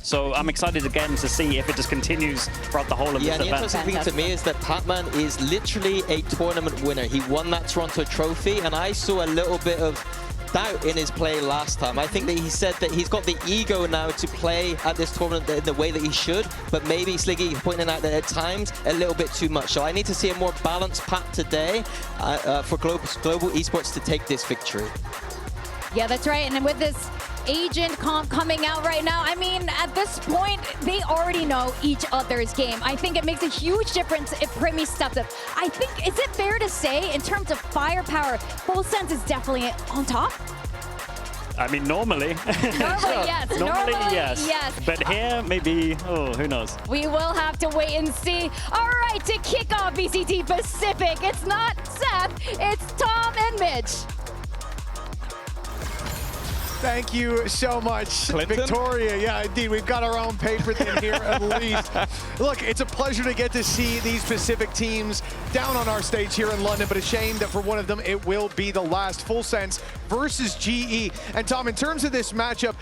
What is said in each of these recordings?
So I'm excited again to see if it just continues throughout the whole of this event. The interesting thing to me is that Pac-Man is literally a tournament winner. He won that Toronto trophy, and I saw a little bit of doubt in his play last time. I think that he said that he's got the ego now to play at this tournament in the way that he should, but maybe Sliggy pointing out that at times a little bit too much. So I need to see a more balanced Pat today for Global Esports to take this victory. Yeah, that's right. And with this agent comp coming out right now, I mean, at this point, they already know each other's game. I think it makes a huge difference if Primi steps up. I think, is it fair to say, in terms of firepower, FullSense is definitely on top? I mean, normally. Normally, yes. Normally, yes. But here, maybe, oh, who knows? We will have to wait and see. All right, to kick off VCT Pacific, it's not Seth, it's Tom and Mitch. Thank you so much, Clinton? Victoria. Yeah, indeed. We've got our own paper thin here at least. Look, it's a pleasure to get to see these Pacific teams down on our stage here in London, but a shame that for one of them, it will be the last. FullSense versus GE. And Tom, in terms of this matchup,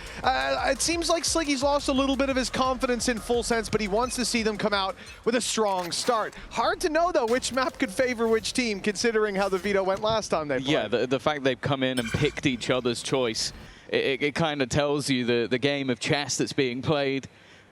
it seems like Sliggy's lost a little bit of his confidence in FullSense, but he wants to see them come out with a strong start. Hard to know, though, which map could favor which team, considering how the veto went last time they played. Yeah, the fact they've come in and picked each other's choice, it kind of tells you the game of chess that's being played.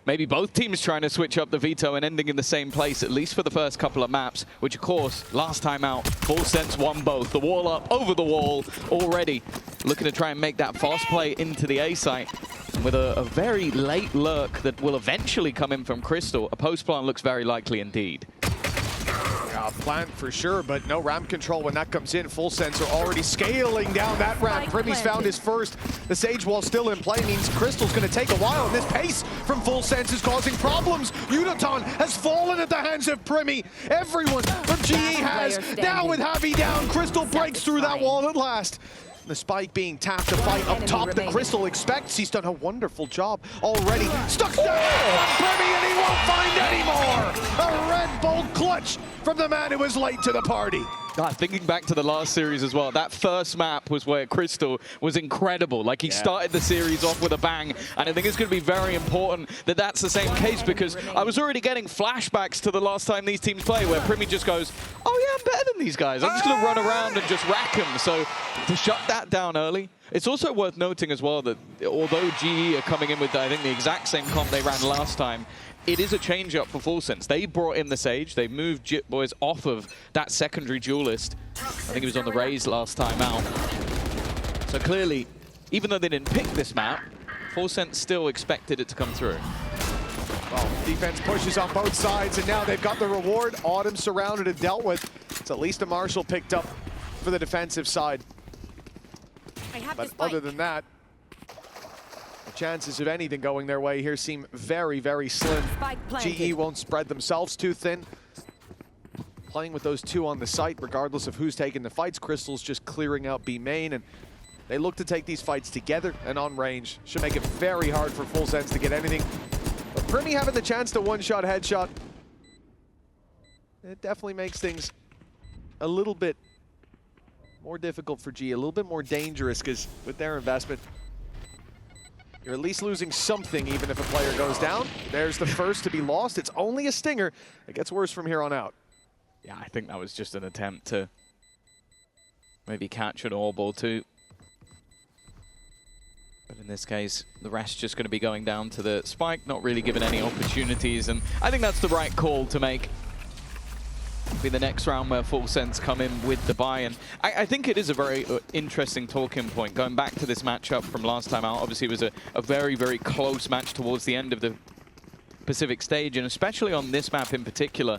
Maybe both teams trying to switch up the veto and ending in the same place, at least for the first couple of maps, which, of course, last time out, FullSense won both. The wall up, over the wall already, looking to try and make that fast play into the A site. And with a very late lurk that will eventually come in from Crystal, a post plant looks very likely indeed. Plant for sure, but no ramp control when that comes in. FullSense are already scaling down that ramp. Primi's found his first. The Sage Wall still in play means Crystal's going to take a while, and this pace from FullSense is causing problems. Unaton has fallen at the hands of Primi. Everyone from GE has. Now with Javi down, Crystal breaks through that wall at last. The spike being tapped to fight up top. The Crystal expects. He's done a wonderful job already. Stuck down on Primi, and he won't find any more. A Red Bull clutch from the man who was late to the party. Thinking back to the last series as well, that first map was where Crystal was incredible. Like, he started the series off with a bang, and I think it's going to be very important that that's the same case, because I was already getting flashbacks to the last time these teams play, where Primi just goes, oh yeah, I'm better than these guys. I'm just going to run around and just rack them. So to shut that down early. It's also worth noting as well that although GE are coming in with, I think, the exact same comp they ran last time, it is a change-up for FullSense. They brought in the Sage. They moved Jit Boys off of that secondary duelist. I think he was on the Raze last time out. So clearly, even though they didn't pick this map, FullSense still expected it to come through. Well, defense pushes on both sides, and now they've got the reward. Autumn surrounded and dealt with. It's at least a Marshall picked up for the defensive side. But other than that, the chances of anything going their way here seem very, very slim. GE won't spread themselves too thin. Playing with those two on the site, regardless of who's taking the fights. Crystal's just clearing out B main, and they look to take these fights together and on range. Should make it very hard for FullSense to get anything. But Primi having the chance to one-shot headshot, it definitely makes things a little bit more difficult for GE, a little bit more dangerous, because with their investment, you're at least losing something even if a player goes down. There's the first to be lost. It's only a stinger. It gets worse from here on out. Yeah, I think that was just an attempt to maybe catch an all ball too. But in this case, the rest just going to be going down to the spike, not really given any opportunities. And I think that's the right call to make. Be the next round where FullSense come in with the buy. And I think it is a very interesting talking point. Going back to this matchup from last time out, obviously it was a very, very close match towards the end of the Pacific stage, and especially on this map in particular.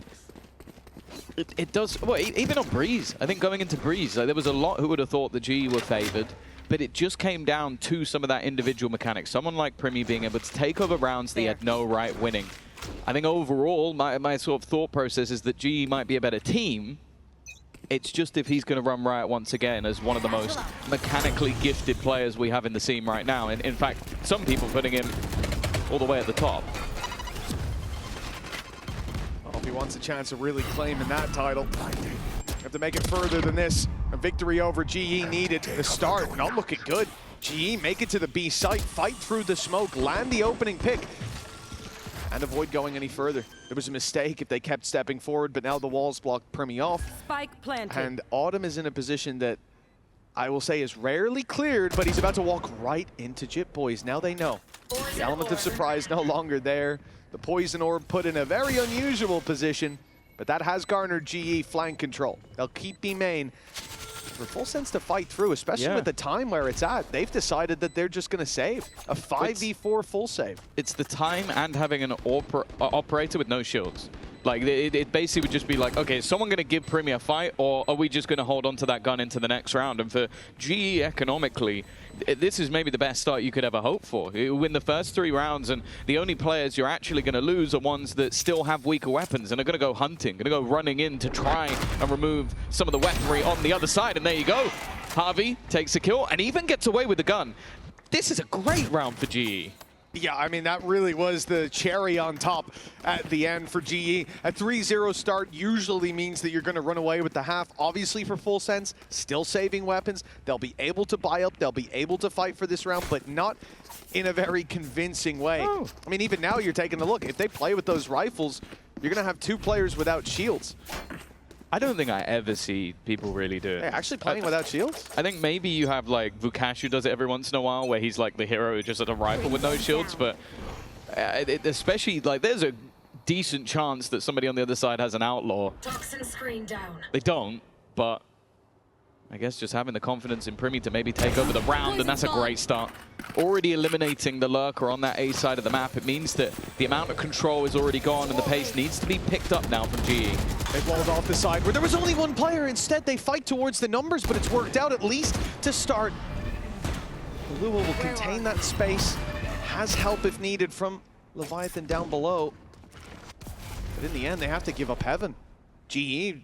It does, well, even on Breeze, I think going into Breeze, there was a lot who would have thought the GE were favored, but it just came down to some of that individual mechanics. Someone like Primi being able to take over rounds they had no right winning. I think overall, my sort of thought process is that GE might be a better team. It's just if he's going to run Riot once again as one of the most mechanically gifted players we have in the scene right now. And in fact, some people putting him all the way at the top. Well, if he wants a chance of really claiming that title, have to make it further than this. A victory over GE needed. The start not looking good. GE make it to the B site, fight through the smoke, land the opening pick. and avoid going any further. There was a mistake if they kept stepping forward, but now the walls blocked Primi off. Spike planted. And Autumn is in a position that I will say is rarely cleared, but he's about to walk right into Jip Boys. Now they know. The element of surprise no longer there. The Poison Orb put in a very unusual position, but that has garnered GE flank control. They'll keep B main for Full Sense to fight through, especially with the time where it's at. They've decided that they're just going to save. A 5v4 full save. It's the time and having an operator with no shields. Like, it basically would just be like, okay, is someone going to give Primi a fight, or are we just going to hold on to that gun into the next round? And for GE economically, this is maybe the best start you could ever hope for. You win the first 3 rounds, and the only players you're actually going to lose are ones that still have weaker weapons and are going to go hunting, going to go running in to try and remove some of the weaponry on the other side. And there you go. Harvey takes a kill and even gets away with the gun. This is a great round for GE. Yeah, I mean, that really was the cherry on top at the end for GE. A 3-0 start usually means that you're going to run away with the half. Obviously, for Full Sense, still saving weapons. They'll be able to buy up. They'll be able to fight for this round, but not in a very convincing way. Oh. I mean, even now, you're taking a look. If they play with those rifles, you're going to have 2 players without shields. I don't think I ever see people really do it. Hey, actually playing without shields? I think maybe you have like Vukash who does it every once in a while, where he's like the hero who just has a rifle with no shields, but especially like there's a decent chance that somebody on the other side has an outlaw. Toxin screen down. They don't, but I guess just having the confidence in Primi to maybe take over the round, and that's a great start. Already eliminating the lurker on that A side of the map, it means that the amount of control is already gone and the pace needs to be picked up now from GE. They've walled off the side where there was only 1 player. Instead, they fight towards the numbers, but it's worked out at least to start. Lua will contain that space, has help if needed from Leviathan down below. But in the end, they have to give up Heaven. GE,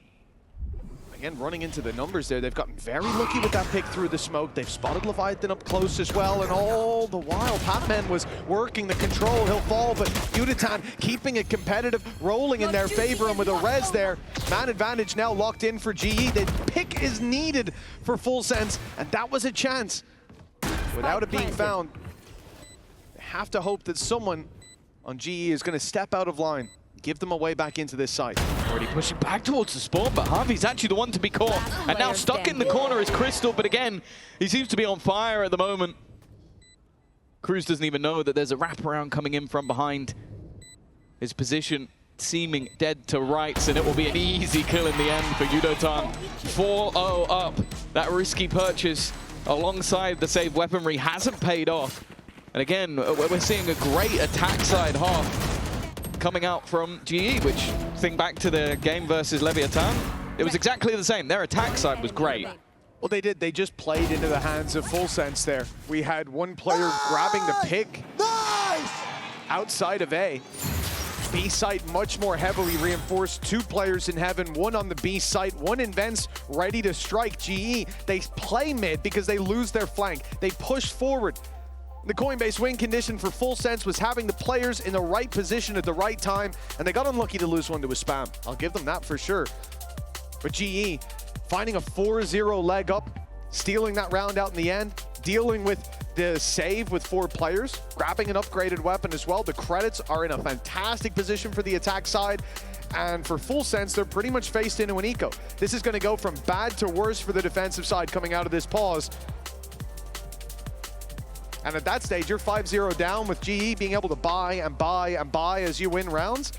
again, running into the numbers there. They've gotten very lucky with that pick through the smoke. They've spotted Leviathan up close as well, and all the while, Patman was working the control. He'll fall, but Udatan keeping it competitive, rolling in their favor, and with a res there, man advantage now locked in for GE. The pick is needed for Full Sense, and that was a chance. Without it being found, they have to hope that someone on GE is going to step out of line, give them a way back into this site. Already pushing back towards the spawn, but Harvey's actually the one to be caught. And now stuck in the corner is Crystal, but again, he seems to be on fire at the moment. Cruz doesn't even know that there's a wraparound coming in from behind. His position seeming dead to rights, and it will be an easy kill in the end for Udatan. 4-0 up. That risky purchase alongside the saved weaponry hasn't paid off. And again, we're seeing a great attack side half coming out from GE, which, think back to the game versus Leviathan, it was exactly the same. Their attack side was great. Well, they did. They just played into the hands of Full Sense there. We had 1 player grabbing the pick outside of A. B site much more heavily reinforced. 2 players in Heaven, 1 on the B site, 1 in Vents ready to strike. GE, they play mid because they lose their flank. They push forward. The Coinbase win condition for Full Sense was having the players in the right position at the right time, and they got unlucky to lose 1 to a spam. I'll give them that for sure. But GE finding a 4-0 leg up, stealing that round out in the end, dealing with the save with 4 players, grabbing an upgraded weapon as well. The credits are in a fantastic position for the attack side, and for Full Sense, they're pretty much faced into an eco. This is going to go from bad to worse for the defensive side coming out of this pause. And at that stage, you're 5-0 down with GE being able to buy and buy and buy as you win rounds.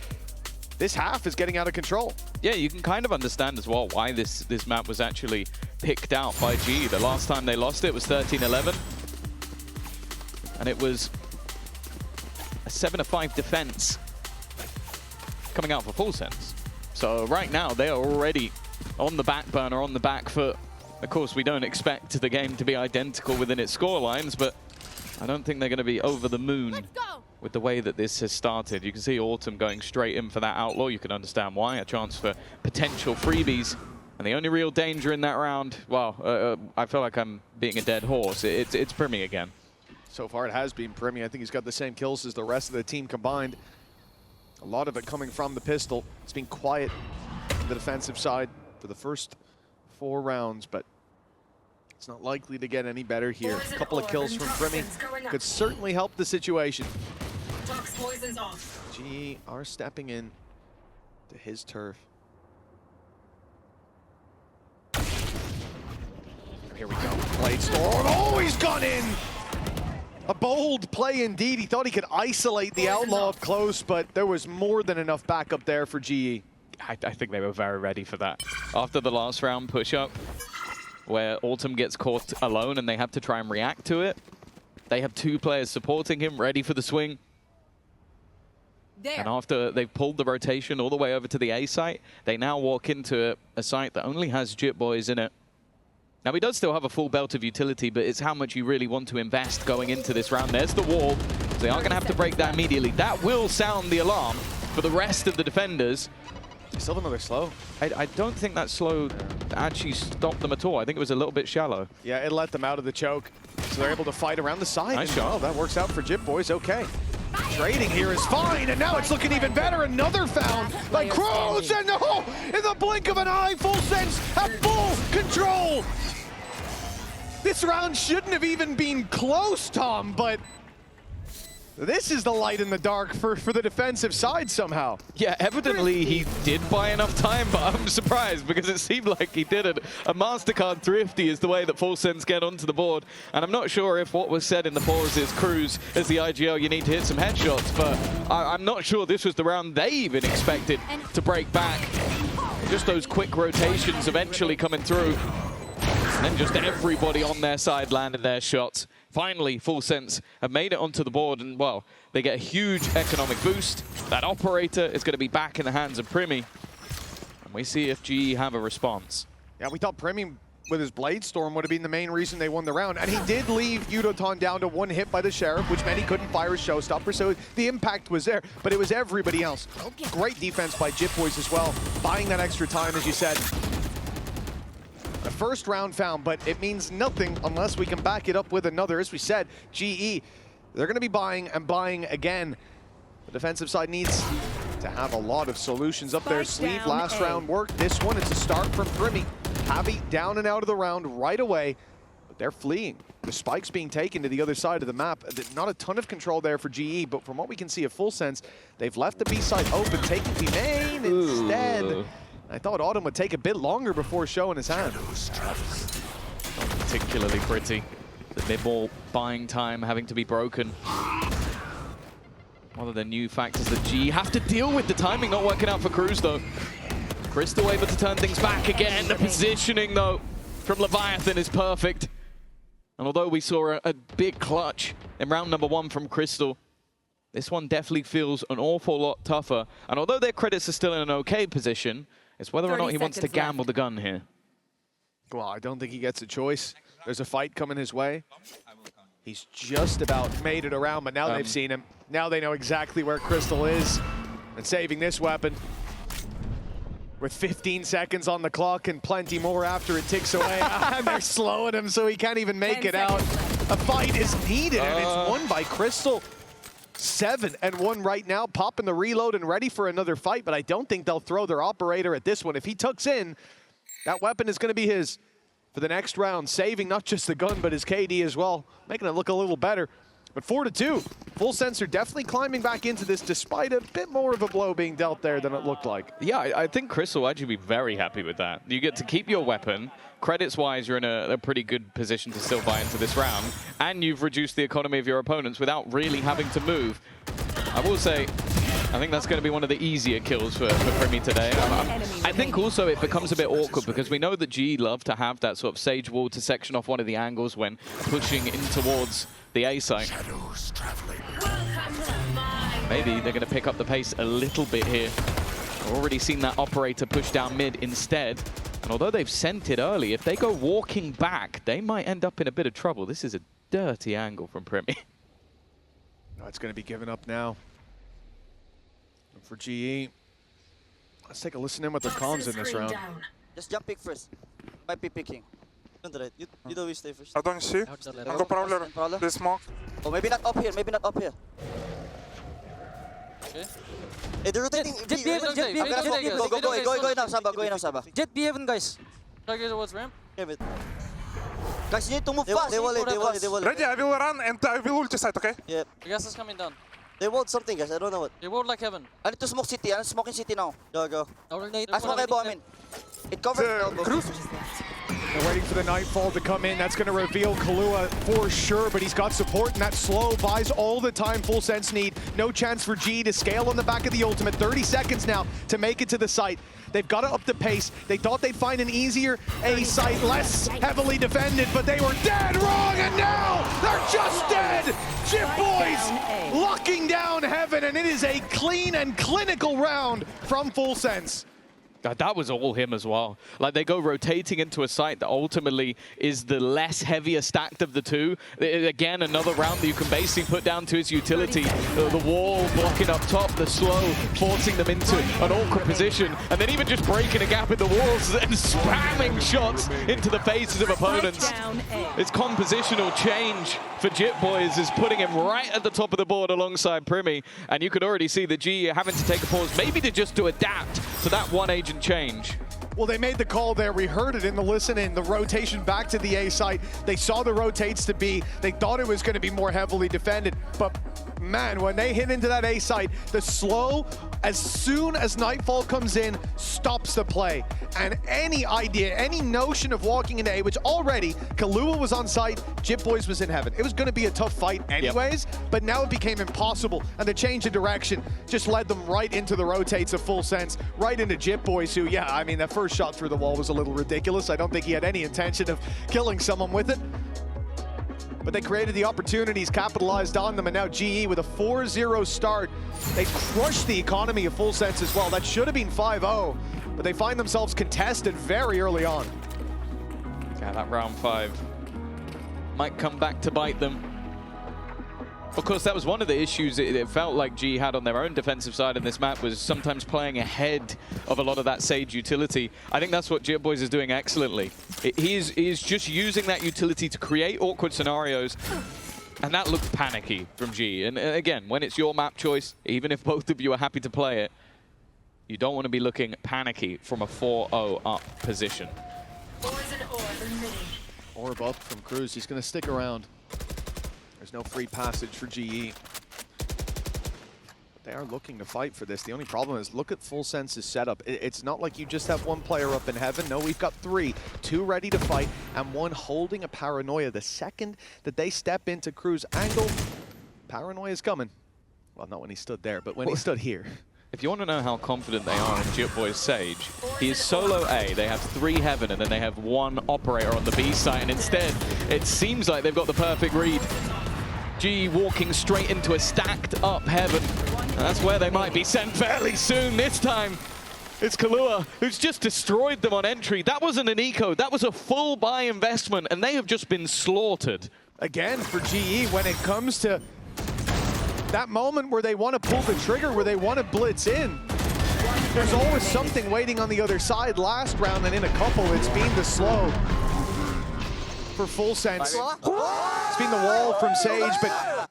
This half is getting out of control. Yeah, you can kind of understand as well why this map was actually picked out by GE. The last time they lost it was 13-11. And it was a 7-5 defense coming out for Full Sense. So right now, they are already on the back burner, on the back foot. Of course, we don't expect the game to be identical within its scorelines, but I don't think they're going to be over the moon with the way that this has started. You can see Autumn going straight in for that outlaw. You can understand why. A chance for potential freebies. And the only real danger in that round, well, I feel like I'm being a dead horse. It's Primi again. So far, it has been Primi. I think he's got the same kills as the rest of the team combined. A lot of it coming from the pistol. It's been quiet on the defensive side for the first 4 rounds, but it's not likely to get any better here. A couple of kills from Primi could certainly help the situation. Poison's off. GE are stepping in to his turf. Here we go. Blade Storm. Oh, he's gone in! A bold play indeed. He thought he could isolate the Outlaw up close, but there was more than enough backup there for GE. I think they were very ready for that. After the last round push-up, where Autumn gets caught alone and they have to try and react to it, they have two players supporting him, ready for the swing. There. And after they've pulled the rotation all the way over to the A site, they now walk into a site that only has Jit Boys in it. Now, he does still have a full belt of utility, but it's how much you really want to invest going into this round. There's the wall. So they are going to have to break that immediately. That will sound the alarm for the rest of the defenders. Still another slow. I don't think that slow actually stopped them at all. I think it was a little bit shallow. Yeah, it let them out of the choke. So they're able to fight around the side. Nice shot. Oh, that works out for Jit Boys. Okay. Trading here is fine, and now it's looking even better. Another found by Cruz, and no! In the blink of an eye, Full Sense have full control! This round shouldn't have even been close, Tom, but this is the light in the dark for the defensive side somehow. Yeah, evidently he did buy enough time, but I'm surprised because it seemed like he didn't. A Mastercard thrifty is the way that Full Sense get onto the board, and I'm not sure if what was said in the pause is Cruz as the IGL, you need to hit some headshots, but I'm not sure this was the round they even expected to break back. Just those quick rotations eventually coming through. And then just everybody on their side landed their shots. Finally, Full Sense have made it onto the board, and, well, they get a huge economic boost. That operator is going to be back in the hands of Primi. And we see if GE have a response. Yeah, we thought Primi with his Blade Storm would have been the main reason they won the round. And he did leave Yudoton down to one hit by the Sheriff, which meant he couldn't fire a showstopper, so the impact was there. But it was everybody else. Great defense by Jit Boys as well, buying that extra time, as you said. A first round found, but it means nothing unless we can back it up with another. As we said, GE, they're going to be buying and buying again. The defensive side needs to have a lot of solutions up their sleeve. Last round worked. This one, it's a start from Primi. Javi down and out of the round right away, but they're fleeing. The spike's being taken to the other side of the map. Not a ton of control there for GE, but from what we can see of Full Sense, they've left the B side open, taking the main instead. I thought Autumn would take a bit longer before showing his hand. Not particularly pretty. The mid-ball buying time having to be broken. One of the new factors that GE have to deal with. The timing not working out for Cruz, though. Crystal able to turn things back again. The positioning, though, from Leviathan is perfect. And although we saw a big clutch in round number 1 from Crystal, this one definitely feels an awful lot tougher. And although their credits are still in an okay position, it's whether or not he wants to gamble the gun here. Well, I don't think he gets a choice. There's a fight coming his way. He's just about made it around, but now they've seen him. Now they know exactly where Crystal is. And saving this weapon with 15 seconds on the clock and plenty more after it ticks away. And they're slowing him so he can't even make it out. A fight is needed, and it's won by Crystal. 7-1 right now, popping the reload and ready for another fight, but I don't think they'll throw their operator at this one. If he tucks in, that weapon is going to be his for the next round, saving not just the gun, but his KD as well, making it look a little better. But 4-2, Full Sense are definitely climbing back into this, despite a bit more of a blow being dealt there than it looked like. Yeah, I think Chris will actually be very happy with that. You get to keep your weapon. Credits-wise, you're in a pretty good position to still buy into this round, and you've reduced the economy of your opponents without really having to move. I will say, I think that's going to be one of the easier kills for Primi today. I think also it becomes a bit awkward because we know that GE love to have that sort of Sage Wall to section off one of the angles when pushing in towards the A site. Maybe they're going to pick up the pace a little bit here. I've already seen that operator push down mid instead. And although they've sent it early, if they go walking back, they might end up in a bit of trouble. This is a dirty angle from Primi. No, it's going to be given up now. And for GE, let's take a listen in with their comms in this round. Just jump pick first. Might be picking. You don't stay first. I don't see. I'll go Prowler. They smoke. Oh, maybe not up here. Maybe not up here. Okay. Hey, they're rotating. Jet B7, I'm gonna smoke. Go now, Saba. Go now, Saba. Jet B7, guys. Target towards ramp. Guys, you need to move fast. They will. Ready, I will run and I will ulti side, okay? Yep. The gas is coming down. They walled something, guys. I don't know what. They walled like heaven. I need to smoke city. I'm smoking city now. Go. I smoke elbow, I mean. It covered elbow. They're waiting for the Nightfall to come in. That's going to reveal Kahlua for sure, but he's got support, and that slow buys all the time Full Sense need. No chance for G to scale on the back of the ultimate. 30 seconds now to make it to the site. They've got to up the pace. They thought they'd find an easier A site, less heavily defended, but they were dead wrong, and now they're just dead! Jip Boys locking down heaven, and it is a clean and clinical round from Full Sense. God, that was all him as well. Like, they go rotating into a site that ultimately is the less heavier stacked of the two. Again, another round that you can basically put down to his utility. The wall blocking up top, the slow, forcing them into an awkward position, and then even just breaking a gap in the walls and spamming shots into the faces of opponents. It's compositional change for Jip Boys is putting him right at the top of the board alongside Primi, and you could already see the G having to take a pause, maybe to adapt to that one agent change. Well, they made the call there. We heard it in the listen-in, the rotation back to the A site. They saw the rotates to B. They thought it was going to be more heavily defended. But, man, when they hit into that A site, the slow, as soon as Nightfall comes in, stops the play. And any idea, any notion of walking into A, which already, Kahlua was on site, Jip Boys was in heaven. It was going to be a tough fight anyways, but now it became impossible. And the change of direction just led them right into the rotates of Full Sense, right into Jip Boys, who, yeah, I mean, that first shot through the wall was a little ridiculous. I don't think he had any intention of killing someone with it. But they created the opportunities, capitalized on them, and now GE with a 4-0 start. They crushed the economy of Full Sense as well. That should have been 5-0, but they find themselves contested very early on. Yeah, that round 5 might come back to bite them. Of course, that was one of the issues it felt like G had on their own defensive side in this map, was sometimes playing ahead of a lot of that Sage utility. I think that's what Jip Boys is doing excellently. He is just using that utility to create awkward scenarios, and that looked panicky from G. And again, when it's your map choice, even if both of you are happy to play it, you don't want to be looking panicky from a 4-0 up position. Orb up from Cruz. He's going to stick around. There's no free passage for GE. They are looking to fight for this. The only problem is, look at Full Sense's setup. It's not like you just have one player up in heaven. No, we've got 3. 2 ready to fight, and 1 holding a Paranoia. The second that they step into Cruz angle, Paranoia's coming. Well, not when he stood there, but when he stood here. If you want to know how confident they are in Jip Boys Sage, he is solo A, they have 3 heaven, and then they have 1 operator on the B side, and instead, it seems like they've got the perfect read. G walking straight into a stacked up heaven. And that's where they might be sent fairly soon. This time, it's Kahlua, who's just destroyed them on entry. That wasn't an eco, that was a full buy investment, and they have just been slaughtered. Again, for GE, when it comes to that moment where they want to pull the trigger, where they want to blitz in, there's always something waiting on the other side. Last round, and in a couple, it's been the slow for Full Sense. It's been the wall from Sage, but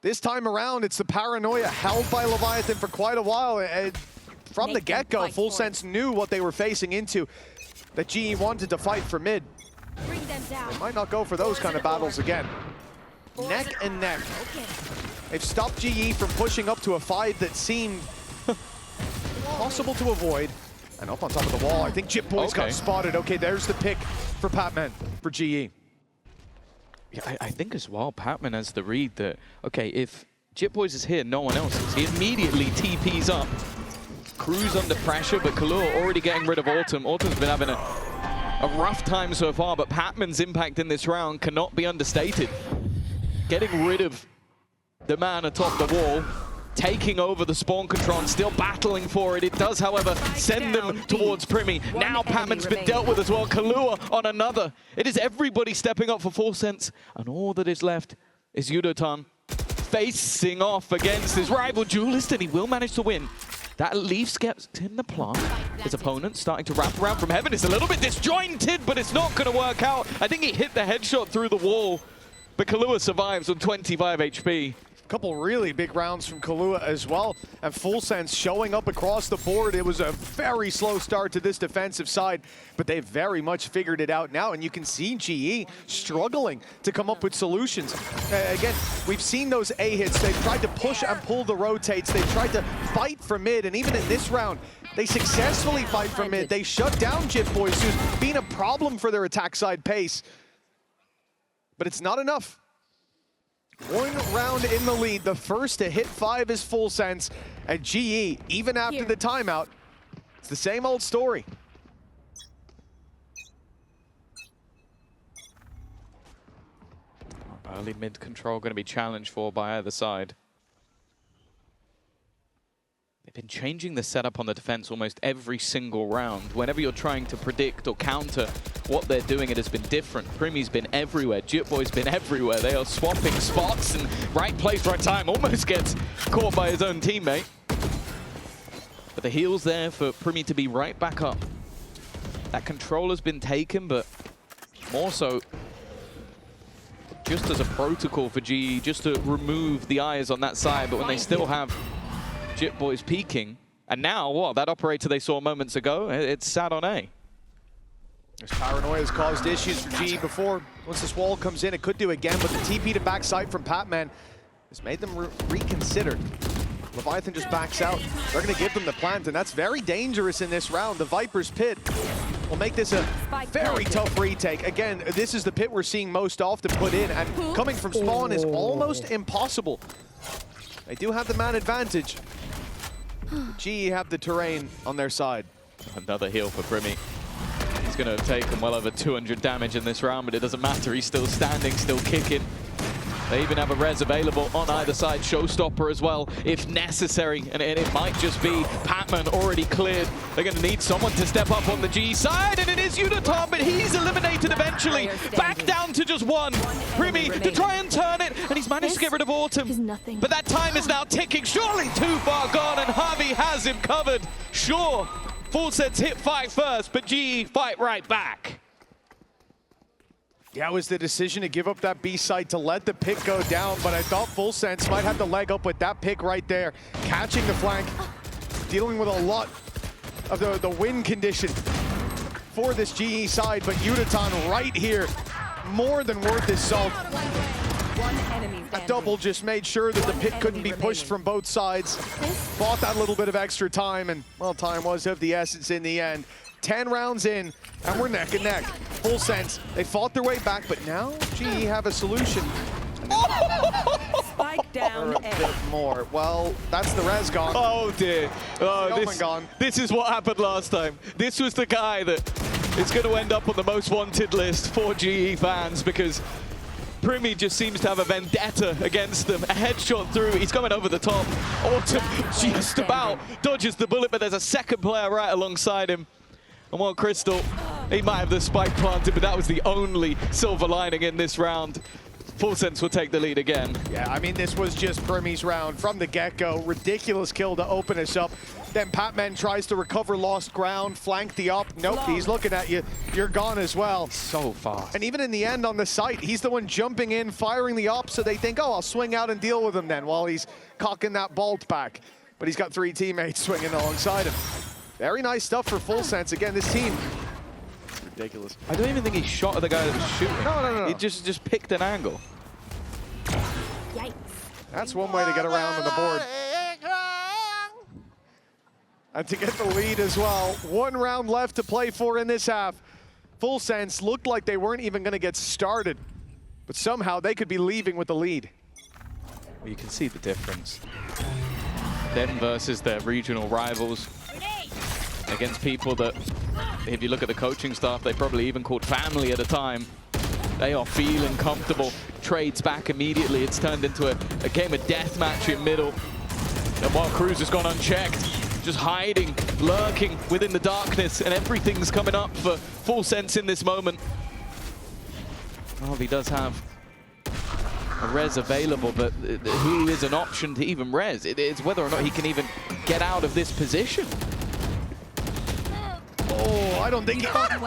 this time around, it's the Paranoia held by Leviathan for quite a while. From the get-go, Full Sense knew what they were facing into, that GE wanted to fight for mid. They might not go for those kind of battles again. Neck and neck. They've stopped GE from pushing up to a 5 that seemed possible to avoid. And up on top of the wall, I think Jip Boys got spotted. Okay, there's the pick for Patman, for GE. Yeah, I think as well, Patman has the read that, okay, if Jip Boys is here, no one else is. He immediately TPs up. Cruz under pressure, but Kahlua already getting rid of Autumn. Autumn's been having a rough time so far, but Patman's impact in this round cannot be understated. Getting rid of the man atop the wall, taking over the spawn control and still battling for it. It does, however, send them towards Primi. Now Patman's been dealt with as well. Kahlua on another. It is everybody stepping up for Full Sense, and all that is left is Yudotan facing off against his rival duelist, and he will manage to win. That leaves in the plant. His opponent starting to wrap around from heaven. It's a little bit disjointed, but it's not going to work out. I think he hit the headshot through the wall, but Kahlua survives on 25 HP. Couple really big rounds from Kahlua as well, and Full Sense showing up across the board. It was a very slow start to this defensive side, but they've very much figured it out now, and you can see GE struggling to come up with solutions. Again, we've seen those A hits. They've tried to push and pull the rotates. They've tried to fight from mid, and even in this round, they successfully fight from mid. They shut down JitBoys, who's been a problem for their attack side pace, but it's not enough. One round in the lead, the first to hit 5 is Full Sense, and GE, even after the timeout, it's the same old story. Early mid control going to be challenged for by either side. They've been changing the setup on the defense almost every single round. Whenever you're trying to predict or counter what they're doing, it has been different. Primmy's been everywhere. JitBoy's been everywhere. They are swapping spots and right place, right time. Almost gets caught by his own teammate. But the heal's there for Primmy to be right back up. That control has been taken, but more so just as a protocol for GE, just to remove the eyes on that side. But when they still have JitBoys peeking, and now what? That operator they saw moments ago, it's sat on A. There's Paranoia has caused issues for GE before. Once this wall comes in, it could do again, but the TP to backside from Patman has made them reconsider. Leviathan just backs out. They're going to give them the plant, and that's very dangerous in this round. The Viper's Pit will make this a very tough retake. Again, this is the pit we're seeing most often put in, and coming from spawn is almost impossible. They do have the man advantage. GE have the terrain on their side. Another heal for Primmy. He's going to have taken well over 200 damage in this round, but it doesn't matter. He's still standing, still kicking. They even have a res available on either side, Showstopper as well, if necessary. And it might just be Patman already cleared. They're going to need someone to step up on the G side, and it is Unitom, but he's eliminated eventually. Back down to just one. Primmy to try and turn it, and he's managed to get rid of Autumn. But that time is now ticking, surely too far gone, and Harvey has him covered. Sure, Full Sense hit 5 first, but GE fight right back. Yeah, it was the decision to give up that B site to let the pick go down, but I thought Full Sense might have the leg up with that pick right there. Catching the flank, dealing with a lot of the win condition for this GE side, but Uniton right here, more than worth his salt. A double just made sure that the pick couldn't be pushed from both sides. Bought that little bit of extra time, and well, time was of the essence in the end. 10 rounds in, and we're neck and neck. Full Sense, they fought their way back, but now GE have a solution. Spike down a bit more. Well, that's the res gone. Oh dear. Oh, gone. This is what happened last time. This was the guy that is going to end up on the most wanted list for GE fans, because Primmy just seems to have a vendetta against them. A headshot through, he's coming over the top. Autumn just about dodges the bullet, but there's a second player right alongside him. And while Crystal, he might have the spike planted, but that was the only silver lining in this round. Full Sense will take the lead again. Yeah, I mean, this was just Primmy's round from the get-go. Ridiculous kill to open us up. Then Patman tries to recover lost ground, flank the up. Nope, he's looking at you. You're gone as well. So fast. And even in the end on the site, he's the one jumping in, firing the up, so they think, oh, I'll swing out and deal with him then while he's cocking that bolt back. But he's got 3 teammates swinging alongside him. Very nice stuff for Full Sense. Again, this team, ridiculous. I don't even think he shot at the guy that was shooting. No. He just picked an angle. Yikes. That's one way to get around on the board. And to get the lead as well. 1 round left to play for in this half. Full Sense looked like they weren't even going to get started, but somehow they could be leaving with the lead. Well, you can see the difference. Them versus their regional rivals. Against people that, if you look at the coaching staff, they probably even called family at a time. They are feeling comfortable. Trades back immediately. It's turned into a game of deathmatch in middle. And while Cruz has gone unchecked, just hiding, lurking within the darkness, and everything's coming up for Full Sense in this moment. Well, he does have a res available, but he is an option to even res. It's whether or not he can even get out of this position. Oh, I don't think he can.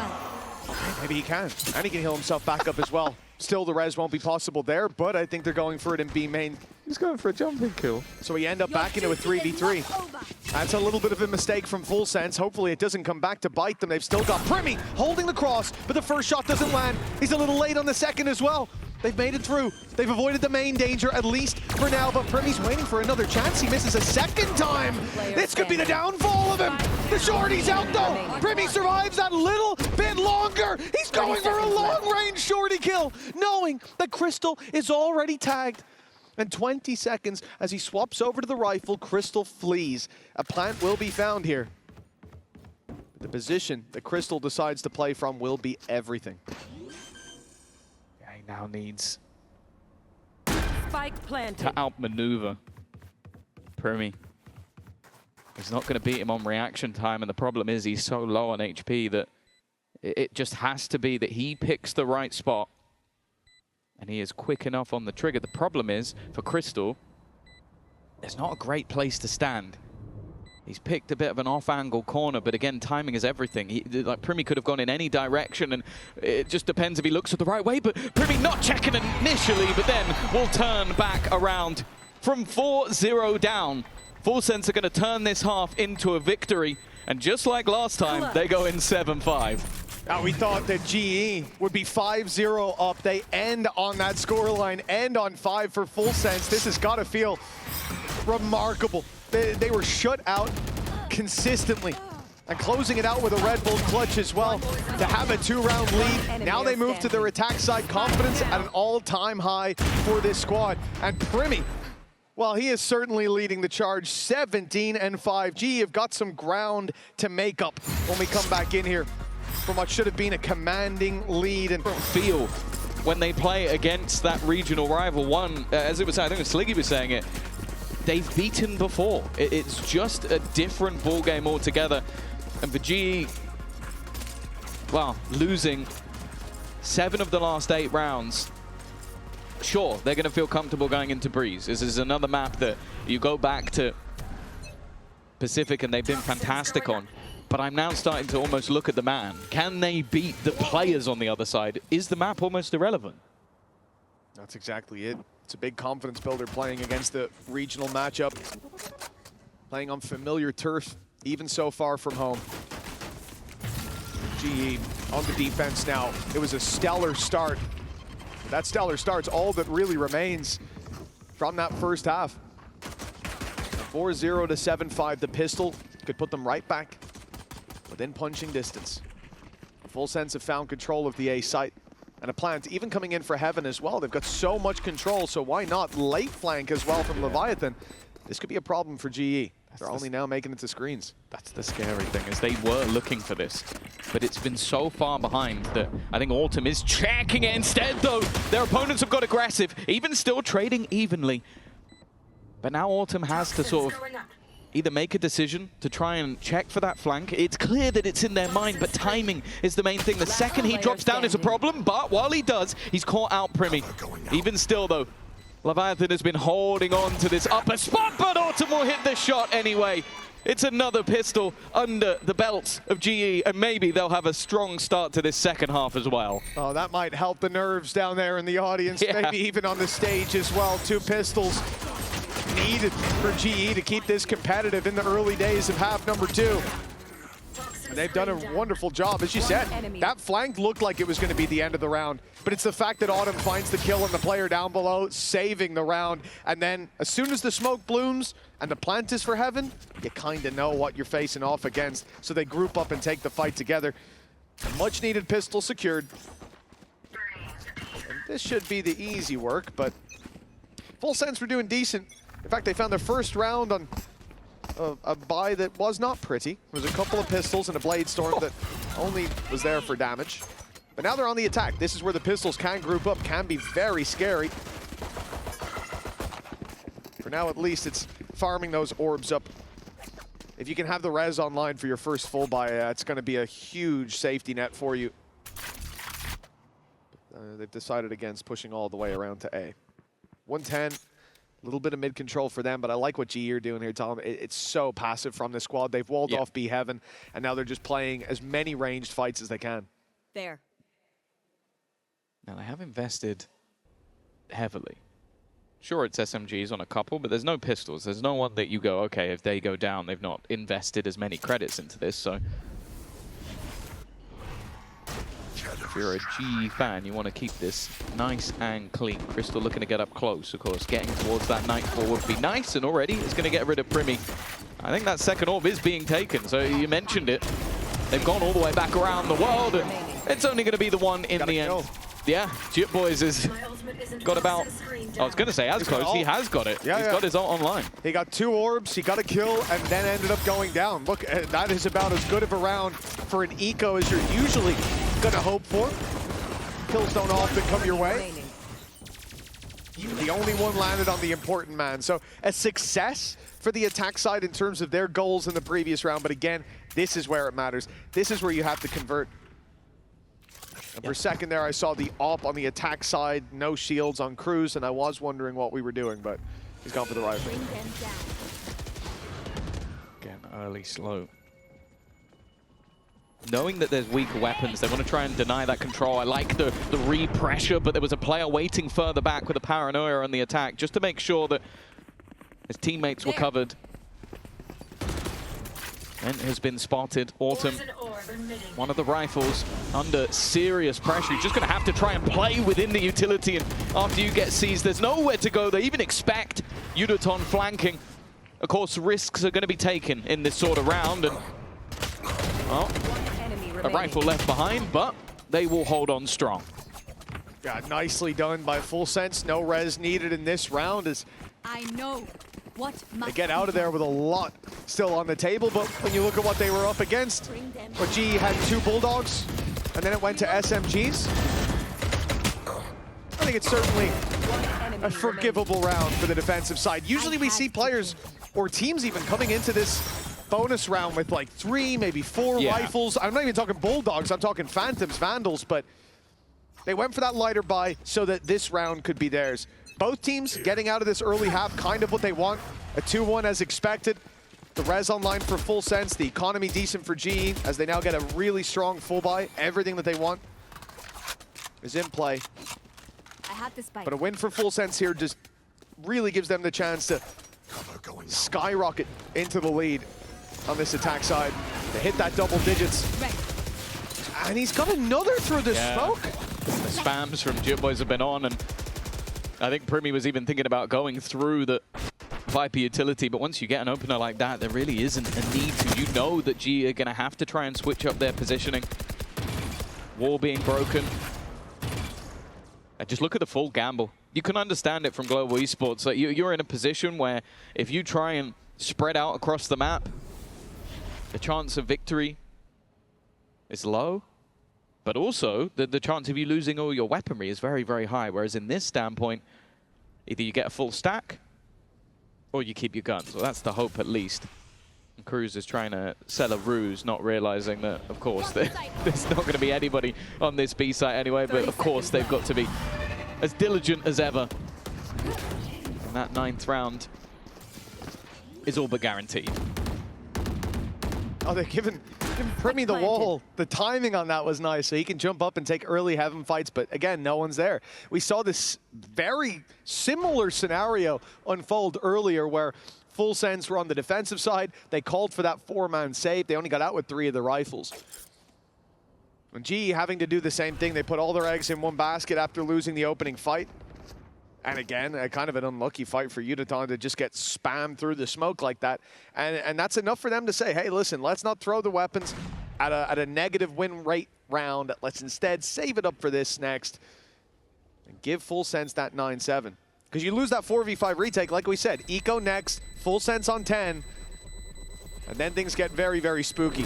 Maybe he can. And he can heal himself back up as well. Still, the res won't be possible there, but I think they're going for it in B main. He's going for a jumping kill. So we end up back into a 3v3. That's a little bit of a mistake from Full Sense. Hopefully it doesn't come back to bite them. They've still got Primi holding the cross, but the first shot doesn't land. He's a little late on the second as well. They've made it through. They've avoided the main danger, at least for now, but Primi's waiting for another chance. He misses a second time. This could be the downfall of him. The shorty's out though. Primi survives that little bit longer. He's going for a long-range shorty kill, knowing that Crystal is already tagged. And 20 seconds as he swaps over to the rifle, Crystal flees. A plant will be found here. The position that Crystal decides to play from will be everything. Yeah, he now needs Spike planted. to outmaneuver Primi. He's not going to beat him on reaction time, and the problem is he's so low on HP that it just has to be that he picks the right spot. And he is quick enough on the trigger. The problem is, for Crystal, there's not a great place to stand. He's picked a bit of an off-angle corner, but again, timing is everything. Like Primi could have gone in any direction, and it just depends if he looks at the right way, but Primi not checking initially, but then will turn back around from 4-0 down. Full Sense are going to turn this half into a victory, and just like last time, they go in 7-5. Now, we thought that GE would be 5-0 up. They end on that scoreline, end on 5 for Full Sense. This has got to feel remarkable. They were shut out consistently. And closing it out with a Red Bull clutch as well to have a 2-round lead. Now they move to their attack side. Confidence at an all-time high for this squad. And Primi, well, he is certainly leading the charge. 17-5. GE have got some ground to make up when we come back in here from what should have been a commanding lead. And feel when they play against that regional rival. One, as it was, I think Sliggy was saying it, they've beaten before. It's just a different ball game altogether. And for GE, well, losing 7 of the last 8 rounds, sure, they're going to feel comfortable going into Breeze. This is another map that you go back to Pacific and they've been fantastic on. But I'm now starting to almost look at the man. Can they beat the players on the other side? Is the map almost irrelevant? That's exactly it. It's a big confidence builder playing against the regional matchup. Playing on familiar turf, even so far from home. GE on the defense now. It was a stellar start. That stellar start's all that really remains from that first half. 4-0 to 7-5. The pistol could put them right back within punching distance. Full Sense have found control of the A site. And a plant even coming in for Heaven as well. They've got so much control, so why not late flank as well from Leviathan? This could be a problem for GE. They're only now making it to screens. That's the scary thing, is they were looking for this. But it's been so far behind that I think Autumn is checking it instead, though. Their opponents have got aggressive, even still trading evenly. But now Autumn has to sort of either make a decision to try and check for that flank. It's clear that it's in their mind, but timing is the main thing. The second he drops down is a problem, but while he does, he's caught out Primi. Even still, though, Leviathan has been holding on to this upper spot, but Autumn will hit the shot anyway. It's another pistol under the belts of GE, and maybe they'll have a strong start to this second half as well. Oh, that might help the nerves down there in the audience, maybe even on the stage as well. 2 pistols needed for GE to keep this competitive in the early days of half number 2. And they've done a wonderful job. As you said, that flank looked like it was going to be the end of the round, but it's the fact that Autumn finds the kill on the player down below, saving the round. And then as soon as the smoke blooms and the plant is for Heaven, you kind of know what you're facing off against. So they group up and take the fight together. A much needed pistol secured. And this should be the easy work, but Full Sense were doing decent. In fact, they found their first round on a buy that was not pretty. It was a couple of pistols and a Blade Storm that only was there for damage. But now they're on the attack. This is where the pistols can group up, can be very scary. For now, at least, it's farming those orbs up. If you can have the res online for your first full buy, it's going to be a huge safety net for you. They've decided against pushing all the way around to A. 110. A little bit of mid-control for them, but I like what GE are doing here, Tom. It's so passive from this squad. They've walled off B Heaven, and now they're just playing as many ranged fights as they can. There. Now, they have invested heavily. Sure, it's SMGs on a couple, but there's no pistols. There's no one that you go, okay, if they go down, they've not invested as many credits into this, so... If you're a G fan, you want to keep this nice and clean. Crystal looking to get up close, of course. Getting towards that Nightfall would be nice, and already it's going to get rid of Primi. I think that second orb is being taken, so you mentioned it. They've gone all the way back around the world, and it's only going to be the one in the end. Yeah, Jit Boys has got about, I was going to say as close, he has got it. Yeah, he's got his ult online. He got 2 orbs, he got a kill, and then ended up going down. Look, that is about as good of a round for an eco as you're usually going to hope for. Kills don't often come your way. The only one landed on the important man. So a success for the attack side in terms of their goals in the previous round, but again, this is where it matters. This is where you have to convert. And for a second there, I saw the AWP on the attack side, no shields on Cruz, and I was wondering what we were doing, but he's gone for the rifle. Again, early slow. Knowing that there's weaker weapons, they want to try and deny that control. I like the re-pressure, but there was a player waiting further back with a paranoia on the attack, just to make sure that his teammates were covered. And has been spotted. Autumn, one of the rifles, under serious pressure. You're just going to have to try and play within the utility, and after you get seized, there's nowhere to go. They even expect Yudoton flanking. Of course, risks are going to be taken in this sort of round, and well, a rifle left behind, but they will hold on strong. Yeah, nicely done by Full Sense. No res needed in this round as I know what they get out of there with a lot still on the table, but when you look at what they were up against, where G had 2 Bulldogs, and then it went to SMGs. I think it's certainly a forgivable round for the defensive side. Usually we see players, or teams even, coming into this bonus round with like 3, maybe 4 rifles. I'm not even talking Bulldogs, I'm talking Phantoms, Vandals, but they went for that lighter buy so that this round could be theirs. Both teams getting out of this early half kind of what they want. A 2-1 as expected. The res online for Full Sense, the economy decent for G, as they now get a really strong full buy. Everything that they want is in play. But a win for Full Sense here just really gives them the chance to skyrocket into the lead on this attack side. They hit that double digits. And he's got another through the smoke. The spams from Jit Boys have been on, and I think Primi was even thinking about going through the Viper utility, but once you get an opener like that, there really isn't a need to. You know that G are going to have to try and switch up their positioning. Wall being broken. And just look at the full gamble. You can understand it from Global Esports. Like you're in a position where if you try and spread out across the map, the chance of victory is low. But also, the chance of you losing all your weaponry is very, very high. Whereas in this standpoint, either you get a full stack, or you keep your guns. Well, that's the hope, at least. And Cruz is trying to sell a ruse, not realizing that, of course, there's not going to be anybody on this B site anyway. But of course, they've got to be as diligent as ever. And that 9th round is all but guaranteed. Oh, they're giving Primi the wall. The timing on that was nice, so he can jump up and take early heaven fights, but again, no one's there. We saw this very similar scenario unfold earlier where Full Sense were on the defensive side. They called for that 4-man save. They only got out with 3 of the rifles. When G having to do the same thing, they put all their eggs in one basket after losing the opening fight. And again, a kind of an unlucky fight for Yudoton to just get spammed through the smoke like that. And that's enough for them to say, hey, listen, let's not throw the weapons at a negative win rate round. Let's instead save it up for this next and give Full Sense that 9-7. Because you lose that 4v5 retake, like we said, Eco next, Full Sense on 10, and then things get very, very spooky.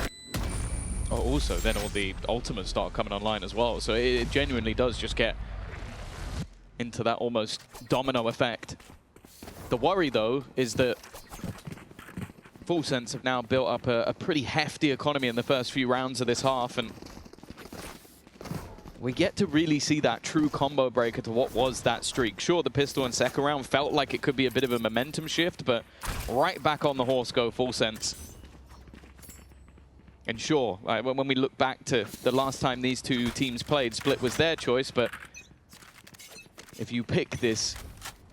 Oh, also, then all the ultimates start coming online as well. So it genuinely does just get into that almost domino effect. The worry, though, is that Full Sense have now built up a pretty hefty economy in the first few rounds of this half, and we get to really see that true combo breaker to what was that streak. Sure, the pistol in second round felt like it could be a bit of a momentum shift, but right back on the horse go Full Sense. And sure, when we look back to the last time these two teams played, Split was their choice, but if you pick this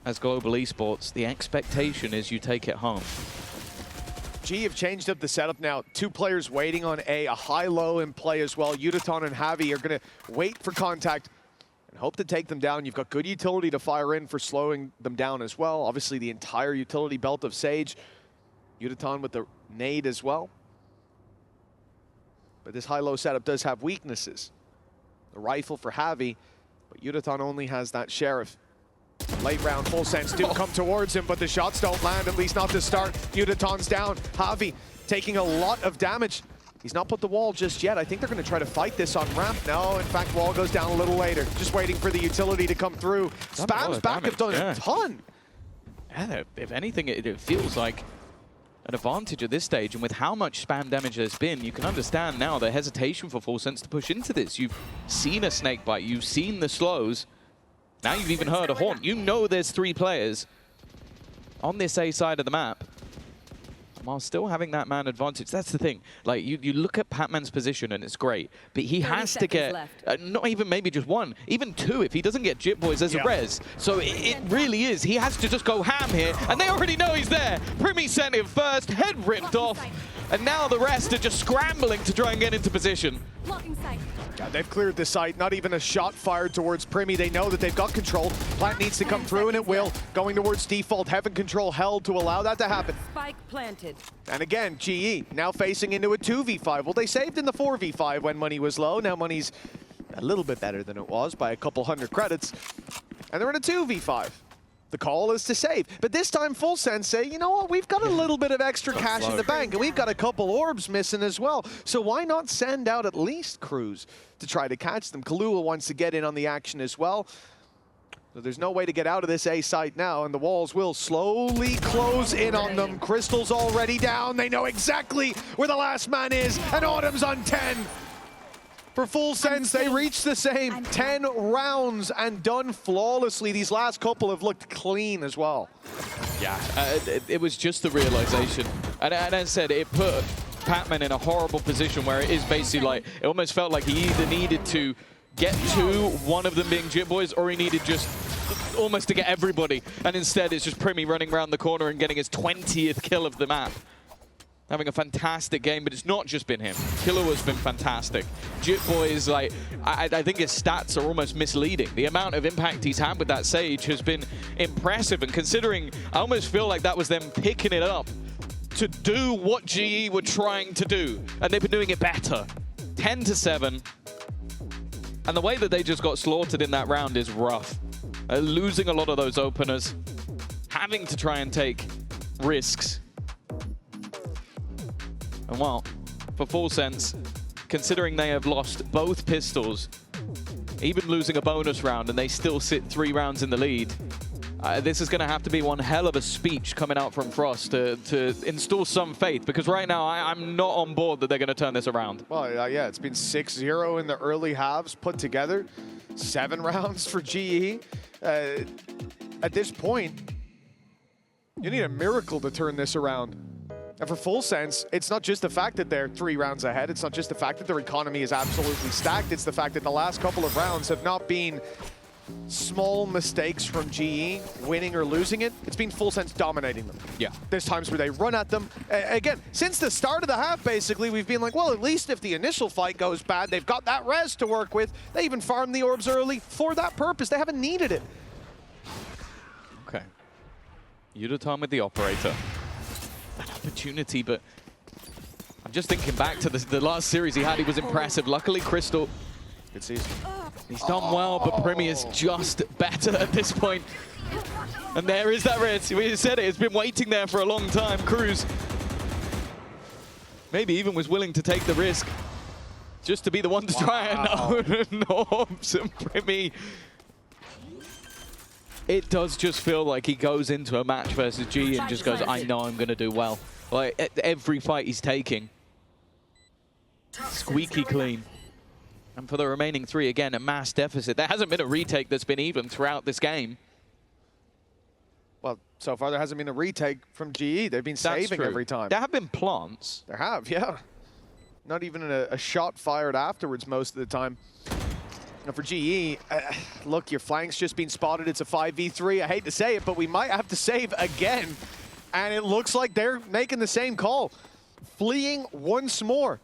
as Global Esports, the expectation is you take it home. G have changed up the setup now. 2 players waiting on a high-low in play as well. Yudaton and Javi are going to wait for contact and hope to take them down. You've got good utility to fire in for slowing them down as well. Obviously, the entire utility belt of Sage. Yudaton with the nade as well. But this high-low setup does have weaknesses. The rifle for Javi, but Yudaton only has that Sheriff. Late round, full sense do come towards him, but the shots don't land, at least not to start. Yudaton's down. Javi taking a lot of damage. He's not put the wall just yet. I think they're going to try to fight this on ramp. No, in fact, wall goes down a little later. Just waiting for the utility to come through. Spam's back have done a ton. Yeah, if anything, it feels like an advantage at this stage. And with how much spam damage there's been, you can understand now the hesitation for Full Sense to push into this. You've seen a snakebite. You've seen the slows. Now you've even heard a haunt. You know there's 3 players on this A side of the map, while still having that man advantage. That's the thing. Like, you look at Patman's position and it's great, but he has to get, not even maybe just 1, even 2 if he doesn't get Jit Boys as a res. So it really is. He has to just go ham here, and they already know he's there. Primi sent him first, head ripped off, and now the rest are just scrambling to try and get into position. Yeah, they've cleared the site. Not even a shot fired towards Primi. They know that they've got control. Plant needs to come through, and it will. Going towards default. Heaven control held to allow that to happen. Spike planted. And again, GE now facing into a 2v5. Well, they saved in the 4v5 when money was low. Now money's a little bit better than it was by a couple hundred credits. And they're in a 2v5. The call is to save. But this time, Full Sense say, you know what, we've got a little bit of extra cash in the bank, and we've got a couple orbs missing as well. So why not send out at least crews to try to catch them? Kahlua wants to get in on the action as well. So there's no way to get out of this A site now, and the walls will slowly close in on them. Crystal's already down. They know exactly where the last man is, and Autumn's on 10. For Full Sense, they reached the same 10 rounds and done flawlessly. These last couple have looked clean as well. Yeah, it was just the realization. And as I said, it put Patman in a horrible position where it is basically like, it almost felt like he either needed to get to one of them being Jit Boys, or he needed just almost to get everybody. And instead, it's just Primi running around the corner and getting his 20th kill of the map. Having a fantastic game, but it's not just been him. Kahlua has been fantastic. Jit Boy is like, I think his stats are almost misleading. The amount of impact he's had with that Sage has been impressive, and considering, I almost feel like that was them picking it up to do what GE were trying to do, and they've been doing it better. 10-7, and the way that they just got slaughtered in that round is rough. Losing a lot of those openers, having to try and take risks. And well, for Full Sense, considering they have lost both pistols, even losing a bonus round, and they still sit 3 rounds in the lead, this is going to have to be one hell of a speech coming out from Frost to install some faith, because right now I'm not on board that they're going to turn this around. Well, yeah, it's been 6-0 in the early halves put together. 7 rounds for GE. At this point, you need a miracle to turn this around. And for Full Sense, it's not just the fact that they're 3 rounds ahead. It's not just the fact that their economy is absolutely stacked. It's the fact that the last couple of rounds have not been small mistakes from GE winning or losing it. It's been Full Sense dominating them. Yeah. There's times where they run at them. Again, since the start of the half, basically, we've been like, well, at least if the initial fight goes bad, they've got that res to work with. They even farmed the orbs early for that purpose. They haven't needed it. Okay. Yudaton with the operator. An opportunity, but I'm just thinking back to the last series he had. He was impressive. Luckily, Crystal, good season. He's done well, but Primi is just better at this point. And there is that res. We said it. It's been waiting there for a long time. Cruz maybe even was willing to take the risk just to be the one to try it. No, Norbs and Primi. It does just feel like he goes into a match versus G and just goes, I know I'm going to do well. Like, every fight he's taking, squeaky clean. And for the remaining 3, again, a mass deficit. There hasn't been a retake that's been even throughout this game. Well, so far there hasn't been a retake from GE. They've been saving every time. There have been plants. There have, yeah. Not even a shot fired afterwards most of the time. Now for GE, look, your flank's just been spotted. It's a 5v3. I hate to say it, but we might have to save again. And it looks like they're making the same call. Fleeing once more.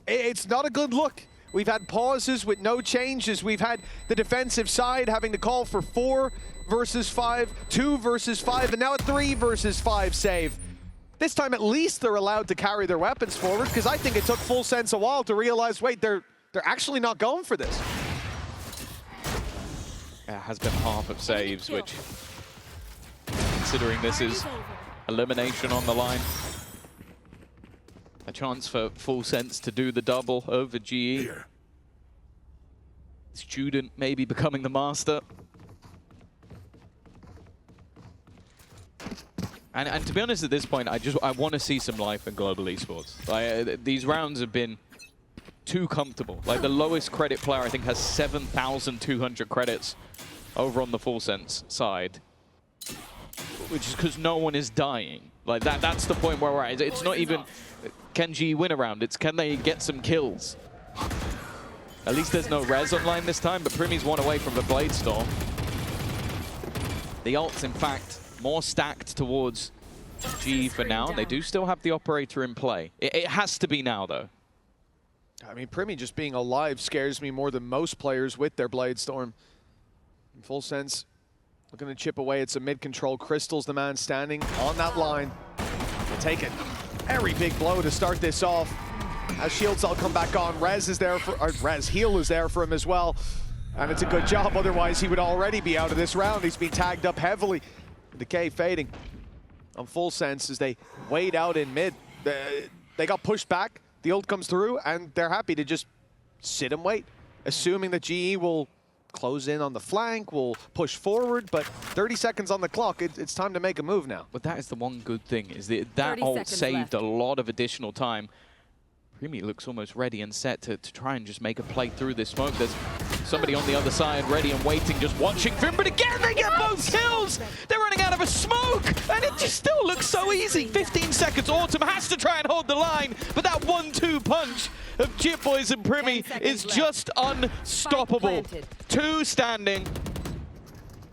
It's not a good look. We've had pauses with no changes. We've had the defensive side having to call for 4 versus 5, 2 versus 5, and now a 3 versus 5 save. This time at least they're allowed to carry their weapons forward, because I think it took Full Sense a while to realize, wait, they're actually not going for this. It has been half of saves, which, considering this is elimination on the line, a chance for Full Sense to do the double over GE. Student maybe becoming the master. And to be honest, at this point, I want to see some life in global esports. These rounds have been too comfortable. Like, the lowest credit player, I think, has 7,200 credits over on the Full Sense side, which is because no one is dying. Like, that's the point where we're at. It's not even, can GE win a round? It's, can they get some kills? At least there's no res online this time, but Primy's one away from the Blade Storm. The ult's, in fact, more stacked towards GE for now. They do still have the operator in play. It has to be now, though. I mean, Primy just being alive scares me more than most players with their Blade Storm. In Full Sense, looking to chip away at some mid-control. Crystal's the man standing on that line. We'll take it. Very big blow to start this off. As shields all come back on, Rez is there for, Heal is there for him as well. And it's a good job, otherwise he would already be out of this round. He's been tagged up heavily. Decay fading on Full Sense as they wait out in mid. They got pushed back, the ult comes through, and they're happy to just sit and wait, assuming that GE will close in on the flank, will push forward, but 30 seconds on the clock, it's time to make a move now. But that is the one good thing, is that ult saved a lot of additional time. Primy looks almost ready and set to try and just make a play through this smoke. There's somebody on the other side ready and waiting, just watching for him, but again they get both kills! They're running out of a smoke, and it just still looks so easy. 15 seconds, Autumn has to try and hold the line, but that 1-2 punch of Chip Boys and Primy is just unstoppable. 2 standing.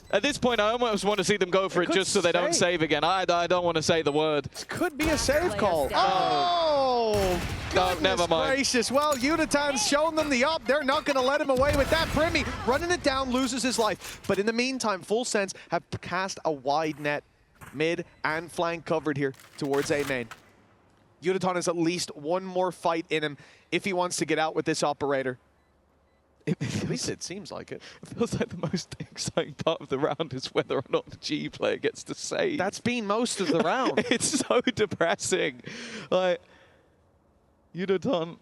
At this point, I almost want to see them go for it just so they don't save again. I don't want to say the word. This could be a save call. Oh! No, never mind. Gracious. Well, Unitan's shown them the up. They're not going to let him away with that. Primy running it down, loses his life. But in the meantime, Full Sense have cast a wide net, mid and flank covered here towards A main. Unitan has at least one more fight in him if he wants to get out with this operator. At least it seems like it. It feels like the most exciting part of the round is whether or not the G player gets to save. That's been most of the round. It's so depressing. Like, Unitan.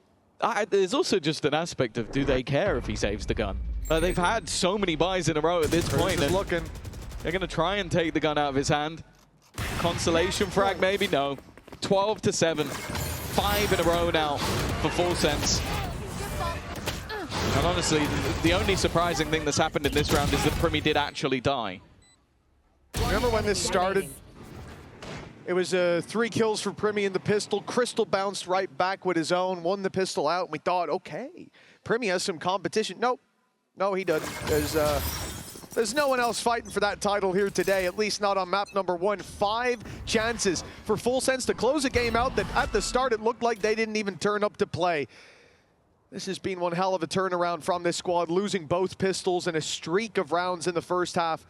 There's also just an aspect of, do they care if he saves the gun? They've had so many buys in a row at this point. And looking. They're going to try and take the gun out of his hand. Consolation frag, maybe? No. 12-7. 5 in a row now for Full Sense. And honestly, the only surprising thing that's happened in this round is that Primy did actually die. Remember when this started? It was 3 kills for Primy in the pistol. Crystal bounced right back with his own, won the pistol out, and we thought, okay, Primy has some competition. Nope. No, he doesn't. There's no one else fighting for that title here today, at least not on map number 1. 5 chances for Full Sense to close a game out that at the start it looked like they didn't even turn up to play. This has been one hell of a turnaround from this squad, losing both pistols in a streak of rounds in the first half.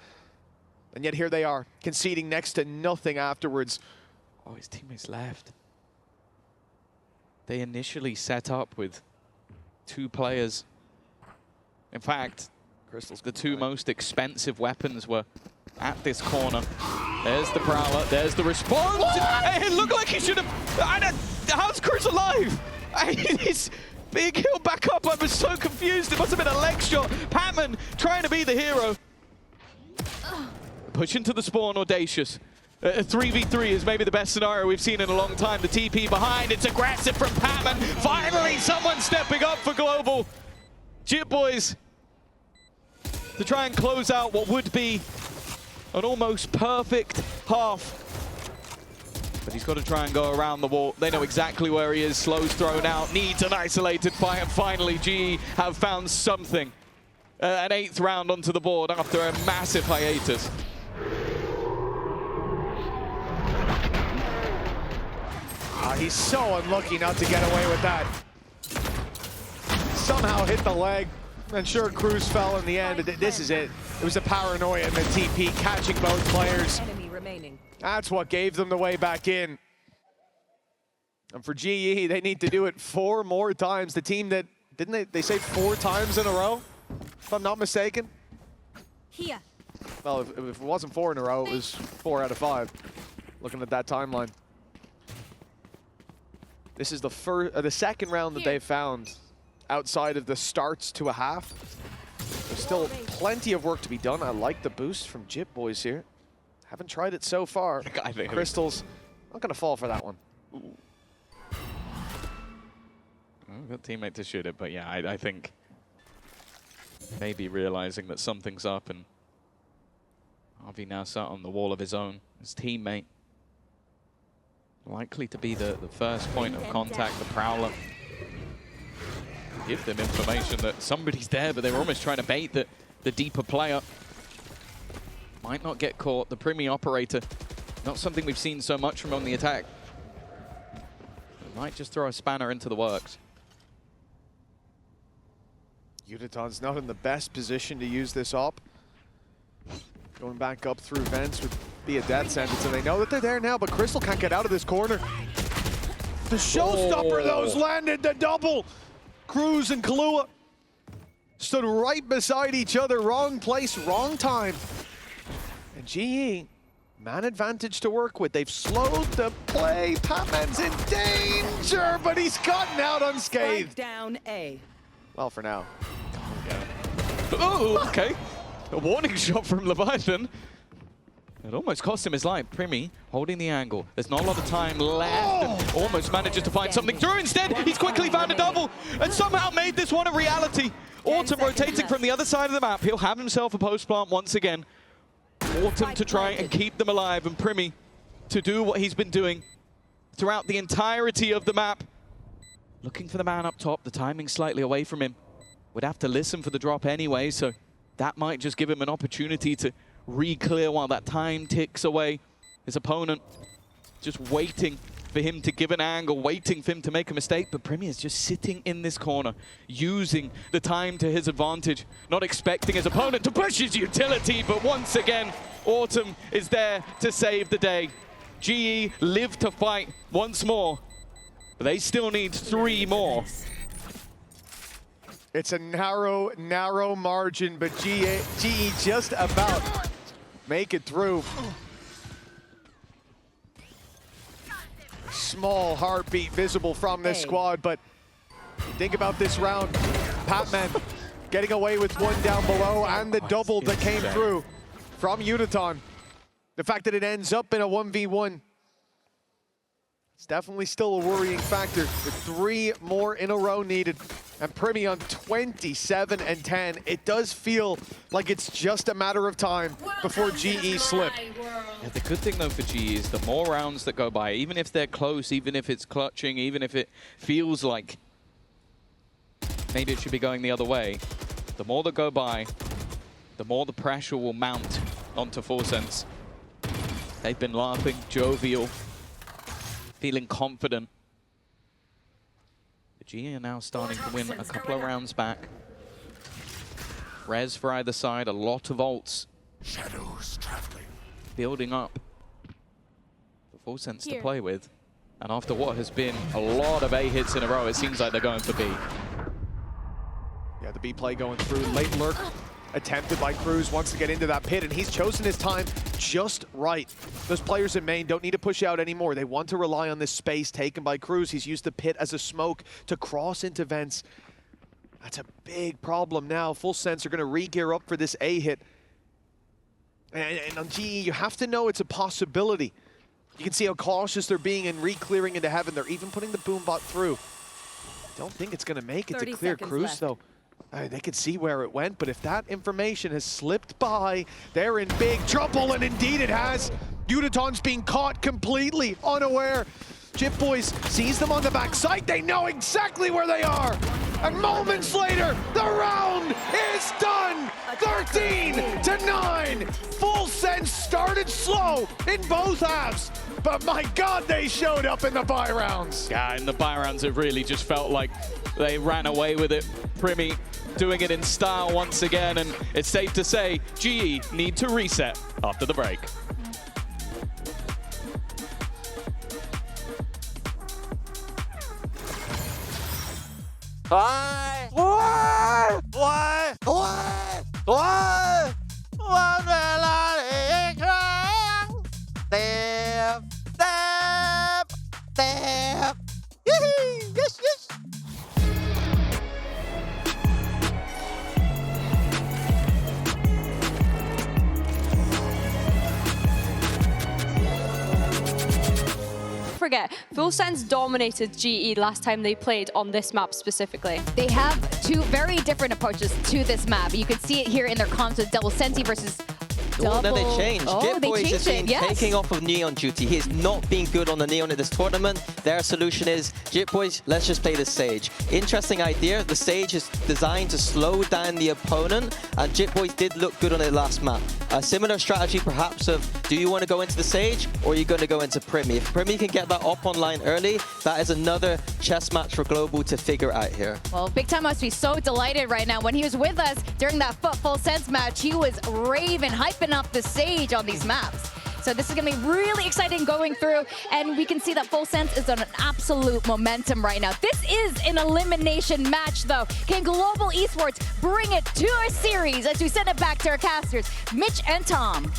And yet here they are, conceding next to nothing afterwards. Oh, his teammates left. They initially set up with 2 players. In fact, Crystal's the 2 most expensive weapons were at this corner. There's the Prowler, there's the response. It looked like he should have... How's Chris alive? He's... Big hill back up, I was so confused. It must have been a leg shot. Patman trying to be the hero. Push into the spawn, audacious. A 3v3 is maybe the best scenario we've seen in a long time. The TP behind, it's aggressive from Patman. Finally, someone stepping up for Global. Chip Boys to try and close out what would be an almost perfect half. But he's got to try and go around the wall. They know exactly where he is. Slow's thrown out, needs an isolated fight, and finally GE have found something. an 8th round onto the board after a massive hiatus. He's so unlucky not to get away with that. Somehow hit the leg, and sure, Cruz fell in the end. This is it. It was a paranoia in the TP, catching both players. That's what gave them the way back in. And for GE, they need to do it 4 more times. The team that, didn't they say 4 times in a row, if I'm not mistaken? Here. Well, if it wasn't 4 in a row, it was 4 out of 5, looking at that timeline. This is the second round that they've found outside of the starts to a half. There's still plenty of work to be done. I like the boost from Jip Boys here. Haven't tried it so far. I think Crystal's not going to fall for that one. Good teammate to shoot it, but yeah, I think maybe realizing that something's up, and Harvey now sat on the wall of his own. His teammate likely to be the first point of contact, the Prowler. Give them information that somebody's there, but they were almost trying to bait the deeper player. Might not get caught. The Primi operator, not something we've seen so much from on the attack. Might just throw a spanner into the works. Uniton's not in the best position to use this op. Going back up through vents would be a death sentence, and they know that they're there now, but Crystal can't get out of this corner. The showstopper, those landed the double. Cruz and Kahlua stood right beside each other. Wrong place, wrong time. And GE, man advantage to work with. They've slowed the play. Patman's in danger, but he's gotten out unscathed. Down A. Well, for now. Oh, okay. A warning shot from Leviathan. It almost cost him his life. Primi holding the angle. There's not a lot of time left. And almost manages to find something through. Instead, he's quickly found a double and somehow made this one a reality. Autumn rotating from the other side of the map. He'll have himself a post plant once again. Autumn to try and keep them alive, and Primi to do what he's been doing throughout the entirety of the map. Looking for the man up top. The timing slightly away from him. Would have to listen for the drop anyway, so that might just give him an opportunity to re-clear while that time ticks away. His opponent just waiting for him to give an angle, waiting for him to make a mistake, but Primi is just sitting in this corner, using the time to his advantage, not expecting his opponent to push his utility, but once again, Autumn is there to save the day. GE live to fight once more, but they still need 3 more. It's a narrow, narrow margin, but GE just about make it through. Small heartbeat visible from this squad, but think about this round. Patman getting away with 1 down below and the double that came through from Uniton. The fact that it ends up in a 1v1, it's definitely still a worrying factor, with 3 more in a row needed. And Primi on 27 and 10. It does feel like it's just a matter of time before GE slip. Yeah, the good thing though for GE is the more rounds that go by, even if they're close, even if it's clutching, even if it feels like maybe it should be going the other way, the more that go by, the more the pressure will mount onto ForSense. They've been laughing, jovial, feeling confident. GE are now starting to win a couple of rounds back. Res for either side, a lot of ults. Shadows traveling. Building up for ForSense to play with. And after what has been a lot of A hits in a row, it seems like they're going for B. Yeah, the B play going through. Late lurk attempted by Cruz, wants to get into that pit, and he's chosen his time just right. Those players in main don't need to push out anymore. They want to rely on this space taken by Cruz. He's used the pit as a smoke to cross into vents. That's a big problem now. ForSense are going to re-gear up for this A hit. And on GE, you have to know it's a possibility. You can see how cautious they're being in re-clearing into heaven. They're even putting the boombot through. Don't think it's going to make it to clear Cruz, though. They could see where it went, but if that information has slipped by, they're in big trouble, and indeed it has. Uniton's being caught completely unaware. Jip Boys sees them on the backside. They know exactly where they are. And moments later, the round is done. 13-9. Full Sense started slow in both halves, but my God, they showed up in the buy rounds. Yeah, in the buy rounds, it really just felt like they ran away with it. Primi doing it in style once again, and it's safe to say GE need to reset after the break. Why? Why? Why? Why? Why? วันเวลาอีกครั้งเต็มเต็มเต็ม yes yes Forget, Full Sense dominated GE last time they played on this map specifically. They have two very different approaches to this map. You can see it here in their comps with double Senti versus double... No, they changed. Oh, they Jitboys has changed been it, yes. taking off of Neon duty. He has not been good on the Neon in this tournament. Their solution is, Jitboys, let's just play the Sage. Interesting idea. The Sage is designed to slow down the opponent, and Jitboys did look good on it last map. A similar strategy perhaps of, do you want to go into the Sage, or are you going to go into Primi? If Primi can get that up online early, that is another chess match for Global to figure out here. Well, Big Time must be so delighted right now. When he was with us during that Full Sense match, he was raving, hyping up the Sage on these maps. So this is going to be really exciting going through, and we can see that Full Sense is on an absolute momentum right now. This is an elimination match, though. Can Global Esports bring it to a series as we send it back to our casters, Mitch and Tom?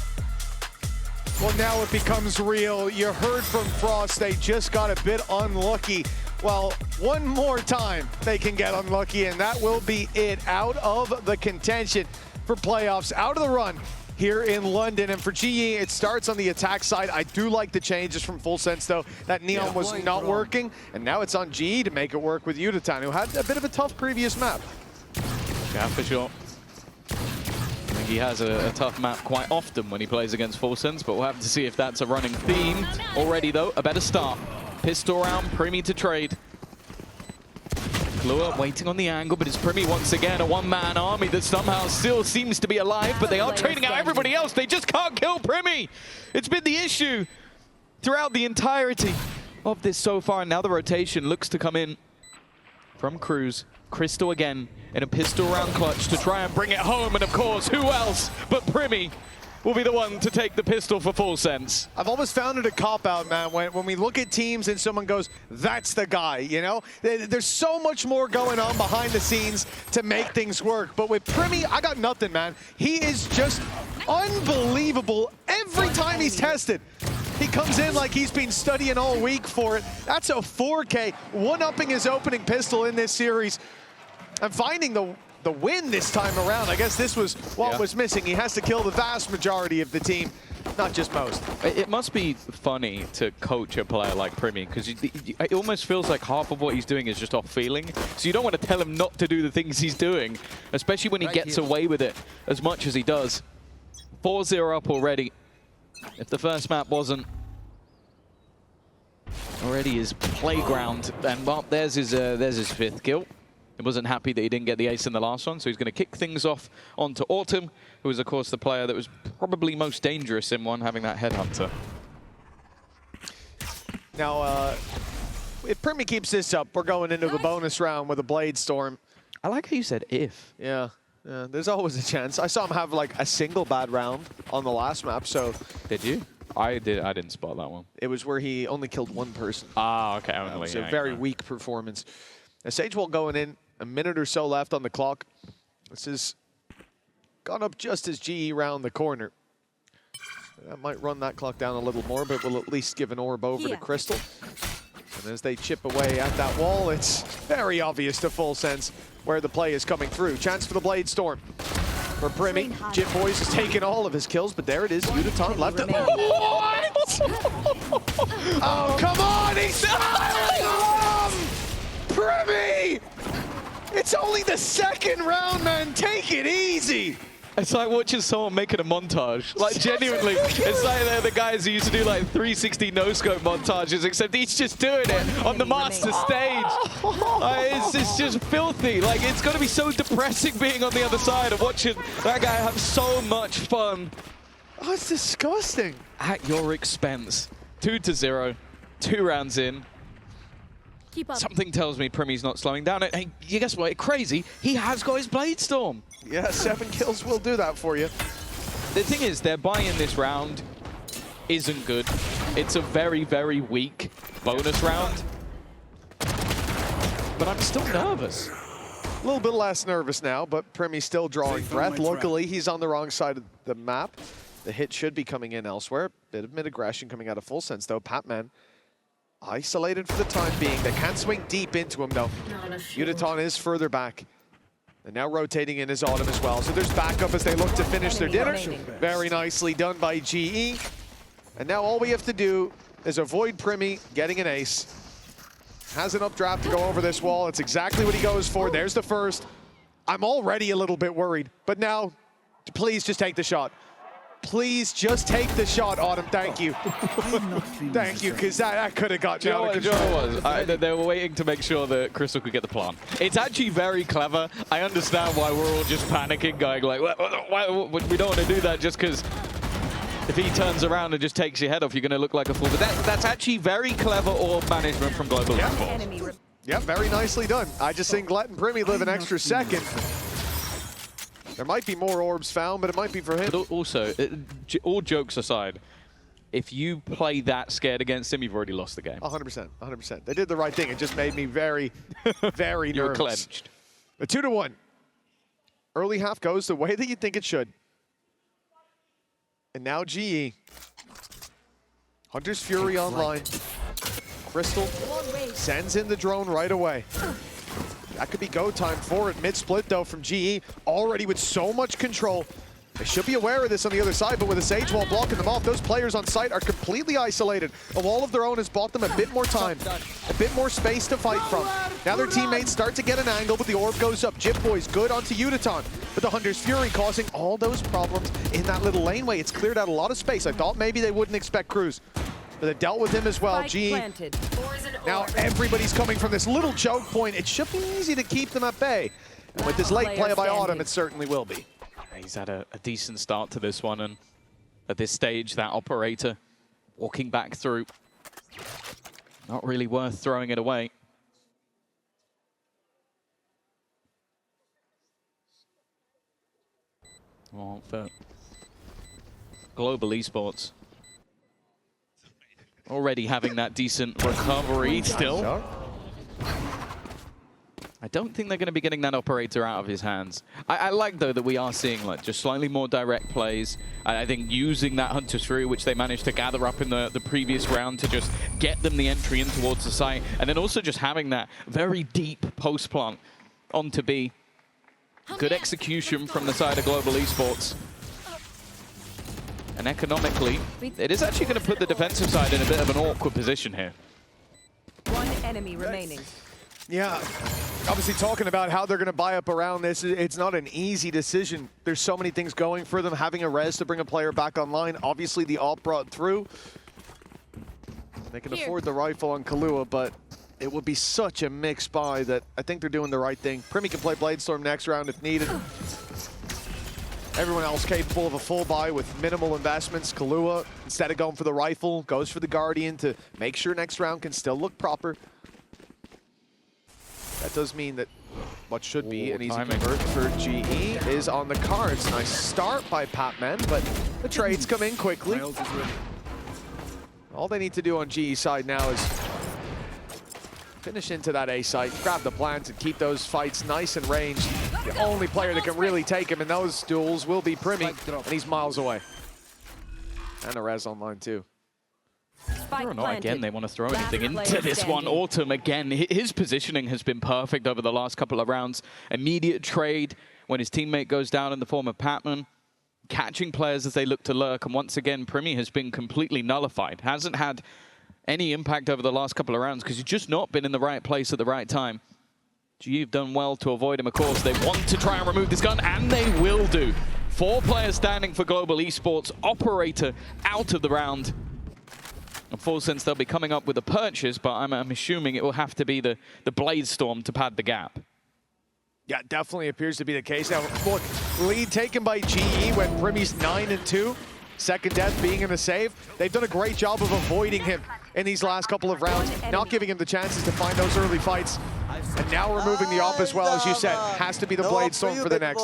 Well, now it becomes real. You heard from Frost, they just got a bit unlucky. Well, one more time they can get unlucky, and that will be it. Out of the contention for playoffs, out of the run here in London. And for GE, it starts on the attack side. I do like the changes from Full Sense, though. That Neon was not working, and now it's on GE to make it work with Yuditan, who had a bit of a tough previous map. Yeah, for sure. I think he has a tough map quite often when he plays against Full Sense, but we'll have to see if that's a running theme. Already, though, a better start. Pistol round, Primi to trade. Lua waiting on the angle, but it's Primi once again, a one-man army that somehow still seems to be alive, but they are trading out everybody else. They just can't kill Primi. It's been the issue throughout the entirety of this so far. And now the rotation looks to come in from Cruz. Crystal again in a pistol round clutch to try and bring it home. And of course, who else but Primi will be the one to take the pistol for Full Sense. I've always found it a cop-out, man, when we look at teams and someone goes, that's the guy, you know? There's so much more going on behind the scenes to make things work. But with Primi, I got nothing, man. He is just unbelievable every time he's tested. He comes in like he's been studying all week for it. That's a 4K, one-upping his opening pistol in this series. And finding the win this time around. I guess this was what was missing. He has to kill the vast majority of the team, not just most. It must be funny to coach a player like Primi, because it almost feels like half of what he's doing is just off feeling. So you don't want to tell him not to do the things he's doing, especially when he gets away with it as much as he does. 4-0 up already. If the first map wasn't already his playground, and well, there's his fifth kill. He wasn't happy that he didn't get the ace in the last one, so he's going to kick things off onto Autumn, who is, of course, the player that was probably most dangerous in one, having that Headhunter. Now, if Primi keeps this up, we're going into the bonus round with a Blade Storm. I like how you said if. Yeah, there's always a chance. I saw him have, like, a single bad round on the last map, so... Did you? I didn't spot that one. It was where he only killed one person. Ah, okay. Only, so very weak performance. Now, Sagewell going in. A minute or so left on the clock. This has gone up just as GE round the corner. That might run that clock down a little more, but will at least give an orb over to Crystal. And as they chip away at that wall, it's very obvious to Full Sense where the play is coming through. Chance for the Blade Storm. For Primi, Jitboys has taken all of his kills, but there it is. Yuditan left it. What? Oh, come on! He's smiling! Primi! It's only the second round, man. Take it easy. It's like watching someone making a montage. Like, genuinely, it's like they're the guys who used to do like 360 no-scope montages, except he's just doing it on the master stage. Like, it's just filthy. Like, it's got to be so depressing being on the other side and watching that guy have so much fun. Oh, it's disgusting. At your expense. 2-0, 2 rounds in. Keep up. Something tells me Primy's not slowing down. Hey, you guess what? Crazy. He has got his Blade Storm. Yeah, 7 kills will do that for you. The thing is, their buy in this round isn't good. It's a very, very weak bonus round. But I'm still nervous. A little bit less nervous now, but Primy's still drawing breath. Luckily, he's on the wrong side of the map. The hit should be coming in elsewhere. Bit of mid-aggression coming out of Full Sense, though. Patman isolated for the time being. They can't swing deep into him, though. Udaton is further back. And now rotating in his Autumn as well. So there's backup as they look to finish their dinner. Very nicely done by GE. And now all we have to do is avoid Primy getting an ace. Has an updraft to go over this wall. It's exactly what he goes for. There's the first. I'm already a little bit worried. But now, please just take the shot. Please just take the shot, Autumn. Thank you. Thank you, because that could have got you out of control. They were waiting to make sure that Crystal could get the plant. It's actually very clever. I understand why we're all just panicking, going like, we don't want to do that just because if he turns around and just takes your head off, you're going to look like a fool. But that's actually very clever orb management from Global Esports. Yep, very nicely done. I just think Glet and Primy live an extra second. There might be more orbs found, but it might be for him. But also, all jokes aside, if you play that scared against him, you've already lost the game. 100%, 100%. They did the right thing. It just made me very, very nervous. You're clenched. The 2-1. Early half goes the way that you think it should. And now GE. Hunter's Fury online. Crystal sends in the drone right away. That could be go time for it. Mid-split, though, from GE. Already with so much control. They should be aware of this on the other side, but with a Sage Wall blocking them off, those players on site are completely isolated. A wall of their own has bought them a bit more time, a bit more space to fight from. Now their teammates start to get an angle, but the orb goes up. Jip Boys good onto Udaton, but the Hunter's Fury causing all those problems in that little laneway. It's cleared out a lot of space. I thought maybe they wouldn't expect Cruz, but they dealt with him as well. GE. Now everybody's coming from this little choke point. It should be easy to keep them at bay. And with this late play by Autumn, it certainly will be. He's had a decent start to this one, and at this stage, that operator walking back through, not really worth throwing it away. Well, for Global Esports, already having that decent recovery still. I don't think they're going to be getting that operator out of his hands. I like, though, that we are seeing like just slightly more direct plays. I think using that Hunter's Fury, which they managed to gather up in the previous round to just get them the entry in towards the site, and then also just having that very deep post plant onto B. Good execution from the side of Global Esports. And economically, it is actually going to put the defensive side in a bit of an awkward position here. One enemy remaining. Yeah, obviously talking about how they're going to buy up around this, it's not an easy decision. There's so many things going for them. Having a res to bring a player back online. Obviously the AWP brought through. They can afford the rifle on Kahlua, but it would be such a mixed buy that I think they're doing the right thing. Primy can play Bladestorm next round if needed. Everyone else capable of a full buy with minimal investments. Kahlua, instead of going for the rifle, goes for the Guardian to make sure next round can still look proper. That does mean that what should be an easy convert for GE is on the cards. Nice start by Patman, but the trades come in quickly. All they need to do on GE side now is finish into that A site, grab the plant, and keep those fights nice and ranged. The only player that can really take him in those duels will be Primy, and he's miles away. And a res online too. Whether or not, again, they want to throw anything into this one. Autumn, again, his positioning has been perfect over the last couple of rounds. Immediate trade when his teammate goes down in the form of Patman. Catching players as they look to lurk. And once again, Primy has been completely nullified. Hasn't had any impact over the last couple of rounds because he's just not been in the right place at the right time. GE have done well to avoid him, of course. They want to try and remove this gun, and they will do. 4 players standing for Global Esports. Operator out of the round. In full sense, they'll be coming up with a purchase, but I'm assuming it will have to be the Blade Storm to pad the gap. Yeah, definitely appears to be the case. Now, look, lead taken by GE when Primmy's 9-2. Second death being in the save. They've done a great job of avoiding him in these last couple of rounds, not giving him the chances to find those early fights. And now removing the op as well, as you said, has to be the Blade Storm for the next.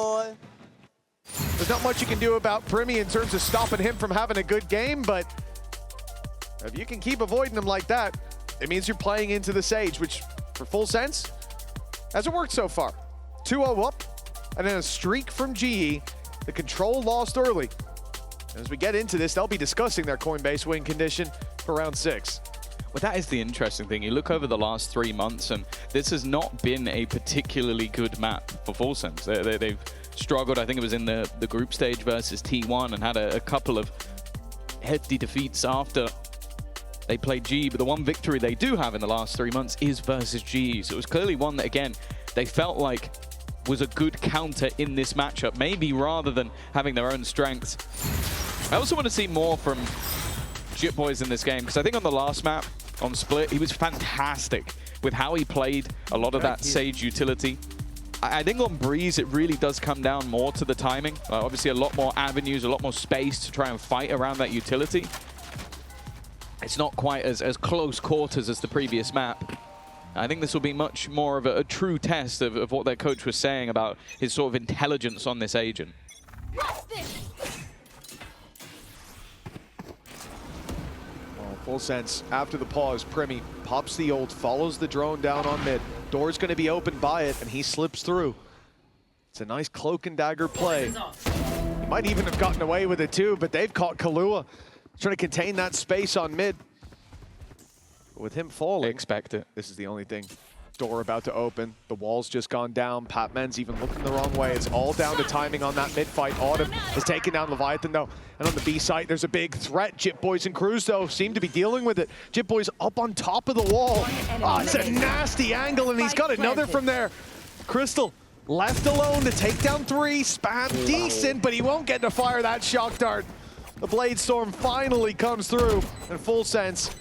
There's not much you can do about Primmy in terms of stopping him from having a good game, but if you can keep avoiding him like that, it means you're playing into the Sage, which, for full sense, hasn't worked so far. 2-0 up, and then a streak from GE. The control lost early. As we get into this, they'll be discussing their Coinbase win condition for round 6. Well, that is the interesting thing. You look over the last 3 months, and this has not been a particularly good map for full sense. They've struggled. I think it was in the group stage versus T1 and had a couple of hefty defeats after they played GE. But the one victory they do have in the last 3 months is versus GE. So it was clearly one that, again, they felt like was a good counter in this matchup, maybe rather than having their own strengths. I also want to see more from JitBoys in this game, because I think on the last map, on Split, he was fantastic with how he played a lot of that Sage utility. I think on Breeze, it really does come down more to the timing. Obviously, a lot more avenues, a lot more space to try and fight around that utility. It's not quite as close quarters as the previous map. I think this will be much more of a true test of what their coach was saying about his sort of intelligence on this agent. Well, full sense, after the pause, Primmy pops the ult, follows the drone down on mid. Door's going to be opened by it, and he slips through. It's a nice cloak and dagger play. He might even have gotten away with it too, but they've caught Kahlua trying to contain that space on mid. With him falling, Expect it. This is the only thing. Door about to open. The wall's just gone down. Patman's even looking the wrong way. It's all down to timing on that mid-fight. Autumn has taken down Leviathan, though. And on the B site, there's a big threat. JitBoys and Cruz, though, seem to be dealing with it. JitBoys up on top of the wall. Oh, it's a nasty angle, and he's got another from there. Crystal left alone to take down 3. Spam decent, but he won't get to fire that shock dart. The Blade Storm finally comes through in full sense.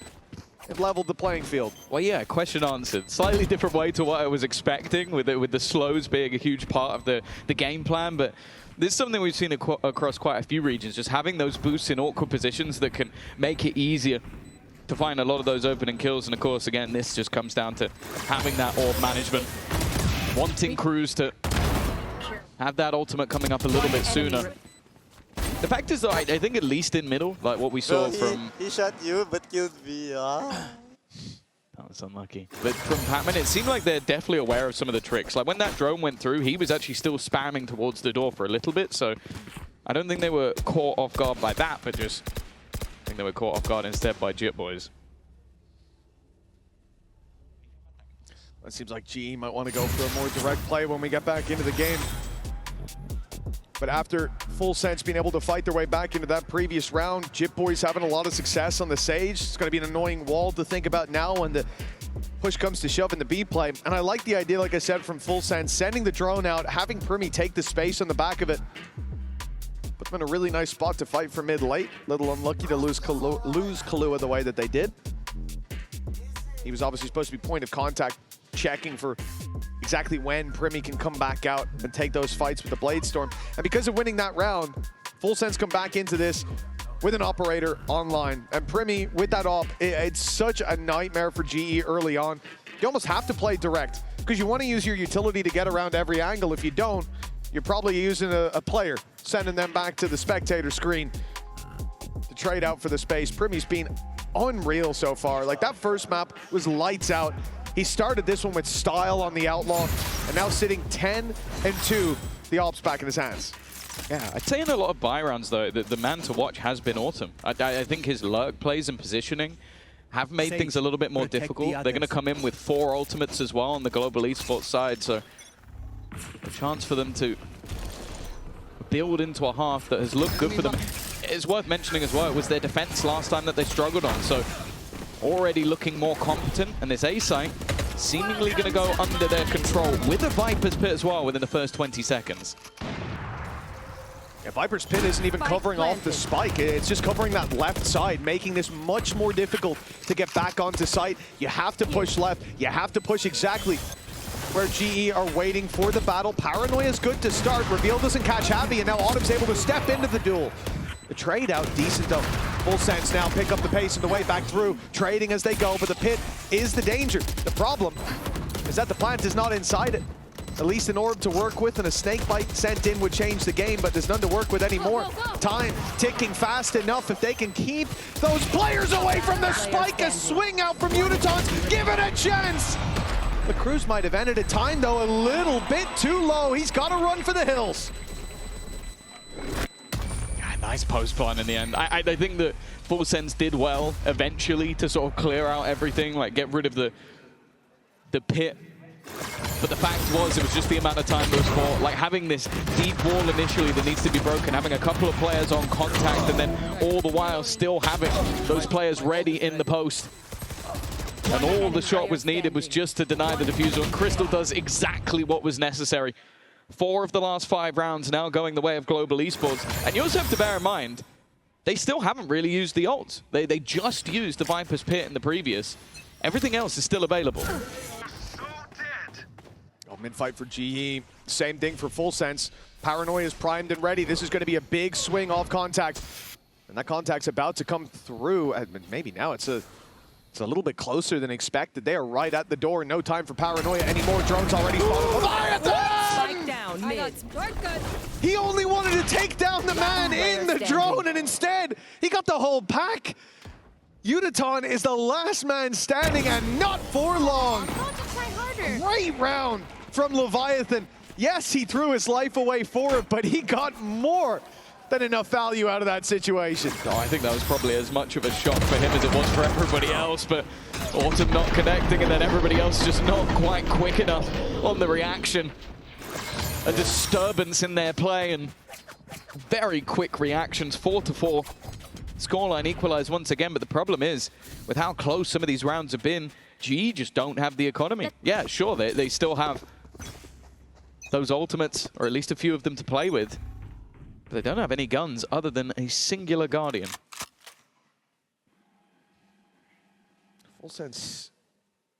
It leveled the playing field. Well, yeah, question answered. Slightly different way to what I was expecting, with the slows being a huge part of the game plan, but this is something we've seen across quite a few regions, just having those boosts in awkward positions that can make it easier to find a lot of those opening kills. And of course, again, this just comes down to having that orb management, wanting Cruz to have that ultimate coming up a little bit sooner. The fact is, though, I think at least in middle, like what we saw from... He shot you, but killed me. That was unlucky. But from Patman, it seemed like they're definitely aware of some of the tricks. Like when that drone went through, he was actually still spamming towards the door for a little bit. So I don't think they were caught off guard by that, but just I think they were caught off guard instead by JitBoys. It seems like GE might want to go for a more direct play when we get back into the game. But after full sense being able to fight their way back into that previous round, JitBoys having a lot of success on the Sage. It's going to be an annoying wall to think about now when the push comes to shove in the B play. And I like the idea, like I said, from full sense, sending the drone out, having Primmy take the space on the back of it. Put them in a really nice spot to fight for mid late. Little unlucky to lose Kahlua the way that they did. He was obviously supposed to be point of contact, checking for exactly when Primmy can come back out and take those fights with the Blade Storm. And because of winning that round, full sense come back into this with an operator online. And Primmy with that op, it's such a nightmare for GE early on. You almost have to play direct because you want to use your utility to get around every angle. If you don't, you're probably using a player, sending them back to the spectator screen to trade out for the space. Primmy's been unreal so far. Like that first map was lights out. He started this one with style on the Outlaw, and now sitting 10-2, the ops back in his hands. Yeah, I'd say in a lot of buy rounds, though, the man to watch has been Autumn. I think his lurk plays and positioning have made things a little bit more difficult. They're going to come in with 4 ultimates as well on the Global Esports side, so a chance for them to build into a half that has looked good for them. It's worth mentioning as well, it was their defense last time that they struggled on, so already looking more competent, and this A site seemingly going to go under their control with a Viper's Pit as well within the first 20 seconds. Yeah, Viper's pit isn't even covering off the spike. It's just covering that left side, making this much more difficult to get back onto site. You have to push left. You have to push exactly where GE are waiting for the battle. Paranoia is good to start. Reveal doesn't catch Abby, and now Autumn's able to step into the duel. The trade out, decent though. Full Sense now pick up the pace on the way back through, trading as they go, but the pit is the danger. The problem is that the plant is not inside it. At least an orb to work with, and a snake bite sent in would change the game, but there's none to work with anymore. Time ticking fast enough. If they can keep those players away from the spike, a swing out from Unitons, give it a chance! The Cruise might have ended it. Time though a little bit too low. He's got to run for the hills. Yeah, nice post plan in the end. I think that Full Sense did well eventually to sort of clear out everything, like get rid of the pit. But the fact was, it was just the amount of time that was fought. Like having this deep wall initially that needs to be broken, having a couple of players on contact, and then all the while still having those players ready in the post. And all the shot was needed was just to deny the defusal, and Crystal does exactly what was necessary. 4 of the last 5 rounds now going the way of Global Esports. And you also have to bear in mind, they still haven't really used the ults. They just used the Viper's Pit in the previous. Everything else is still available. Mid fight for GE, same thing for Full Sense. Paranoia is primed and ready. This is going to be a big swing off contact. And that contact's about to come through. Maybe now it's a little bit closer than expected. They are right at the door. No time for Paranoia anymore. Drones already spotted. Spike down mid. He only wanted to take down the man in the drone, and instead he got the whole pack. Uniton is the last man standing, and not for long. Great round from Leviathan. Yes, he threw his life away for it, but he got more than enough value out of that situation. Oh, I think that was probably as much of a shock for him as it was for everybody else, but Autumn not connecting, and then everybody else just not quite quick enough on the reaction. A disturbance in their play, and very quick reactions, 4-4. Scoreline equalized once again, but the problem is, with how close some of these rounds have been, GE just don't have the economy. Yeah, sure, they still have those ultimates, or at least a few of them to play with, but they don't have any guns other than a singular Guardian. Full Sense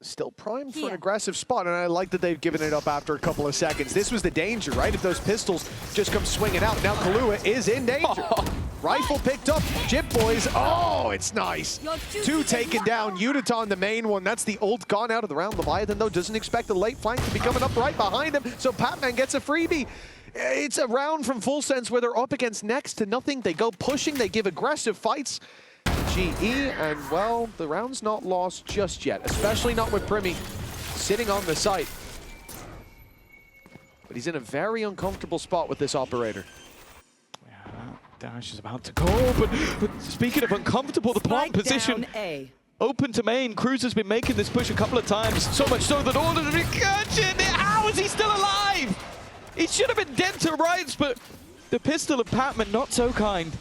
still primed for an aggressive spot, and I like that they've given it up after a couple of seconds. This was the danger, right? If those pistols just come swinging out. Now Kahlua is in danger. Rifle picked up. Jip Boys. Oh, it's nice. 2 taken down. Uniton, the main one. That's the ult gone out of the round. Leviathan, though, doesn't expect the late flank to be coming up right behind him. So Patman gets a freebie. It's a round from Full Sense where they're up against next to nothing. They go pushing. They give aggressive fights. GE, and well, the round's not lost just yet, especially not with Primi sitting on the site. But he's in a very uncomfortable spot with this operator. Dash is about to go, but speaking of uncomfortable, the plant position open to main. Cruz has been making this push a couple of times, so much so that all of the recursion, how is he still alive? He should have been dead to rights, but the pistol of Patman not so kind.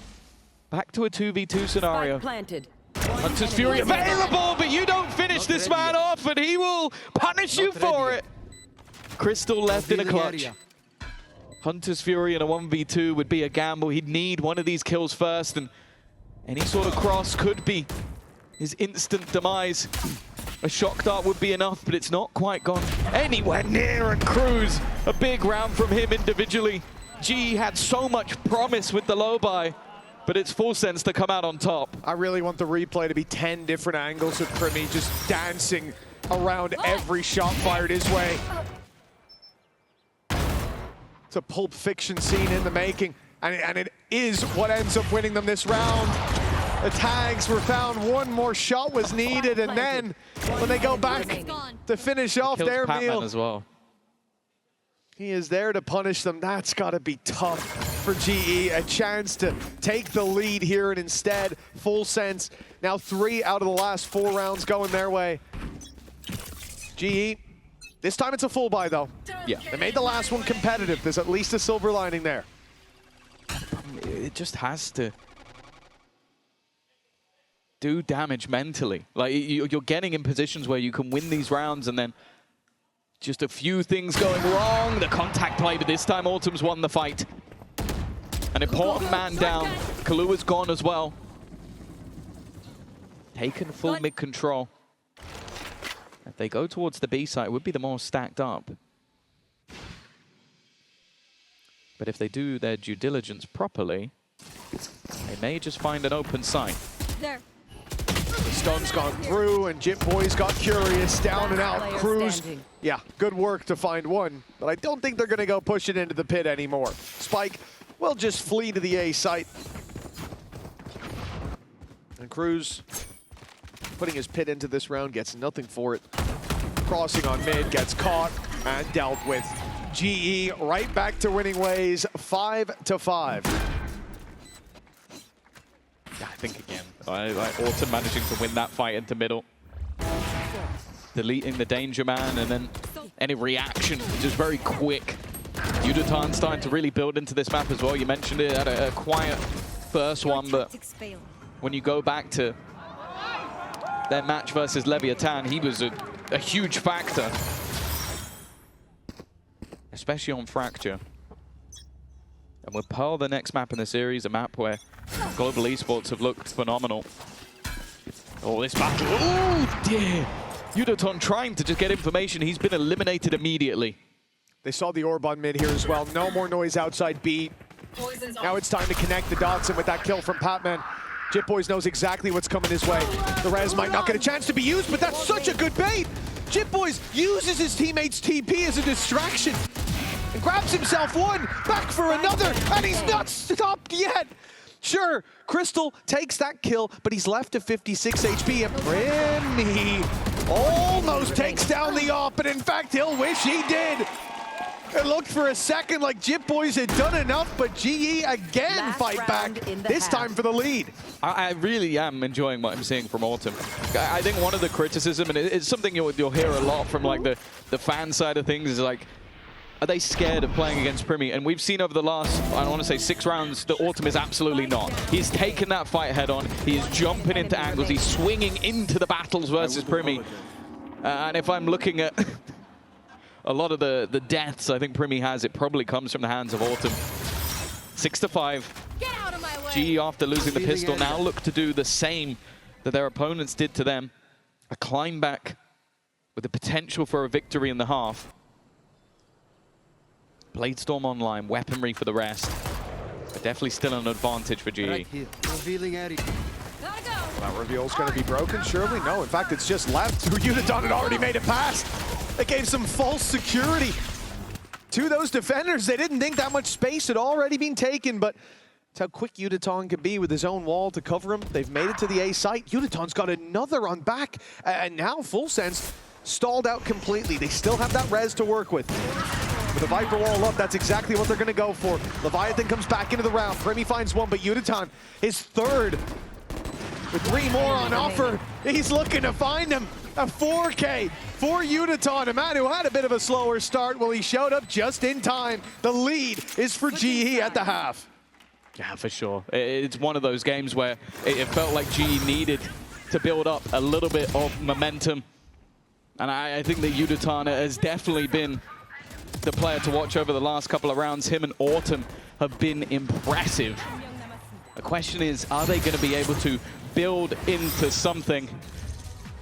Back to a 2v2 scenario. Hunter's Fury available, but you don't finish this man off, and he will punish you for it. Crystal left in a clutch. Hunter's Fury in a 1v2 would be a gamble. He'd need one of these kills first, and any sort of cross could be his instant demise. A shock dart would be enough, but it's not quite gone anywhere near, and Cruz, a big round from him individually. G had so much promise with the low buy, but it's Full Sense to come out on top. I really want the replay to be 10 different angles of Primi just dancing around every shot fired his way. It's a Pulp Fiction scene in the making, and it is what ends up winning them this round. The tags were found, one more shot was needed, and then when they go back to finish off their meal as well. He is there to punish them. That's got to be tough for GE. A chance to take the lead here, and instead, Full Sense. Now 3 out of the last 4 rounds going their way. GE, this time it's a full buy though. Yeah. They made the last one competitive. There's at least a silver lining there. It just has to do damage mentally. Like, you're getting in positions where you can win these rounds, and then just a few things going wrong. The contact play, but this time Autumn's won the fight. An important man down. Kalua's gone as well. Taken full mid control. If they go towards the B side, it would be the more stacked up. But if they do their due diligence properly, they may just find an open site. There. The stun's gone through, and Jip Boys got curious. Down and out. Cruz. Yeah, good work to find one. But I don't think they're going to go push it into the pit anymore. Spike will just flee to the A site. And Cruz, putting his pit into this round, gets nothing for it. Crossing on mid, gets caught and dealt with. GE right back to winning ways, 5-5. Yeah, I think again, like Autumn managing to win that fight into middle. Deleting the danger man, and then any reaction, just very quick. Yudotan starting to really build into this map as well. You mentioned it, had a quiet first one, but when you go back to their match versus Leviathan, he was a huge factor. Especially on Fracture. And with Pearl, the next map in the series, a map where Global Esports have looked phenomenal. Oh, this battle. Oh, dear. Yudotan trying to just get information. He's been eliminated immediately. They saw the orb on mid here as well. No more noise outside B. Now it's time to connect the dots, and with that kill from Patman, Jip Boys knows exactly what's coming his way. The res might not get a chance to be used, but that's such a good bait. Jip Boys uses his teammate's TP as a distraction and grabs himself one, back for another, and he's not stopped yet. Sure, Crystal takes that kill, but he's left to 56 HP, and Primi almost takes down the op, but in fact, he'll wish he did. It looked for a second like Jip Boys had done enough, but GE again fight back, this time for the lead. I really am enjoying what I'm seeing from Autumn. I think one of the criticism, and it's something you'll hear a lot from like the fan side of things, is like, are they scared of playing against Primi? And we've seen over the last, I want to say 6 rounds, that Autumn is absolutely not. He's taken that fight head on. He is jumping into angles. He's swinging into the battles versus Primi. And if I'm looking at a lot of the deaths I think Primi has, it probably comes from the hands of Autumn. 6-5. Get out of my way. GE, after losing the pistol, now look to do the same that their opponents did to them. A climb back with the potential for a victory in the half. Bladestorm online, weaponry for the rest. But definitely still an advantage for GE. Gotta go. That reveal's going to be broken, surely? No, in fact, it's just left. Yudotan had already made it past. It gave some false security to those defenders. They didn't think that much space had already been taken, but that's how quick Yudotan can be with his own wall to cover him. They've made it to the A site. Yudotan's got another on back, and now Full Sense stalled out completely. They still have that res to work with. With the Viper wall up, that's exactly what they're going to go for. Leviathan comes back into the round. Primi finds one, but Yudotan is third. With 3 more on offer, he's looking to find him. A 4K for Yudotan, a man who had a bit of a slower start. Well, he showed up just in time. The lead is for GE at the half. Yeah, for sure. It's one of those games where it felt like GE needed to build up a little bit of momentum. And I think that Yudotan has definitely been the player to watch over the last couple of rounds. Him and Autumn have been impressive. The question is, are they going to be able to build into something?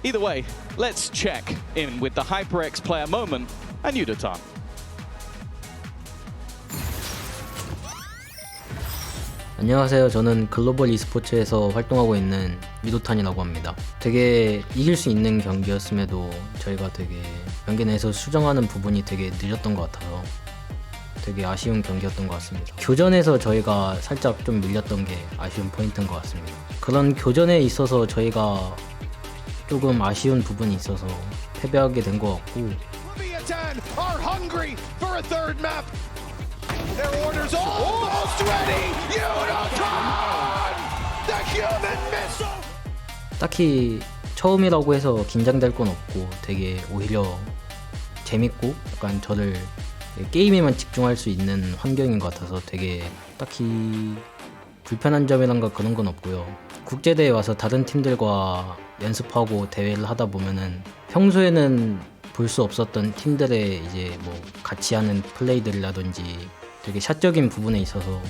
Either way, let's check in with the HyperX player moment and Yudotan. 안녕하세요. 저는 글로벌 e스포츠에서 활동하고 있는 유도탄이라고 합니다. 되게 이길 수 있는 경기였음에도 저희가 되게 경기 내에서 수정하는 부분이 되게 늦었던 것 같아서 되게 아쉬운 경기였던 것 같습니다. 교전에서 저희가 살짝 좀 밀렸던 게 아쉬운 포인트인 것 같습니다. 그런 교전에 있어서 저희가 조금 아쉬운 부분이 있어서 패배하게 된 것 같고 Their orders almost ready. Yudotan, the human missile. 딱히 처음이라고 해서 긴장될 건 없고 되게 오히려 재밌고 약간 저를 게임에만 집중할 수 있는 환경인 것 같아서 되게 딱히 불편한 점이란가 그런 건 없고요. 국제대회 와서 다른 팀들과 연습하고 대회를 하다 보면은 평소에는 볼 수 없었던 팀들의 이제 뭐 같이 하는 플레이들이라든지 되게 샷적인 부분에 있어서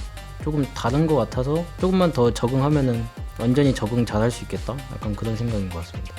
조금 다른 것 같아서 조금만 더 적응하면은 완전히 적응 잘할 수 있겠다? 약간 그런 생각인 것 같습니다.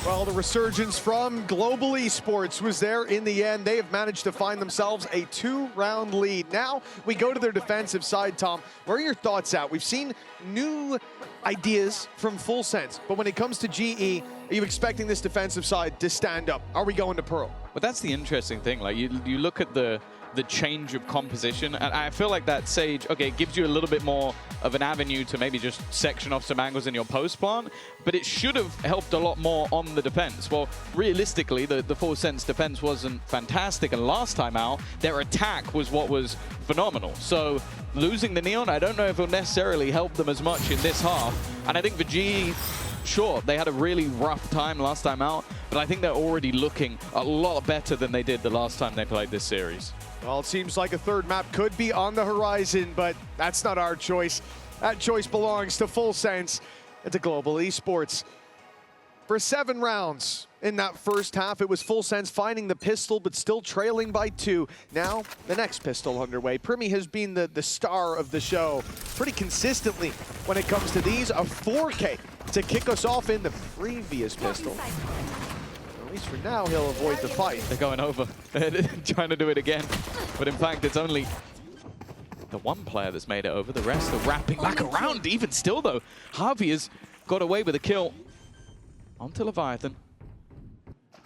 Well, the resurgence from Global Esports was there in the end. They have managed to find themselves a 2-round lead. Now we go to their defensive side, Tom. Where are your thoughts at? We've seen new ideas from Full Sense, but when it comes to GE, are you expecting this defensive side to stand up? Are we going to Pearl? But that's the interesting thing. Like you look at the change of composition, and I feel like that Sage, okay, it gives you a little bit more of an avenue to maybe just section off some angles in your post plant, but it should have helped a lot more on the defense. Well, realistically, the Full Sense defense wasn't fantastic, and last time out, their attack was what was phenomenal. So losing the Neon, I don't know if it'll necessarily help them as much in this half. And I think for GE, sure, they had a really rough time last time out, but I think they're already looking a lot better than they did the last time they played this series. Well, it seems like a third map could be on the horizon, but that's not our choice. That choice belongs to Full Sense and to Global Esports. For 7 rounds in that first half, it was Full Sense finding the pistol, but still trailing by 2. Now, the next pistol underway. Primi has been the star of the show pretty consistently when it comes to these. A 4K to kick us off in the previous pistol. At least for now, he'll avoid the fight. They're going over, trying to do it again. But in fact, it's only the one player that's made it over. The rest are wrapping back around. Even still, though, Harvey has got away with a kill onto Leviathan.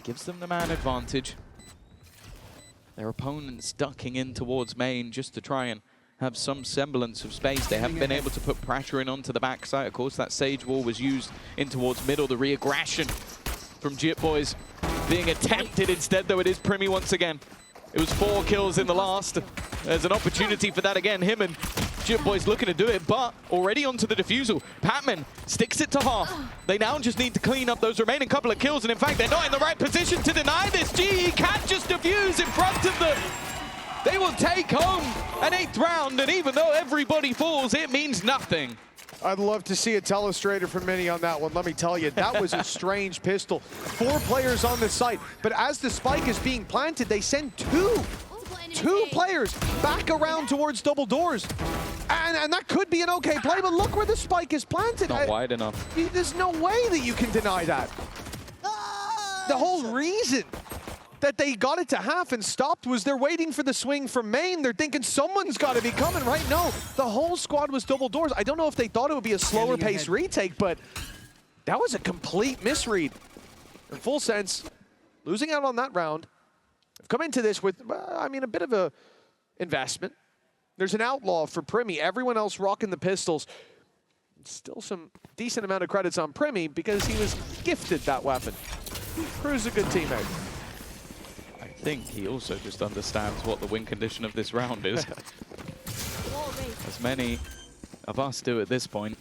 Gives them the man advantage. Their opponents ducking in towards main just to try and have some semblance of space. They haven't been able to put pressure in onto the backside. Of course, that Sage Wall was used in towards middle. The re-aggression from Jit Boys being attempted instead, though it is Primi once again. It was 4 kills in the last. There's an opportunity for that again. Him and Jit Boys looking to do it, but already onto the defusal. Patman sticks it to half. They now just need to clean up those remaining couple of kills, and in fact, they're not in the right position to deny this. GE can't just defuse in front of them. They will take home an 8th round, and even though everybody falls, it means nothing. I'd love to see a telestrator from Mini on that one. Let me tell you, that was a strange pistol. 4 players on the site, but as the spike is being planted, they send two players back around towards double doors. And that could be an okay play, but look where the spike is planted. Not wide enough. There's no way that you can deny that. The whole reason that they got it to half and stopped was they're waiting for the swing from main. They're thinking someone's got to be coming, right? No, the whole squad was double doors. I don't know if they thought it would be a slower paced retake, but that was a complete misread. In Full Sense, losing out on that round, I've come into this with, I mean, a bit of a investment. There's an outlaw for Primi. Everyone else rocking the pistols. Still some decent amount of credits on Primi because he was gifted that weapon. Crew's a good teammate. I think he also just understands what the win condition of this round is. As many of us do at this point.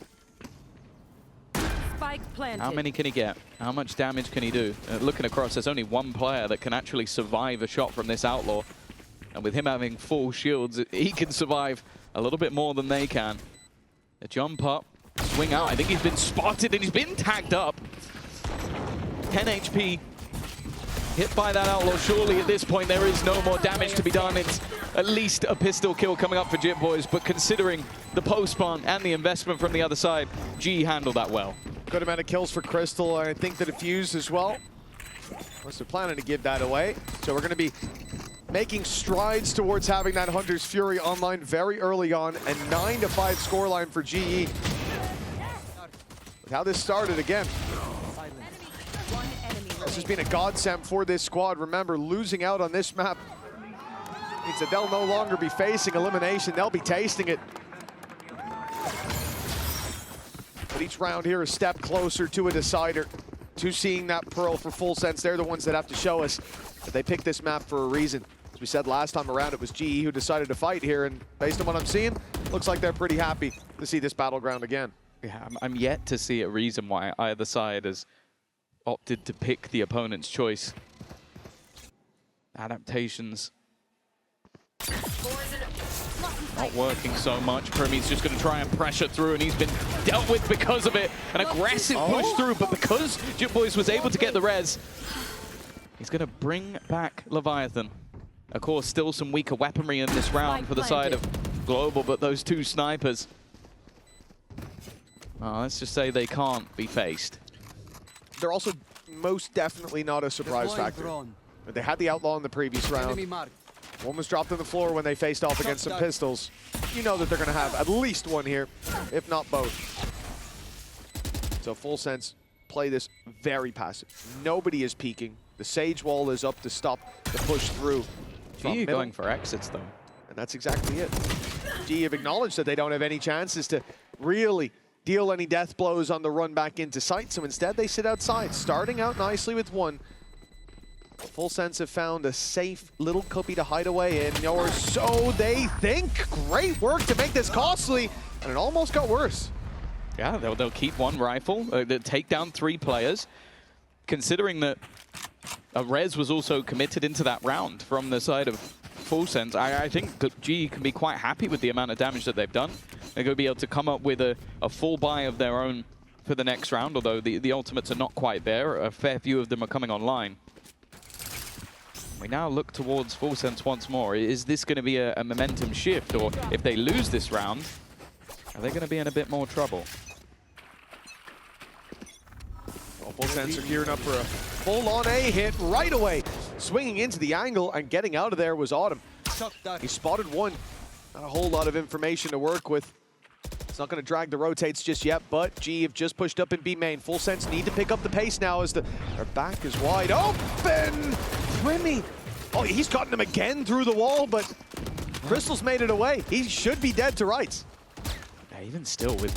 Spike planted. How many can he get? How much damage can he do? Looking across, there's only one player that can actually survive a shot from this outlaw. And with him having full shields, he can survive a little bit more than they can. A jump up, swing out. I think he's been spotted and he's been tagged up. 10 HP. Hit by that outlaw. Surely at this point there is no more damage to be done. It's at least a pistol kill coming up for Jit Boys, but considering the post plant and the investment from the other side, G handled that well. Good amount of kills for Crystal. I think the defuse as well. Unless they're planning to give that away. So we're going to be making strides towards having that Hunter's Fury online very early on. A 9-5 scoreline for GE. With how this started again. This has been a godsend for this squad. Remember, losing out on this map means that they'll no longer be facing elimination. They'll be tasting it. But each round here a step closer to a decider, to seeing that Pearl for Full Sense. They're the ones that have to show us that they picked this map for a reason. As we said last time around, it was GE who decided to fight here, and based on what I'm seeing, looks like they're pretty happy to see this battleground again. Yeah, I'm yet to see a reason why either side has opted to pick the opponent's choice. Adaptations not working so much. Primi's just going to try and pressure through, and he's been dealt with because of it. An aggressive push through, but because Jit Boys was able to get the res, he He's going to bring back Leviathan. Of course, still some weaker weaponry in this round for the side of Global, but those two snipers, let's just say they can't be faced. They're also most definitely not a surprise factor. They had the Outlaw in the previous round. One was dropped on the floor when they faced off against some pistols. You know that they're going to have at least one here, if not both. So Full Sense play this very passive. Nobody is peeking. The Sage Wall is up to stop the push through. GE going for exits, though. And that's exactly it. GE have acknowledged that they don't have any chances to really deal any death blows on the run back into sight, so instead they sit outside, starting out nicely with one. Full Sense have found a safe little cubby to hide away in, or so they think. Great work to make this costly, and it almost got worse. Yeah, they'll keep one rifle, they'll take down 3 players. Considering that Rez was also committed into that round from the side of Full Sense, I think that GE can be quite happy with the amount of damage that they've done. They're going to be able to come up with a full buy of their own for the next round, although the ultimates are not quite there. A fair few of them are coming online. We now look towards Full Sense once more. Is this going to be a momentum shift, or if they lose this round, are they going to be in a bit more trouble? Well, Full Sense are gearing up for a full-on A hit right away. Swinging into the angle and getting out of there was Autumn. He spotted one. Not a whole lot of information to work with. It's not going to drag the rotates just yet, but G have just pushed up in B main. Full Sense need to pick up the pace now as their back is wide open. Primi. Oh, he's gotten him again through the wall, but Crystal's made it away. He should be dead to rights. Yeah, even still with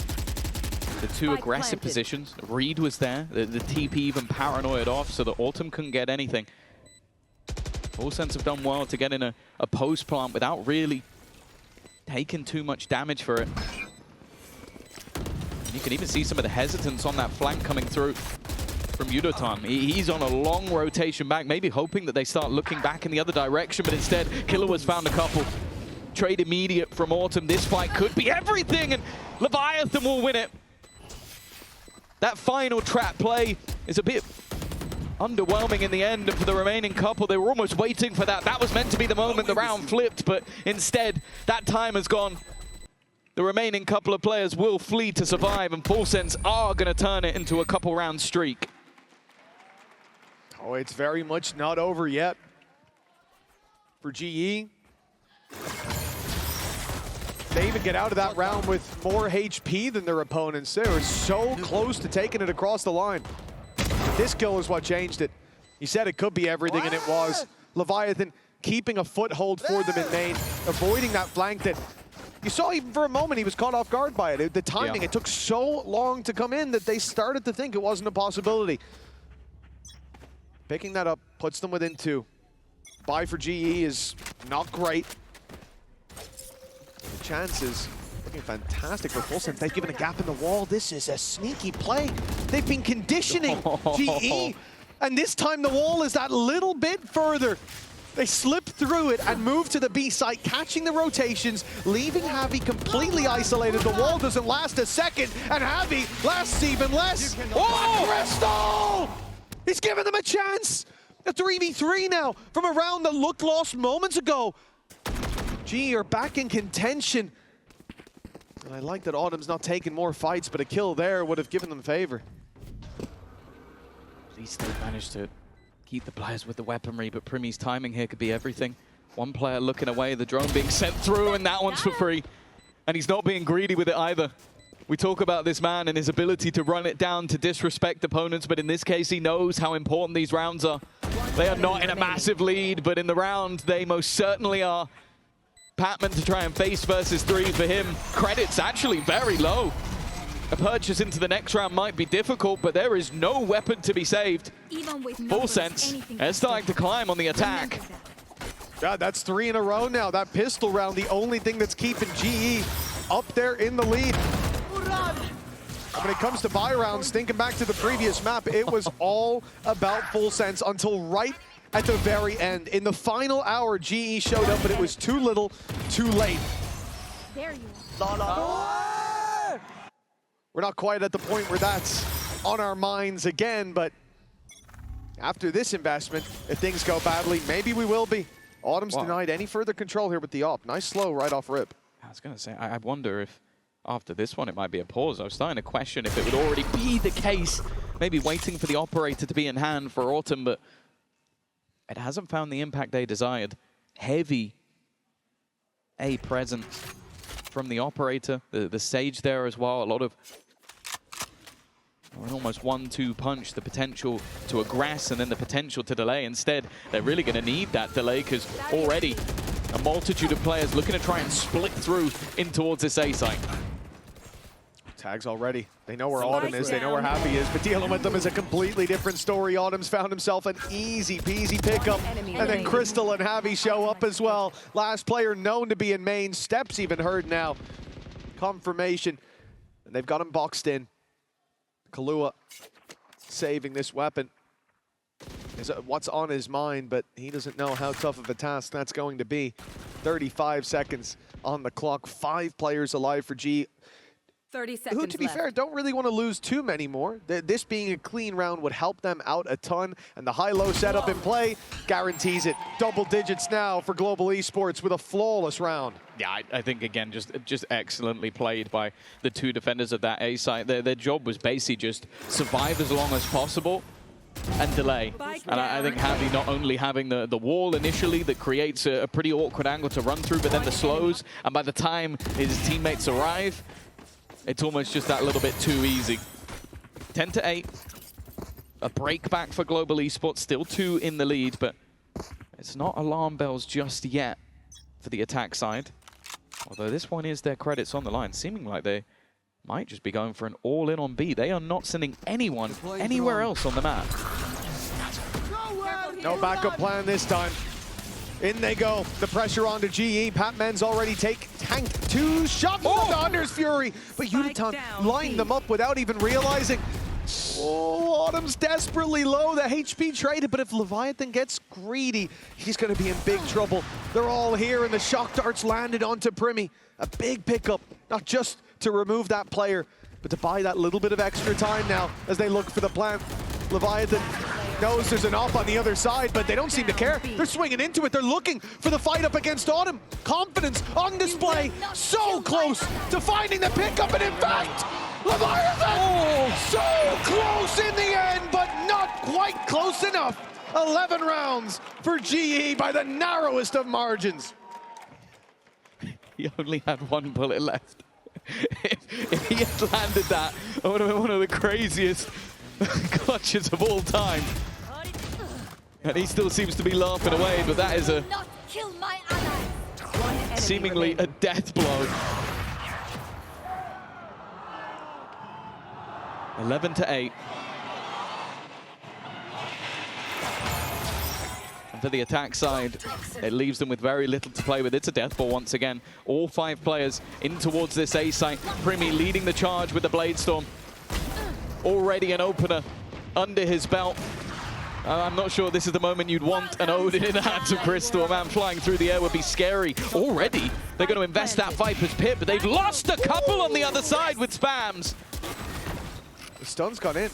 the 2 aggressive positions, Reed was there, the TP even paranoid off so that Autumn couldn't get anything. Full Sense have done well to get in a post plant without really taking too much damage for it. And you can even see some of the hesitance on that flank coming through from Yudotan. He's on a long rotation back, maybe hoping that they start looking back in the other direction, but instead, Killer was found a couple. Trade immediate from Autumn. This fight could be everything, and Leviathan will win it. That final trap play is a bit underwhelming in the end for the remaining couple. They were almost waiting for that. That was meant to be the moment the round flipped, but instead, that time has gone. The remaining couple of players will flee to survive, and Full Sense are going to turn it into a couple round streak. Oh, it's very much not over yet for GE. They even get out of that round with more HP than their opponents. They were so close to taking it across the line. But this kill is what changed it. He said it could be everything, and it was. Leviathan keeping a foothold for them in main, avoiding that flank that you saw even for a moment he was caught off guard by it. The timing, it took so long to come in that they started to think it wasn't a possibility. Picking that up puts them within 2. Buy for GE is not great. The chances looking fantastic for Full Sense. They've given a gap in the wall. This is a sneaky play. They've been conditioning GE, and this time the wall is that little bit further. They slip through it and move to the B site, catching the rotations, leaving Javi completely isolated. The wall doesn't last a second, and Javi lasts even less. Oh, Crystal! He's giving them a chance. A 3v3 now from a round that looked lost moments ago. G are back in contention. And I like that Autumn's not taking more fights, but a kill there would have given them favor. At least they managed to keep the players with the weaponry, but Primi's timing here could be everything. One player looking away, the drone being sent through, and that one's for free. And he's not being greedy with it either. We talk about this man and his ability to run it down to disrespect opponents, but in this case, he knows how important these rounds are. They are not in a massive lead, but in the round, they most certainly are. Patman to try and face versus 3 for him. Credits actually very low. A purchase into the next round might be difficult, but there is no weapon to be saved. Full Sense, they're starting to climb on the attack. Yeah, that's 3 in a row now. That pistol round, the only thing that's keeping GE up there in the lead. And when it comes to buy rounds, thinking back to the previous map, it was all about Full Sense until right at the very end. In the final hour, GE showed up, but it was too little, too late. There you are. We're not quite at the point where that's on our minds again, but After this investment, if things go badly, maybe we will be. Autumn's denied any further control here with the op. Nice slow right off rip. I was going to say, I wonder if after this one it might be a pause. I was starting to question if it would already be the case. Maybe waiting for the operator to be in hand for Autumn, but it hasn't found the impact they desired. Heavy A presence from the operator, the Sage there as well. A lot of an almost 1-2 punch, the potential to aggress and then the potential to delay. Instead, they're really going to need that delay because already a multitude of players looking to try and split through in towards this A site. Tags already. They know where Autumn is, they know where Happy is, but dealing with them is a completely different story. Autumn's found himself an easy peasy pickup, and then Crystal and Javi show up as well. Last player known to be in main, Steps even heard now. Confirmation, and they've got him boxed in. Kahlua saving this weapon is what's on his mind, but he doesn't know how tough of a task that's going to be. 35 seconds on the clock, 5 players alive for G. 30 seconds Who, to be left. fair, don't really want to lose too many more. This being a clean round would help them out a ton, and the high-low setup in play guarantees it. Double digits now for Global Esports with a flawless round. Yeah, I think, again, just excellently played by the 2 defenders of that A site. Their job was basically just survive as long as possible and delay. And I think Javi not only having the wall initially that creates a pretty awkward angle to run through, but then the slows, and by the time his teammates arrive, it's almost just that little bit too easy. 10-8. A break back for Global Esports, still 2 in the lead, but it's not alarm bells just yet for the attack side. Although this one is their credits on the line, seeming like they might just be going for an all-in on B. They are not sending anyone anywhere else on the map. No backup plan this time. In they go. The pressure onto GE. Patman's already tanked 2 shots from the Thunder's Fury, but Uditan lined them up without even realizing. Oh, Autumn's desperately low. The HP traded, but if Leviathan gets greedy, he's going to be in big trouble. They're all here, and the shock darts landed onto Primi. A big pickup, not just to remove that player, but to buy that little bit of extra time now as they look for the plant. Leviathan knows there's an op on the other side, but they don't seem to care. They're swinging into it. They're looking for the fight up against Autumn. Confidence on display. So close to finding the pickup, and in fact, Leviathan so close in the end, but not quite close enough. 11 rounds for GE by the narrowest of margins. He only had 1 bullet left. If he had landed that, it would have been one of the craziest clutches of all time. And he still seems to be laughing away, but that is a seemingly a death blow. 11-8. And for the attack side, it leaves them with very little to play with. It's a death ball once again. All 5 players in towards this A site. Primi leading the charge with the Bladestorm. Already an opener under his belt. I'm not sure this is the moment you'd want an Odin in the hands of Crystal. Man, flying through the air would be scary. Already, they're going to invest that Viper's Pit, but they've lost a couple on the other side with spams. The stun's gone in.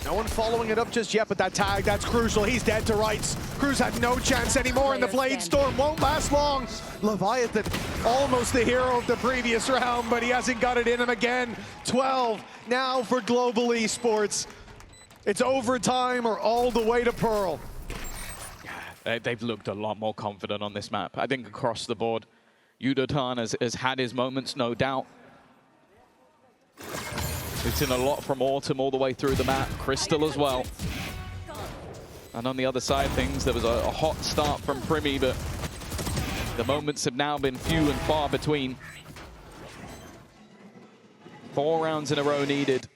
No one following it up just yet, but that tag, that's crucial. He's dead to rights. Cruz had no chance anymore, and the Bladestorm won't last long. Leviathan, almost the hero of the previous round, but he hasn't got it in him again. 12 now for Global Esports. It's overtime or all the way to Pearl. They've looked a lot more confident on this map. I think across the board, Udotan has had his moments, no doubt. It's in a lot from Autumn all the way through the map. Crystal as well. And on the other side of things, there was a hot start from Primi, but the moments have now been few and far between. 4 rounds in a row needed.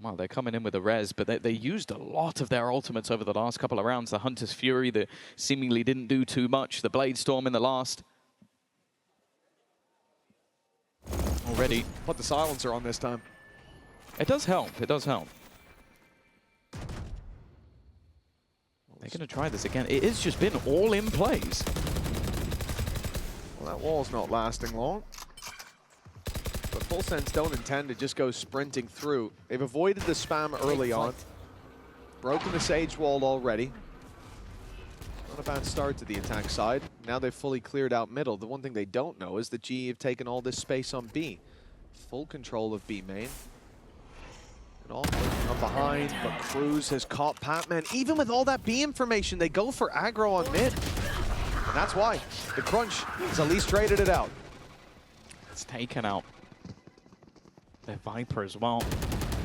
Well, they're coming in with a res, but they used a lot of their ultimates over the last couple of rounds. The Hunter's Fury that seemingly didn't do too much. The Bladestorm in the last. Already. Put the silencer on this time. It does help. It does help. They're going to try this again. It has just been all in plays. Well, that wall's not lasting long. But Full Sense don't intend to just go sprinting through. They've avoided the spam early on. Broken the Sage wall already. Not a bad start to the attack side. Now they've fully cleared out middle. The one thing they don't know is that GE have taken all this space on B. Full control of B main. And all from behind, but Cruz has caught Patman. Even with all that B information, they go for aggro on mid. And that's why the crunch has at least traded it out. It's taken out their Viper as well.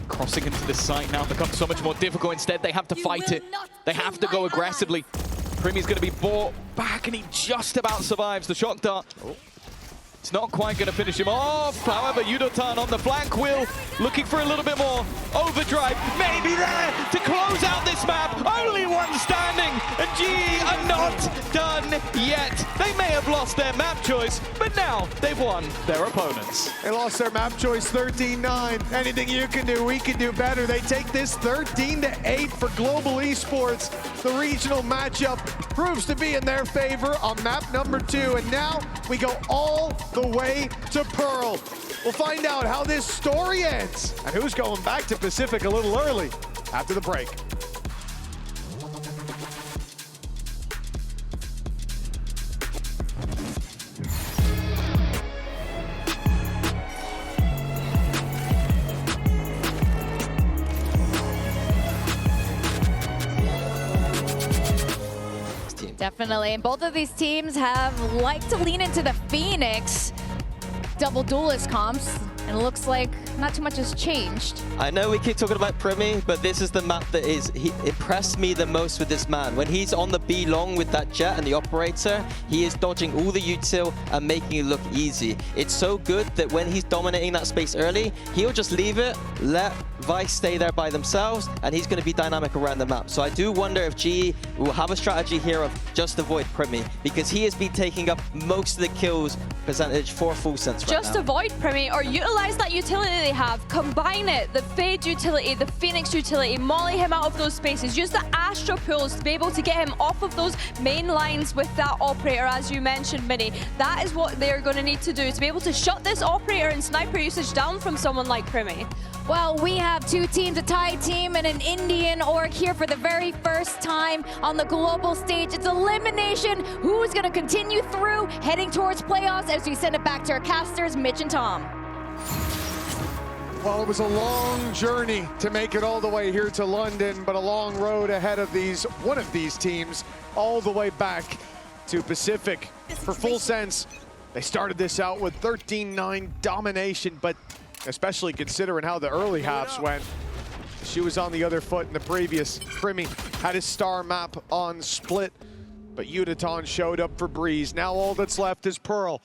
Crossing into this site now becomes so much more difficult. Instead, they have to fight it. They have to go aggressively. Primmy's going to be brought back, and he just about survives the shock dart. It's not quite going to finish him off. However, Yudotan on the flank will, looking for a little bit more. Overdrive, maybe there to close out this map. Only one standing, and GE are not done yet. They may have lost their map choice, but now they've won their opponents. They lost their map choice 13-9. Anything you can do, we can do better. They take this 13-8 for Global Esports. The regional matchup proves to be in their favor on map number 2, and now we go all the way to Pearl. We'll find out how this story ends and who's going back to Pacific a little early after the break. Definitely, and both of these teams have liked to lean into the Phoenix double duelist comps, and it looks like not too much has changed. I know we keep talking about Primmy, but this is the map that he impressed me the most with this man. When he's on the B long with that jet and the operator, he is dodging all the util and making it look easy. It's so good that when he's dominating that space early, he'll just leave it, let Vice stay there by themselves, and he's going to be dynamic around the map. So I do wonder if GE will have a strategy here of just avoid Primmy, because he has been taking up most of the kills percentage for Full Sense right now. Just avoid Primmy or utilize that utility they have. Combine it, the Fade utility, the Phoenix utility, molly him out of those spaces. Use the Astro pools to be able to get him off of those main lines with that operator, as you mentioned, Minnie. That is what they're going to need to do to be able to shut this operator and sniper usage down from someone like Primmy. Well, we have two teams, a Thai team and an Indian org here for the very first time on the global stage. It's elimination. Who's going to continue through, heading towards playoffs as we send it back to our casters, Mitch and Tom. Well, it was a long journey to make it all the way here to London, but a long road ahead of one of these teams all the way back to Pacific. For Full Sense, they started this out with 13-9 domination, but especially considering how the early halves went. She was on the other foot in the previous. Primmy had his star map on split, but Yudotan showed up for Breeze. Now all that's left is Pearl.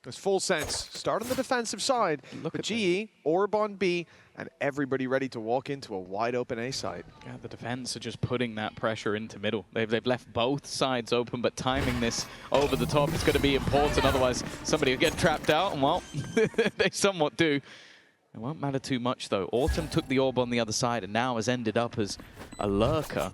Because Full Sense start on the defensive side, but GE, Orb on B, and everybody ready to walk into a wide open A site. Yeah, the defense are just putting that pressure into middle. They've left both sides open, but timing this over the top is going to be important. Otherwise, somebody will get trapped out, and well, they somewhat do. It won't matter too much, though. Autumn took the orb on the other side and now has ended up as a lurker.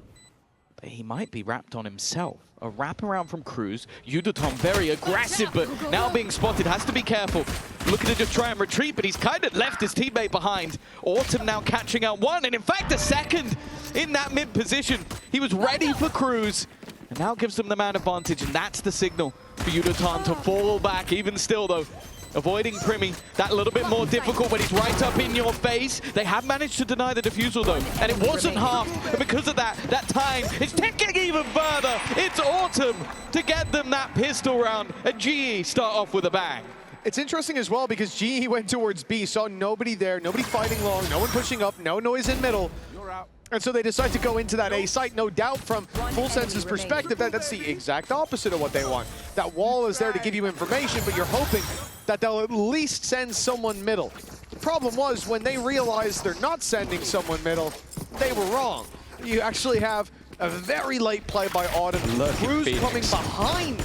But he might be wrapped on himself. A wraparound from Cruz. Yudotan very aggressive, but now being spotted, has to be careful. Looking to just try and retreat, but he's kind of left his teammate behind. Autumn now catching out one, and in fact a second in that mid position. He was ready for Cruz, and now gives them the man advantage, and that's the signal for Yudotan to fall back. Even still, though, avoiding Primmy, that little bit more difficult when he's right up in your face. They have managed to deny the defusal, though, and it wasn't half. And because of that time is ticking even further. It's Autumn to get them that pistol round, and GE start off with a bang. It's interesting as well because GE went towards B, saw nobody there, nobody fighting long, no one pushing up, no noise in middle. And so they decide to go into that A site, no doubt from Full Sense's perspective, that's the exact opposite of what they want. That wall is there to give you information, but you're hoping that they'll at least send someone middle. The problem was when they realized they're not sending someone middle, they were wrong. You actually have a very late play by Autumn. Cruz coming behind.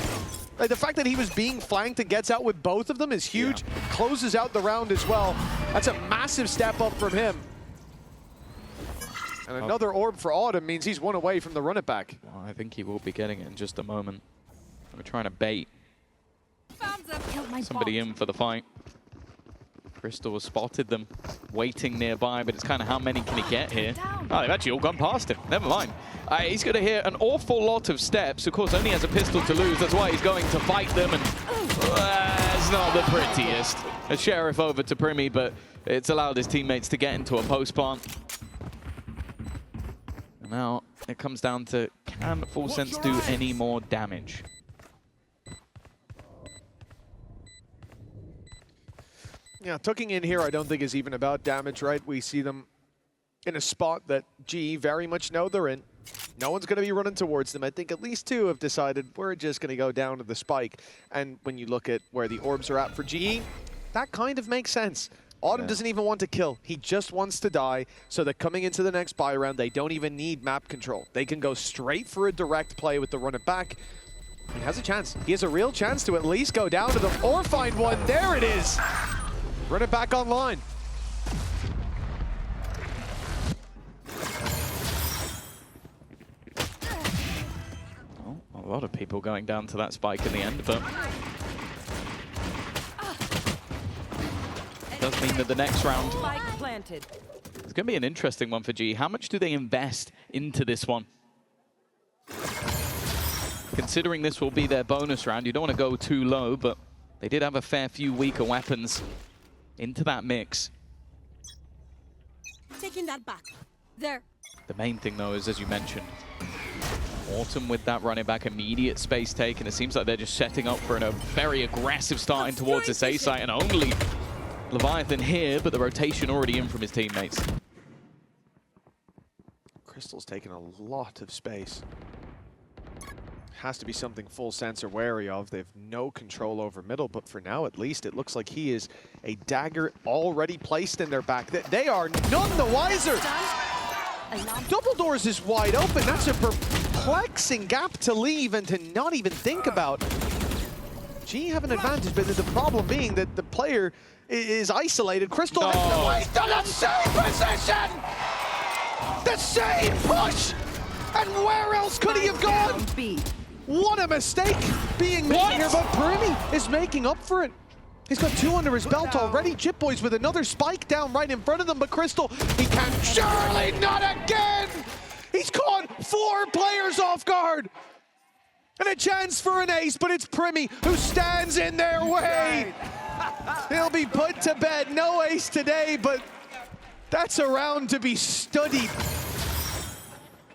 Like, the fact that he was being flanked and gets out with both of them is huge. Yeah. Closes out the round as well. That's a massive step up from him. And another orb for Autumn means he's one away from the run it back. Well, I think he will be getting it in just a moment. We're trying to bait somebody in for the fight. Crystal spotted them waiting nearby, but it's kind of how many can he get here? Oh, they've actually all gone past him. Never mind. He's going to hear an awful lot of steps. Of course, only has a pistol to lose. That's why he's going to fight them. And it's not the prettiest. A Sheriff over to Primi, but it's allowed his teammates to get into a post plant. And now it comes down to, can Full Sense do any more damage? Yeah, tucking in here I don't think is even about damage, right? We see them in a spot that GE very much know they're in. No one's going to be running towards them. I think at least two have decided we're just going to go down to the spike. And when you look at where the orbs are at for GE, that kind of makes sense. Autumn doesn't even want to kill. He just wants to die so that coming into the next buy round, they don't even need map control. They can go straight for a direct play with the run it back. He has a chance. He has a real chance to at least go down to them or find one. There it is. Run it back online. Well, a lot of people going down to that spike in the end, but it does mean that the next round Planted. it's going to be an interesting one for G. How much do they invest into this one? Considering this will be their bonus round, you don't want to go too low, but they did have a fair few weaker weapons into that mix. Taking that back. There. The main thing, though, is, as you mentioned, Autumn with that running back, immediate space take, and it seems like they're just setting up for a very aggressive starting towards this A site, and only Leviathan here, but the rotation already in from his teammates. Crystal's taking a lot of space. Has to be something Full Sense are wary of. They have no control over middle, but for now, at least, it looks like he is a dagger already placed in their back. They are none the wiser. Double doors is wide open. That's a perplexing gap to leave and to not even think about. G have an advantage, but the problem being that the player is isolated. Crystal has done the same position! The same push! And where else could he have gone? What a mistake being made here, but Primi is making up for it. He's got two under his belt already. Chip Boys with another spike down right in front of them, but Crystal, he can't. Surely not again! He's caught 4 players off guard. And a chance for an ace, but it's Primi who stands in their way. He'll be put to bed. No ace today, but that's a round to be studied.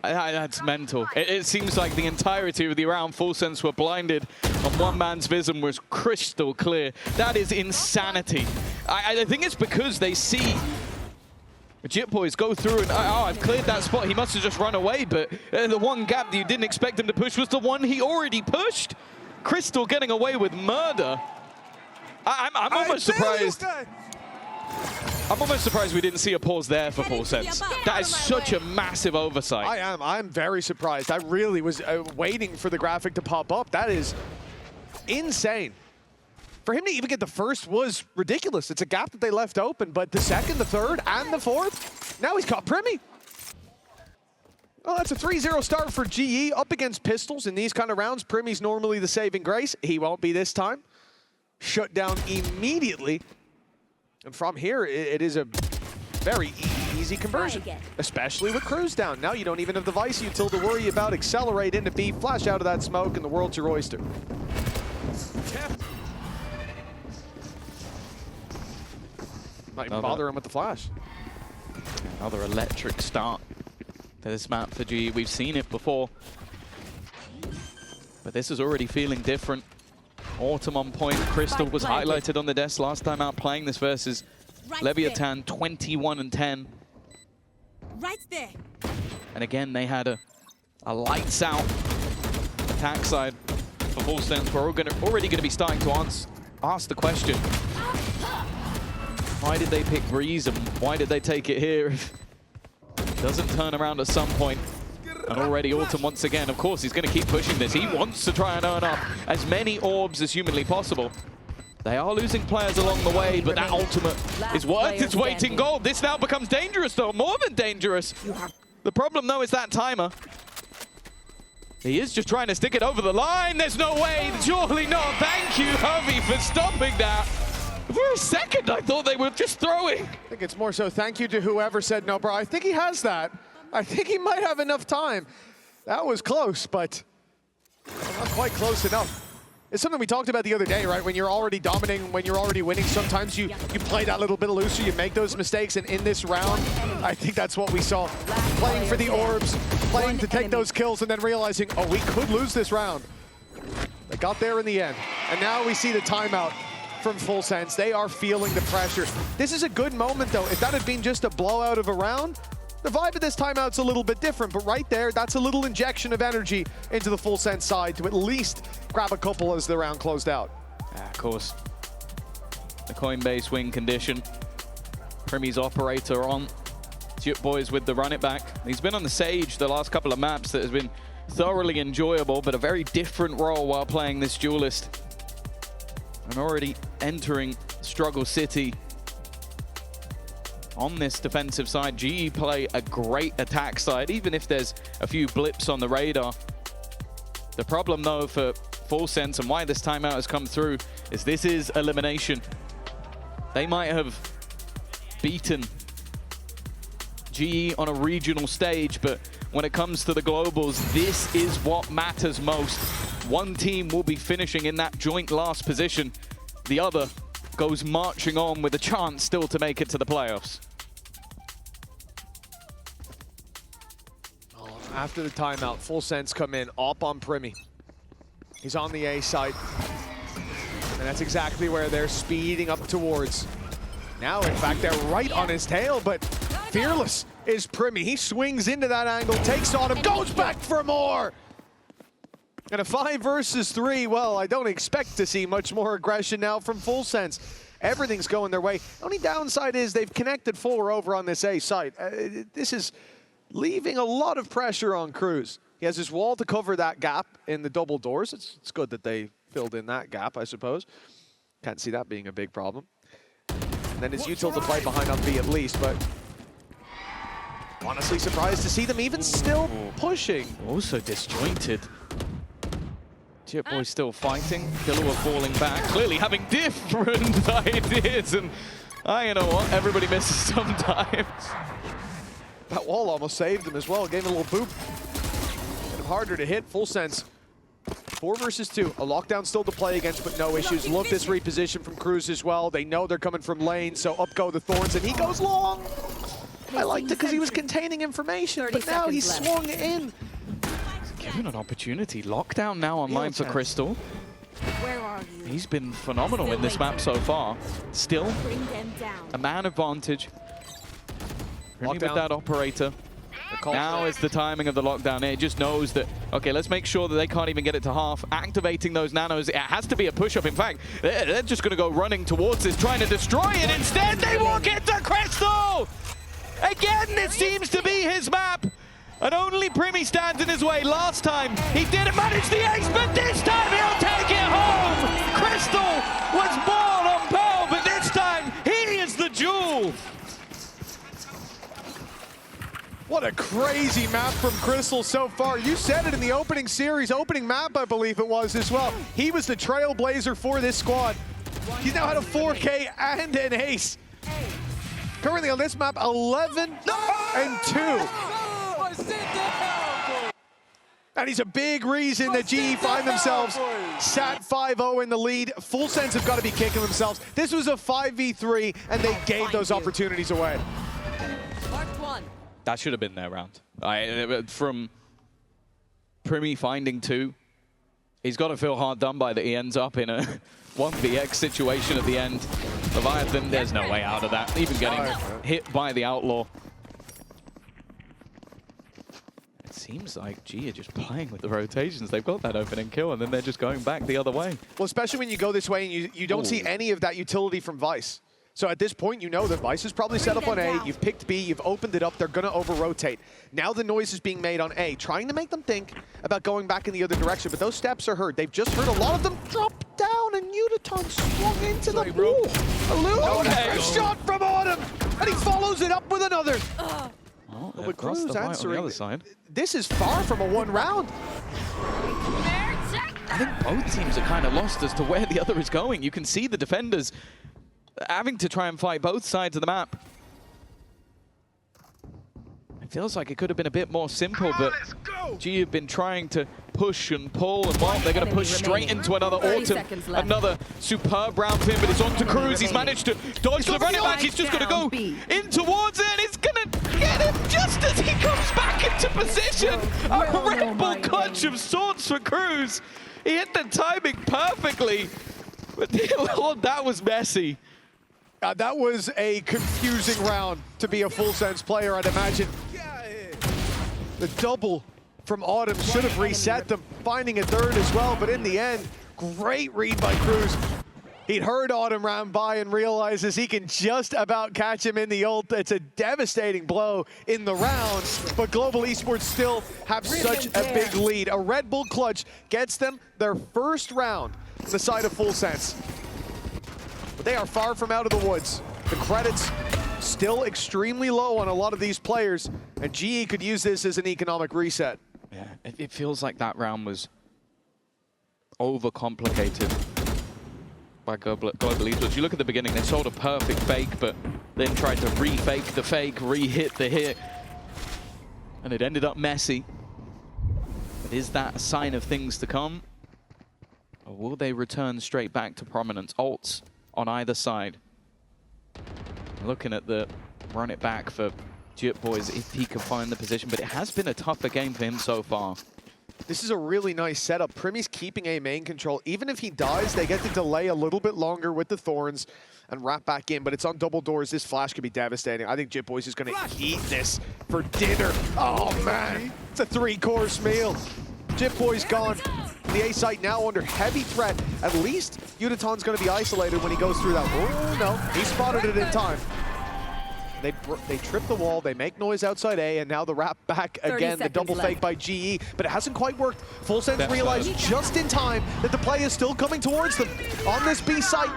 That's mental. It seems like the entirety of the round Full Sense were blinded, and one man's vision was crystal clear. That is insanity. I think it's because they see Jit Boys go through and, oh, I've cleared that spot. He must have just run away, but the one gap that you didn't expect him to push was the one he already pushed. Crystal getting away with murder. I'm almost surprised. I'm almost surprised we didn't see a pause there for Full Sense. That is such a massive oversight. I'm very surprised. I really was waiting for the graphic to pop up. That is insane. For him to even get the first was ridiculous. It's a gap that they left open, but the second, the third, and the fourth, now he's caught Primi. Well, that's a 3-0 start for GE up against pistols in these kind of rounds. Primi's normally the saving grace. He won't be this time. Shut down immediately. And from here, it is a very easy conversion, especially with crews down. Now you don't even have the Vice Util to worry about. Accelerate into B, flash out of that smoke, and the world's your oyster. Not even bother him with the flash. Another electric start to this map for GE. We've seen it before, but this is already feeling different. Autumn on point. Crystal was highlighted on the desk last time out playing this versus Leviathan, 21-10. Right there. And again, they had a lights out attack side for Full Sense. We're already going to be starting to ask the question, why did they pick Breeze and why did they take it here if it doesn't turn around at some point? And already Autumn once again, of course, he's going to keep pushing this. He wants to try and earn up as many orbs as humanly possible. They are losing players along the way, but that ultimate is worth its weight in gold. This now becomes dangerous, though, more than dangerous. The problem, though, is that timer. He is just trying to stick it over the line. There's no way, surely not. Thank you, Hovey, for stopping that. For a second, I thought they were just throwing. I think it's more so thank you to whoever said no, bro. I think he has that. I think he might have enough time. That was close, but not quite close enough. It's something we talked about the other day, right? When you're already dominating, when you're already winning, sometimes you play that little bit looser, you make those mistakes, and in this round, I think that's what we saw. Playing for the orbs, playing to take those kills, and then realizing, oh, we could lose this round. They got there in the end. And now we see the timeout from Full Sense. They are feeling the pressure. This is a good moment, though. If that had been just a blowout of a round, the vibe of this timeout's a little bit different, but right there, that's a little injection of energy into the Full Sense side to at least grab a couple as the round closed out. Of course, the Coinbase win condition. Primmy's operator on. Jip Boys with the run it back. He's been on the Sage the last couple of maps that has been thoroughly enjoyable, but a very different role while playing this duelist. And already entering Struggle City. On this defensive side, GE play a great attack side, even if there's a few blips on the radar. The problem, though, for Full Sense and why this timeout has come through is this is elimination. They might have beaten GE on a regional stage, but when it comes to the globals, this is what matters most. One team will be finishing in that joint last position. The other goes marching on with a chance still to make it to the playoffs. After the timeout, Full Sense come in, up on Primmy. He's on the A side. And that's exactly where they're speeding up towards. Now, in fact, they're right on his tail, but fearless is Primmy. He swings into that angle, takes on him, goes back for more! And a 5 versus 3, well, I don't expect to see much more aggression now from Full Sense. Everything's going their way. The only downside is they've connected fuller over on this A site. This is leaving a lot of pressure on Cruz. He has his wall to cover that gap in the double doors. It's good that they filled in that gap, I suppose. Can't see that being a big problem. And then it's util to play behind on B at least, but honestly surprised to see them even still pushing. Also disjointed. Jip Boy still fighting. Killua falling back, clearly having different ideas. And you know what? Everybody misses sometimes. That wall almost saved him as well. Gave him a little boop. Made him harder to hit. Full Sense. 4 versus 2. A lockdown still to play against, but no issues. Love this reposition from Cruz as well. They know they're coming from lane, so up go the Thorns, and he goes long. I liked it because he was containing information, but now he's swung in. Given an opportunity. Lockdown now online for Crystal. Where are you? He's been phenomenal in this map so far. Still a man advantage. With that operator. Now is the timing of the lockdown. It just knows that, okay, let's make sure that they can't even get it to half. Activating those nanos, it has to be a push-up. In fact, they're just going to go running towards this, trying to destroy it. Instead, they walk into Crystal! Again, it seems to be his map. And only Primmy stands in his way. Last time, he didn't manage the ace, but this time he'll take it home! Crystal was born on Pearl, but this time, he is the jewel! What a crazy map from Crystal so far. You said it in the opening series, opening map, I believe it was as well. He was the trailblazer for this squad. He's now had a 4K and an ace. Currently on this map, 11 and 2. And he's a big reason that GE find themselves sat 5-0 in the lead. Full Sense have got to be kicking themselves. This was a 5v3, and they gave those opportunities away. That should have been their round. From Primmy finding 2, he's got to feel hard done by that he ends up in a 1vx situation at the end. Leviathan, there's no way out of that. Even getting hit by the Outlaw. It seems like G are just playing with the rotations. They've got that opening kill, and then they're just going back the other way. Well, especially when you go this way and you don't see any of that utility from Vice. So at this point, you know that Vice is probably set up on A, you've picked B, you've opened it up, they're gonna over-rotate. Now the noise is being made on A, trying to make them think about going back in the other direction, but those steps are heard. They've just heard a lot of them drop down, and Uniton swung into the pool. A shot from Autumn, and he follows it up with another. Well, With Cruz answering, on the other side. This is far from a 1 round. I think both teams are kind of lost as to where the other is going. You can see the defenders having to try and fight both sides of the map. It feels like it could have been a bit more simple, but GE have been trying to push and pull, and well, they're going to push straight into another Autumn. Another superb round for him, but it's on to Cruz. He's managed to dodge the running back. He's just going to go in towards it, and it's going to get him just as he comes back into position. A Red Bull clutch of sorts for Cruz. He hit the timing perfectly, but that was messy. That was a confusing round to be a full sense player, I'd imagine. The double from Autumn should have reset them, finding a third as well, but in the end, great read by Cruz. He'd heard Autumn round by and realizes he can just about catch him in the ult. It's a devastating blow in the round, but Global Esports still have such a big lead. A Red Bull clutch gets them their first round on the side of full sense. But they are far from out of the woods. The credits still extremely low on a lot of these players, and GE could use this as an economic reset. Yeah, it feels like that round was overcomplicated by Global Esports. You look at the beginning, they sold a perfect fake, but then tried to re-fake the fake, re-hit the hit, and it ended up messy. But is that a sign of things to come? Or will they return straight back to prominence? Ults on either side. Looking at the run it back for Jitboys if he can find the position, but it has been a tougher game for him so far. This is a really nice setup. Primmy's keeping a main control. Even if he dies, they get to delay a little bit longer with the Thorns and wrap back in, but it's on double doors. This flash could be devastating. I think Jitboys is going to eat this for dinner. Oh, man. It's a 3-course meal. Jitboys gone. The A site now under heavy threat. At least Uditon's going to be isolated when he goes through that. Oh, no. He spotted it in time. They trip the wall, they make noise outside A, and now the wrap back again, the double fake by GE, but it hasn't quite worked. Full Sense realized just in time that the play is still coming towards them. On this B site,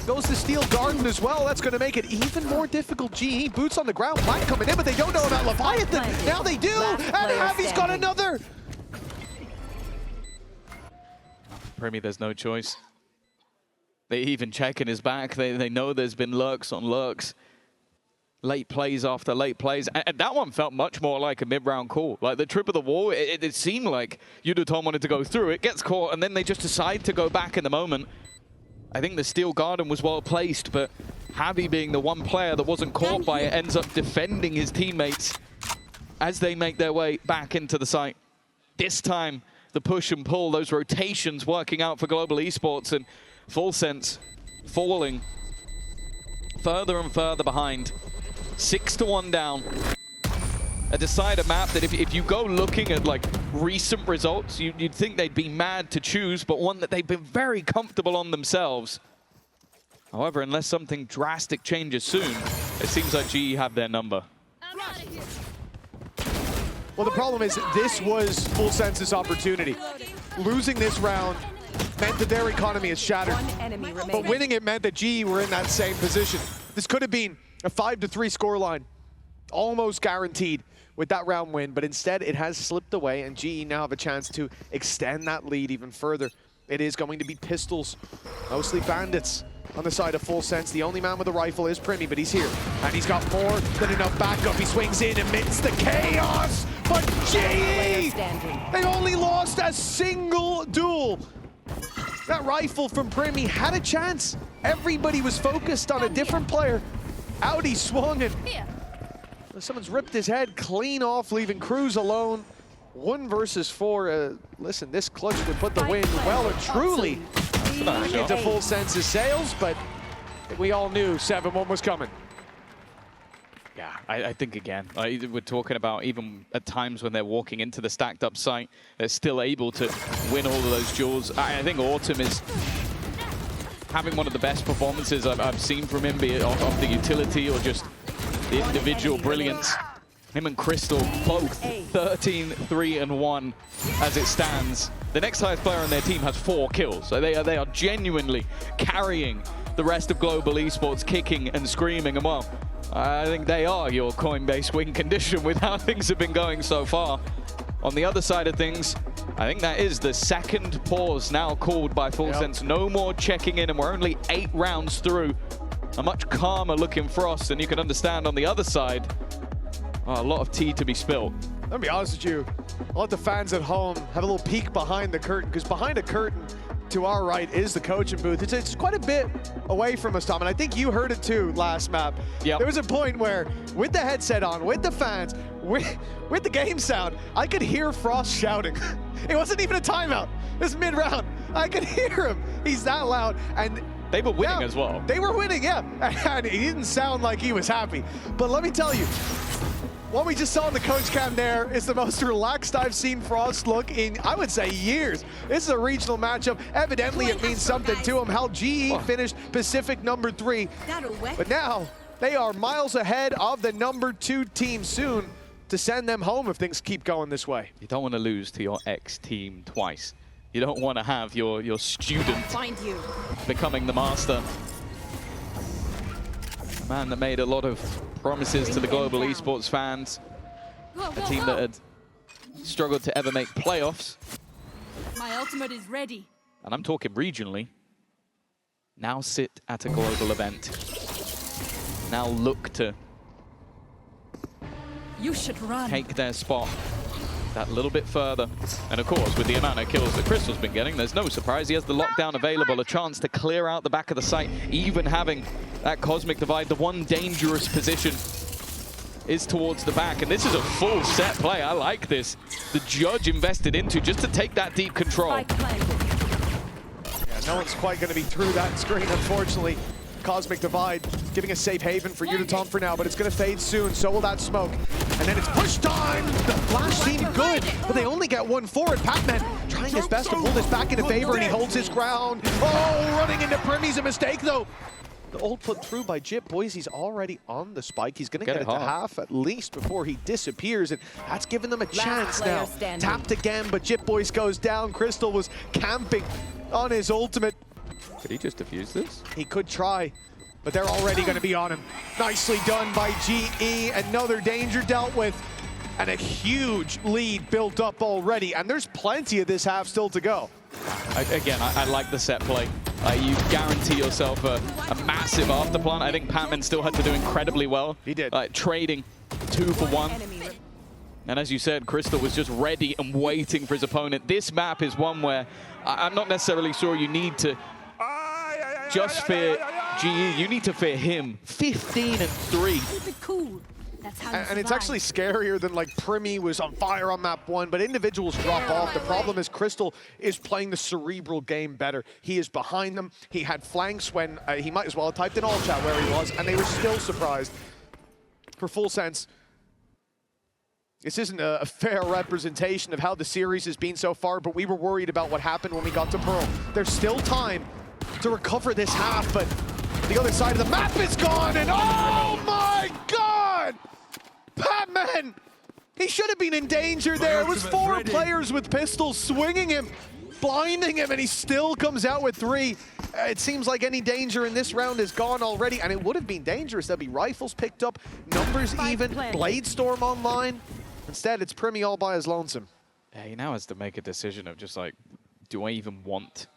goes the Steel Garden as well. That's going to make it even more difficult. GE, boots on the ground, Black coming in, but they don't know about Leviathan. Now they do, and Javi's got another. Primmy, there's no choice. They even check in his back. They know there's been lurks on lurks. Late plays after late plays. And that one felt much more like a mid-round call. Like the trip of the wall, it seemed like Uditon wanted to go through. It gets caught, and then they just decide to go back in the moment. I think the Steel Garden was well placed, but Javi, being the one player that wasn't caught by it, ends up defending his teammates as they make their way back into the site. This time, the push and pull, those rotations working out for Global Esports, and Full Sense falling further and further behind. 6-1 down. A decider map that if you go looking at like recent results, you'd think they'd be mad to choose, but one that they've been very comfortable on themselves. However, unless something drastic changes soon, it seems like GE have their number. Well, the problem is this was Full Sense's opportunity. Losing this round meant that their economy is shattered, but winning it meant that GE were in that same position. This could have been a 5-3 scoreline, almost guaranteed with that round win, but instead it has slipped away, and GE now have a chance to extend that lead even further. It is going to be pistols, mostly bandits on the side of Full Sense. The only man with a rifle is Primmy, but he's here, and he's got more than enough backup. He swings in amidst the chaos, but GE, they only lost a single duel. That rifle from Primmy had a chance. Everybody was focused on a different player. Out he swung, and someone's ripped his head clean off, leaving Cruz alone. 1 versus 4. Listen, this clutch would put the win well and truly into Full Sense's sails, but we all knew 7-1 was coming. Yeah, I think again, we're talking about even at times when they're walking into the stacked up site, they're still able to win all of those duels. I think Autumn is having one of the best performances I've seen from him, be it off the utility or just the individual brilliance. Him and Crystal both 13-3-1 as it stands. The next highest player on their team has 4 kills. So they are genuinely carrying the rest of Global Esports, kicking and screaming. And well, I think they are your Coinbase win condition with how things have been going so far. On the other side of things, I think that is the second pause now called by Full Sense. No more checking in, and we're only 8 rounds through. A much calmer looking Frost, and you can understand on the other side, a lot of tea to be spilled. Let me be honest with you, I'll let the fans at home have a little peek behind the curtain, because behind a curtain to our right is the coaching booth. It's quite a bit away from us, Tom, and I think you heard it too last map. Yep. There was a point where, with the headset on, with the fans, with the game sound, I could hear Frost shouting. It wasn't even a timeout. It was mid-round. I could hear him. He's that loud. And they were winning as well. They were winning, yeah. And he didn't sound like he was happy. But let me tell you, what we just saw in the coach cam there is the most relaxed I've seen Frost look in, I would say, years. This is a regional matchup. Evidently, it means something to him. How GE finished Pacific number 3. But now, they are miles ahead of the number 2 team soon to send them home if things keep going this way. You don't want to lose to your ex-team twice. You don't want to have your student becoming the master. A man that made a lot of promises to the global esports fans. A team that had struggled to ever make playoffs. My ultimate is ready. And I'm talking regionally. Now sit at a global event. Now look to You should run. take their spot that little bit further. And of course, with the amount of kills that Crystal's been getting, there's no surprise he has the lockdown available, a chance to clear out the back of the site, even having that Cosmic Divide. The one dangerous position is towards the back, and this is a full set play. I like this. The Judge invested into just to take that deep control. Yeah, no one's quite going to be through that screen, unfortunately. Cosmic Divide giving a safe haven for Udatom for now, but it's going to fade soon, so will that smoke. And then it's push time! The flash seemed good, but they only get 1 for it. Pac-Man trying his best to pull this back into favor, and he holds his ground. Oh, running into Primy's a mistake, though. The ult put through by Jip. Boys, he's already on the spike. He's going to get it to half at least before he disappears, and that's giving them a chance now. Tapped again, but Jip Boys goes down. Crystal was camping on his ultimate. Could he just defuse this? He could try, but they're already going to be on him. Nicely done by GE. Another danger dealt with, and a huge lead built up already. And there's plenty of this half still to go. I like the set play. You guarantee yourself a massive afterplant. I think Pac-Man still had to do incredibly well. He did. Trading 2 for 1. And as you said, Crystal was just ready and waiting for his opponent. This map is one where I'm not necessarily sure you need to just fear GE. You need to fear him. 15-3. Keep it cool. That's how And it's actually scarier than like Primy was on fire on map 1, but individuals drop off. The problem is Crystal is playing the cerebral game better. He is behind them. He had flanks when he might as well have typed in all chat where he was, and they were still surprised. For Full Sense, this isn't a fair representation of how the series has been so far, but we were worried about what happened when we got to Pearl. There's still time to recover this half, but the other side of the map is gone, and oh my God! Pac-Man! He should have been in danger there. It was 4 players with pistols swinging him, blinding him, and he still comes out with 3. It seems like any danger in this round is gone already, and it would have been dangerous. There'd be rifles picked up, numbers even, Blade Storm online. Instead, it's Primy all by his lonesome. Yeah, he now has to make a decision of just like, do I even want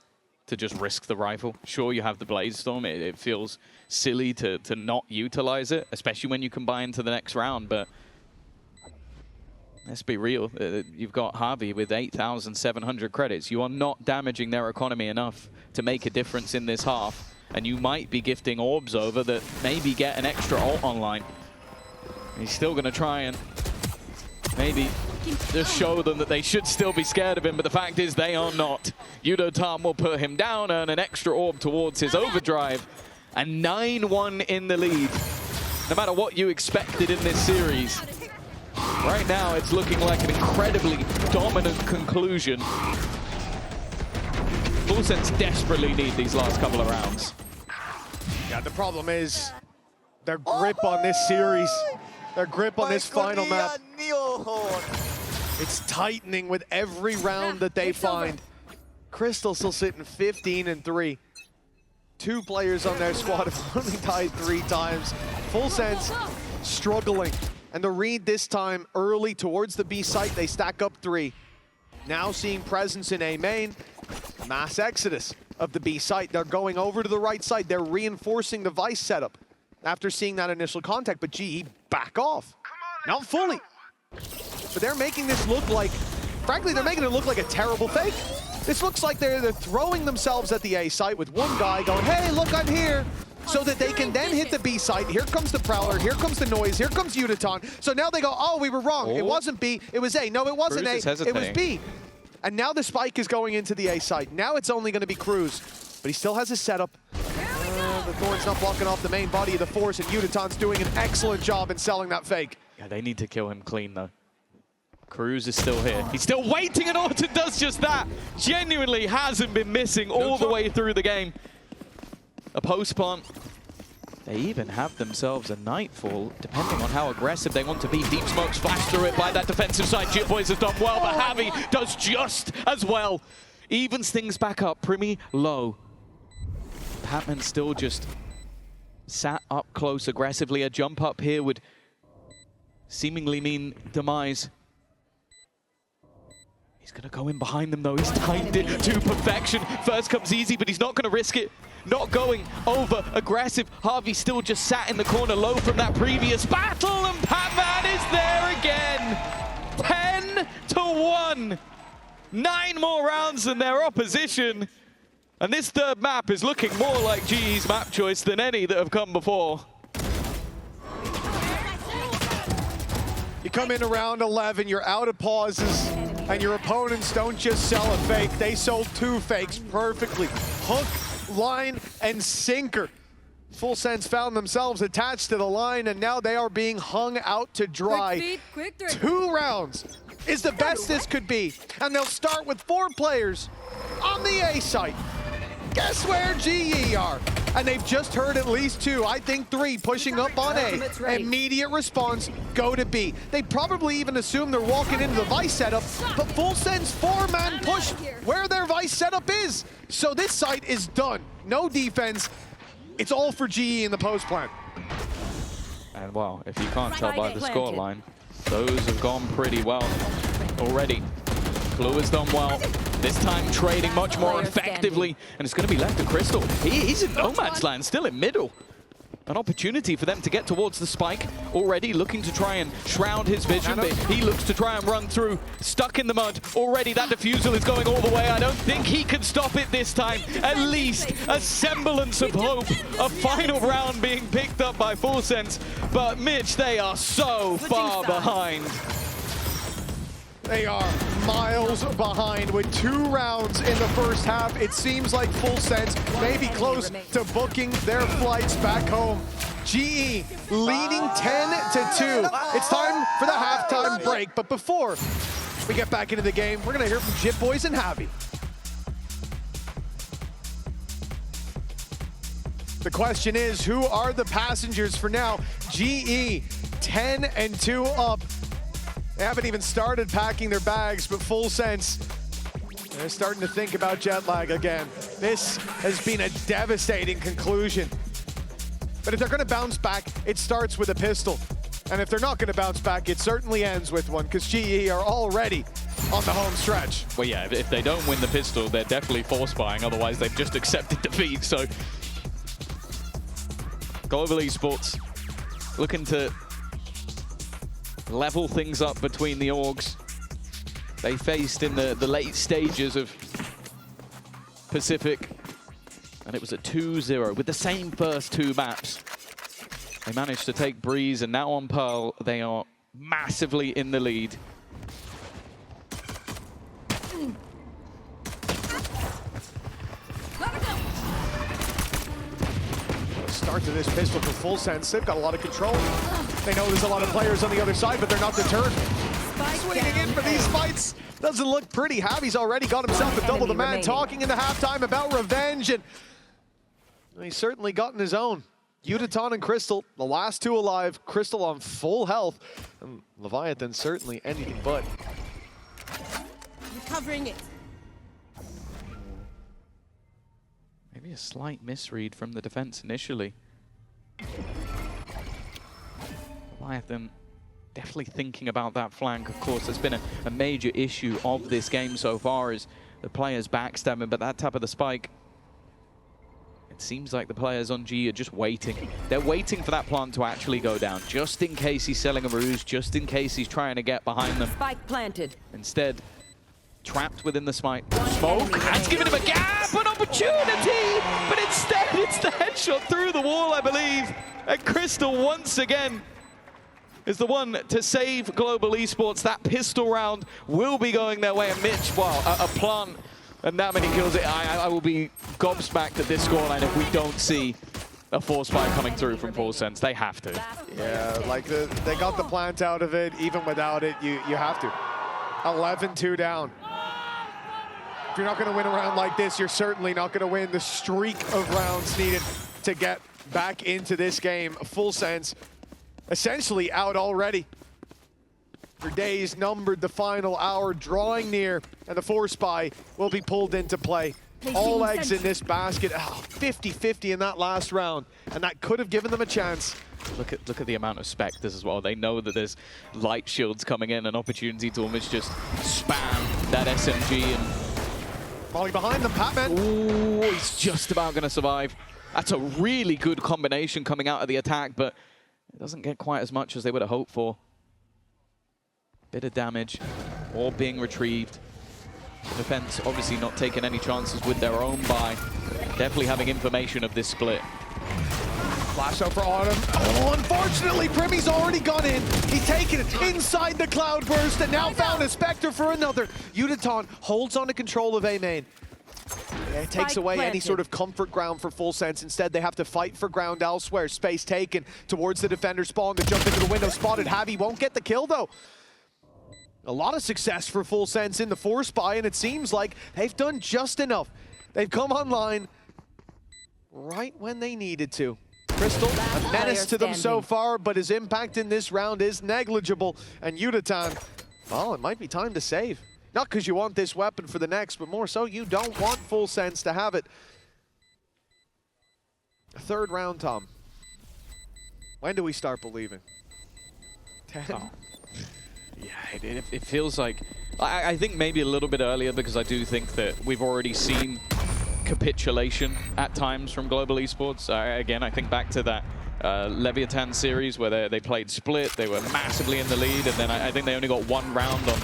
to just risk the rifle? Sure, you have the Blade Storm. It feels silly to not utilize it, especially when you combine to the next round, but let's be real. You've got Harvey with 8,700 credits. You are not damaging their economy enough to make a difference in this half, and you might be gifting orbs over that maybe get an extra ult online. He's still going to try and maybe just show them that they should still be scared of him, but the fact is they are not. Udatom will put him down, earn an extra orb towards his overdrive, and 9-1 in the lead. No matter what you expected in this series, right now it's looking like an incredibly dominant conclusion. Full Sense desperately need these last couple of rounds. Yeah, the problem is their grip on this series, their grip on this final map. It's tightening with every round that they find. Crystal still sitting 15-3. 2 players on their squad have only died 3 times. Full Sense struggling. And the read this time early towards the B site, they stack up 3. Now seeing presence in A main, mass exodus of the B site. They're going over to the right side. They're reinforcing the Vice setup after seeing that initial contact, but GE back off. Not fully. But they're making this look like, frankly, they're making it look like a terrible fake. This looks like they're throwing themselves at the A site with one guy going, hey, look, I'm here, so that they can then hit the B site. Here comes the Prowler, here comes the noise, here comes Uditon. So now they go, oh, we were wrong. It wasn't B, it was A. No, it wasn't A, it was B. And now the spike is going into the A site. Now it's only going to be Cruz, but he still has his setup. The Thorn's not blocking off the main body of the Force, and Uditon's doing an excellent job in selling that fake. Yeah, they need to kill him clean, though. Cruz is still here. He's still waiting, and Orton does just that. Genuinely hasn't been missing all the way through the game. A post plant. They even have themselves a Nightfall, depending on how aggressive they want to be. Deep Smoke's flashed through it by that defensive side. Jitboys has done well, but Javi does just as well. Evens things back up, Primi low. Patman still just sat up close aggressively. A jump up here would seemingly mean demise. He's gonna go in behind them though. He's timed it to perfection. First comes easy, but he's not gonna risk it. Not going over aggressive. Harvey still just sat in the corner low from that previous battle, and Patman is there again. 10-1. 9 more rounds than their opposition. And this third map is looking more like GE's map choice than any that have come before. You come in around 11, you're out of pauses, and your opponents don't just sell a fake, they sold 2 fakes perfectly. Hook, line, and sinker. Full Sense found themselves attached to the line, and now they are being hung out to dry. 2 rounds is the best this could be, and they'll start with 4 players on the A site. Guess where GE are? And they've just heard at least 2, I think 3, pushing up on A. Immediate response, go to B. They probably even assume they're walking into the Vice setup, but Full Sense 4-man push where their Vice setup is. So this site is done. No defense. It's all for GE in the post plant. And well, if you can't tell by the scoreline, those have gone pretty well already. Clue has done well. This time trading much more effectively, and it's going to be left to Crystal. He's in no man's land, still in middle. An opportunity for them to get towards the spike, already looking to try and shroud his vision, but he looks to try and run through, stuck in the mud. Already that defusal is going all the way. I don't think he can stop it this time. At least a semblance of hope, a final round being picked up by Full Sense. But Mitch, they are so far behind. They are miles behind with 2 rounds in the first half. It seems like Full Sense may be close to booking their flights back home. GE leading 10-2. It's time for the halftime break, but before we get back into the game, we're gonna hear from Jitboys and Javi. The question is, who are the passengers for now? GE 10-2 up. They haven't even started packing their bags, but Full Sense, they're starting to think about jet lag again. This has been a devastating conclusion. But if they're gonna bounce back, it starts with a pistol. And if they're not gonna bounce back, it certainly ends with one, because GE are already on the home stretch. Well, yeah, if they don't win the pistol, they're definitely force buying, otherwise they've just accepted defeat, so. Global Esports looking to level things up between the orgs they faced in the late stages of Pacific, and it was a 2-0 with the same first 2 maps. They managed to take Breeze, and now on Pearl they are massively in the lead. Start to this pistol for Full Sense. They've got a lot of control. They know there's a lot of players on the other side, but they're not deterred. Swinging in for these fights doesn't look pretty. Javi's already got himself a double the man, talking in the halftime about revenge, and he's certainly gotten his own. Uditon and Crystal, the last 2 alive. Crystal on full health, and Leviathan certainly anything but. Recovering it. Maybe a slight misread from the defense initially. Leviathan definitely thinking about that flank. Of course, it's been a major issue of this game so far is the players backstabbing, but that tap of the spike, it seems like the players on G are just waiting. They're waiting for that plant to actually go down, just in case he's selling a ruse, just in case he's trying to get behind them. Spike planted. Instead, trapped within the smoke. Has given him a gap, an opportunity, but instead it's the headshot through the wall, I believe. And Crystal once again is the one to save Global Esports. That pistol round will be going their way. And Mitch, wow, a plant and that many kills. I will be gobsmacked at this scoreline if we don't see a force fire coming through from Full Sense. They have to. Yeah, like they got the plant out of it. Even without it, you have to. 11-2 down. If you're not going to win a round like this, you're certainly not going to win the streak of rounds needed to get back into this game. Full Sense essentially out already. Your days numbered, the final hour drawing near, and the force spy will be pulled into play. All eggs in this basket. 50-50 in that last round, and that could have given them a chance. Look at the amount of specters as well. They know that there's light shields coming in, an opportunity to almost just spam that SMG. And Molly behind them, Patman. ooh, he's just about going to survive. That's a really good combination coming out of the attack, but it doesn't get quite as much as they would have hoped for. Bit of damage, all being retrieved. Defense obviously not taking any chances with their own buy. Definitely having information of this split. Flash out for Autumn. Oh, unfortunately, Primmy's already gone in. He's taken it inside the Cloudburst and now found a Spectre for another. Udaton holds on to control of A main. Yeah, it takes away any sort of comfort ground for Full Sense. Instead, they have to fight for ground elsewhere. Space taken towards the defender spawn. They jump into the window, spotted. Javi won't get the kill, though. A lot of success for Full Sense in the force buy, and it seems like they've done just enough. They've come online right when they needed to. Crystal, a menace to them so far, but his impact in this round is negligible. And Udaton, well, it might be time to save. Not because you want this weapon for the next, but more so you don't want Full Sense to have it. Third round, Tom. When do we start believing? 10? Oh. Yeah, it feels like... I think maybe a little bit earlier, because I do think that we've already seen capitulation at times from Global Esports. Again, I think back to that Leviathan series where they played split. They were massively in the lead, and then I think they only got one round on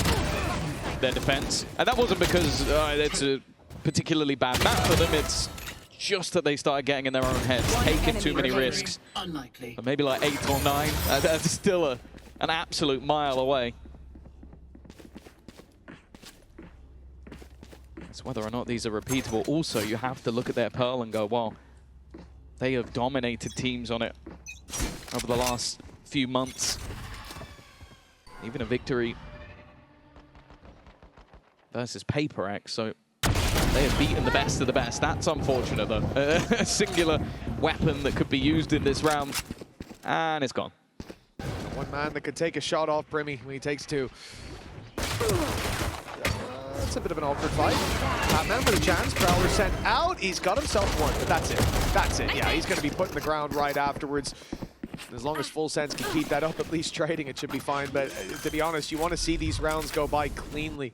their defense. And that wasn't because it's a particularly bad map for them. It's just that they started getting in their own heads, taking too many risks. Unlikely. But maybe like 8 or 9. That's still an absolute mile away. It's whether or not these are repeatable. Also, you have to look at their Pearl and go, well, they have dominated teams on it over the last few months. Even a victory versus HyperX, so they have beaten the best of the best. That's unfortunate, though. A singular weapon that could be used in this round, and it's gone. One man that could take a shot off Brimmy when he takes 2. It's a bit of an awkward fight. Batman with a chance. Prowler sent out. He's got himself one, but that's it. That's it. Yeah, he's going to be put in the ground right afterwards. As long as Full Sense can keep that up, at least trading, it should be fine. But to be honest, you want to see these rounds go by cleanly.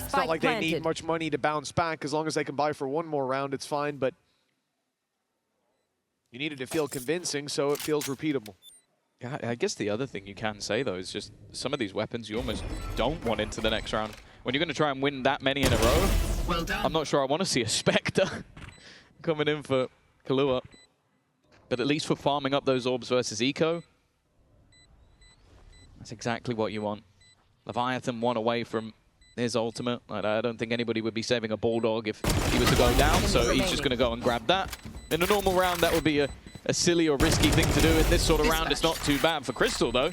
It's not like they need much money to bounce back. As long as they can buy for one more round, it's fine. But you need it to feel convincing, so it feels repeatable. Yeah, I guess the other thing you can say, though, is just some of these weapons you almost don't want into the next round. When you're going to try and win that many in a row, well done. I'm not sure I want to see a Spectre coming in for Kahlua. But at least for farming up those orbs versus Eco, that's exactly what you want. Leviathan 1 away from his ultimate. I don't think anybody would be saving a Bulldog if he was to go down, so he's just going to go and grab that. In a normal round, that would be a silly or risky thing to do. In this sort of round, it's not too bad for Crystal, though.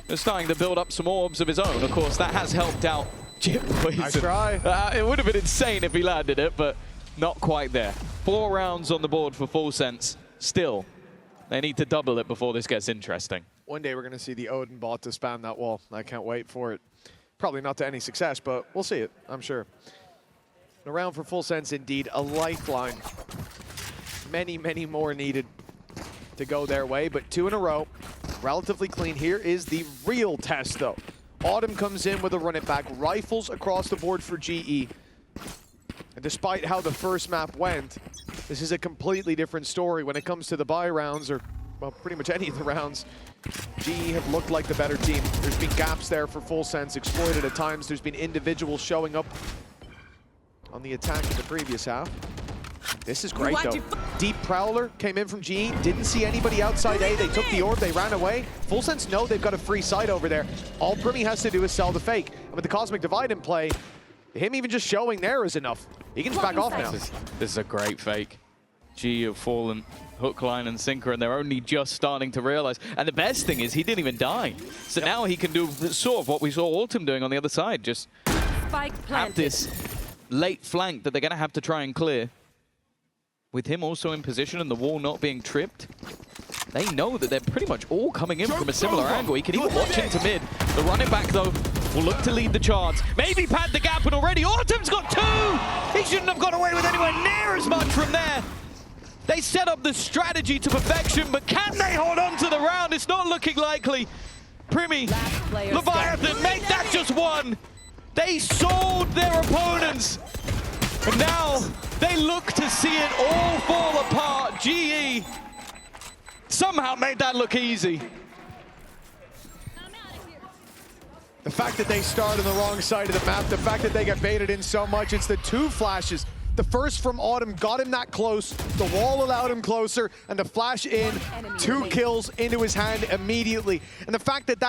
They're starting to build up some orbs of his own. Of course, that has helped out Chip Poison. Nice try. It would have been insane if he landed it, but not quite there. 4 rounds on the board for Full Sense. Still, they need to double it before this gets interesting. One day we're going to see the Odin bot to spam that wall. I can't wait for it. Probably not to any success, but we'll see it, I'm sure. A round for Full Sense, indeed, a lifeline. Many, many more needed to go their way, but 2 in a row. relatively clean. Here is the real test, though. Autumn comes in with a run it back. Rifles across the board for GE. And despite how the first map went, this is a completely different story when it comes to the buy rounds, or, well, pretty much any of the rounds. GE have looked like the better team. There's been gaps there for Full Sense, exploited at times. There's been individuals showing up on the attack in the previous half. This is great, though. Deep Prowler came in from GE, didn't see anybody outside A. They took the orb, they ran away. Full Sense know they've got a free side over there. All Primi has to do is sell the fake. And with the Cosmic Divide in play, him even just showing there is enough. He can just back off now. This is a great fake. GE have fallen hook, line, and sinker, and they're only just starting to realize. And the best thing is he didn't even die. So now he can do sort of what we saw Autumn doing on the other side. Just have this late flank that they're going to have to try and clear. With him also in position and the wall not being tripped, they know that they're pretty much all coming in from a similar angle. He can even watch into mid. The running back, though, will look to lead the charge. Maybe pad the gap, and already Autumn's got two! He shouldn't have got away with anywhere near as much from there. They set up the strategy to perfection, but can they hold on to the round? It's not looking likely. Primi, Leviathan, make that just one. They sold their opponents. And now they look to see it all fall apart. GE somehow made that look easy. The fact that they start on the wrong side of the map, the fact that they get baited in so much, it's the two flashes. The first from Autumn got him that close, the wall allowed him closer, and the flash in, 2 kills into his hand immediately. And the fact that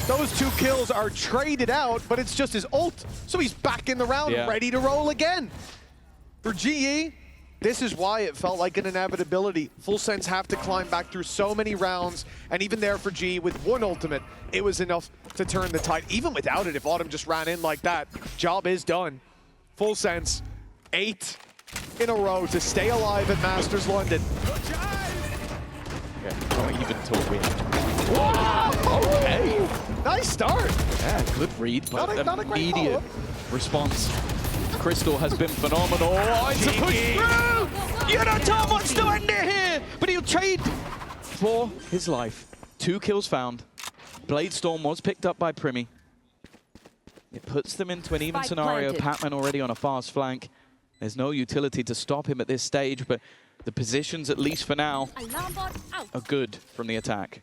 those 2 kills are traded out, but it's just his ult, so he's back in the round, ready to roll again. For GE, this is why it felt like an inevitability. Full Sense have to climb back through so many rounds, and even there for GE, with 1 ultimate, it was enough to turn the tide. Even without it, if Autumn just ran in like that, job is done. Full Sense, 8 in a row to stay alive at Masters London. Yeah, not even talk weird. Okay. Nice start. Yeah, good read, but not a great immediate response. Crystal has been phenomenal. Oh, it's a push through! Unatan wants to end it here, but he'll trade for his life. 2 kills found. Bladestorm was picked up by Primi. It puts them into an even scenario. Patman already on a fast flank. There's no utility to stop him at this stage, but the positions, at least for now, are good from the attack.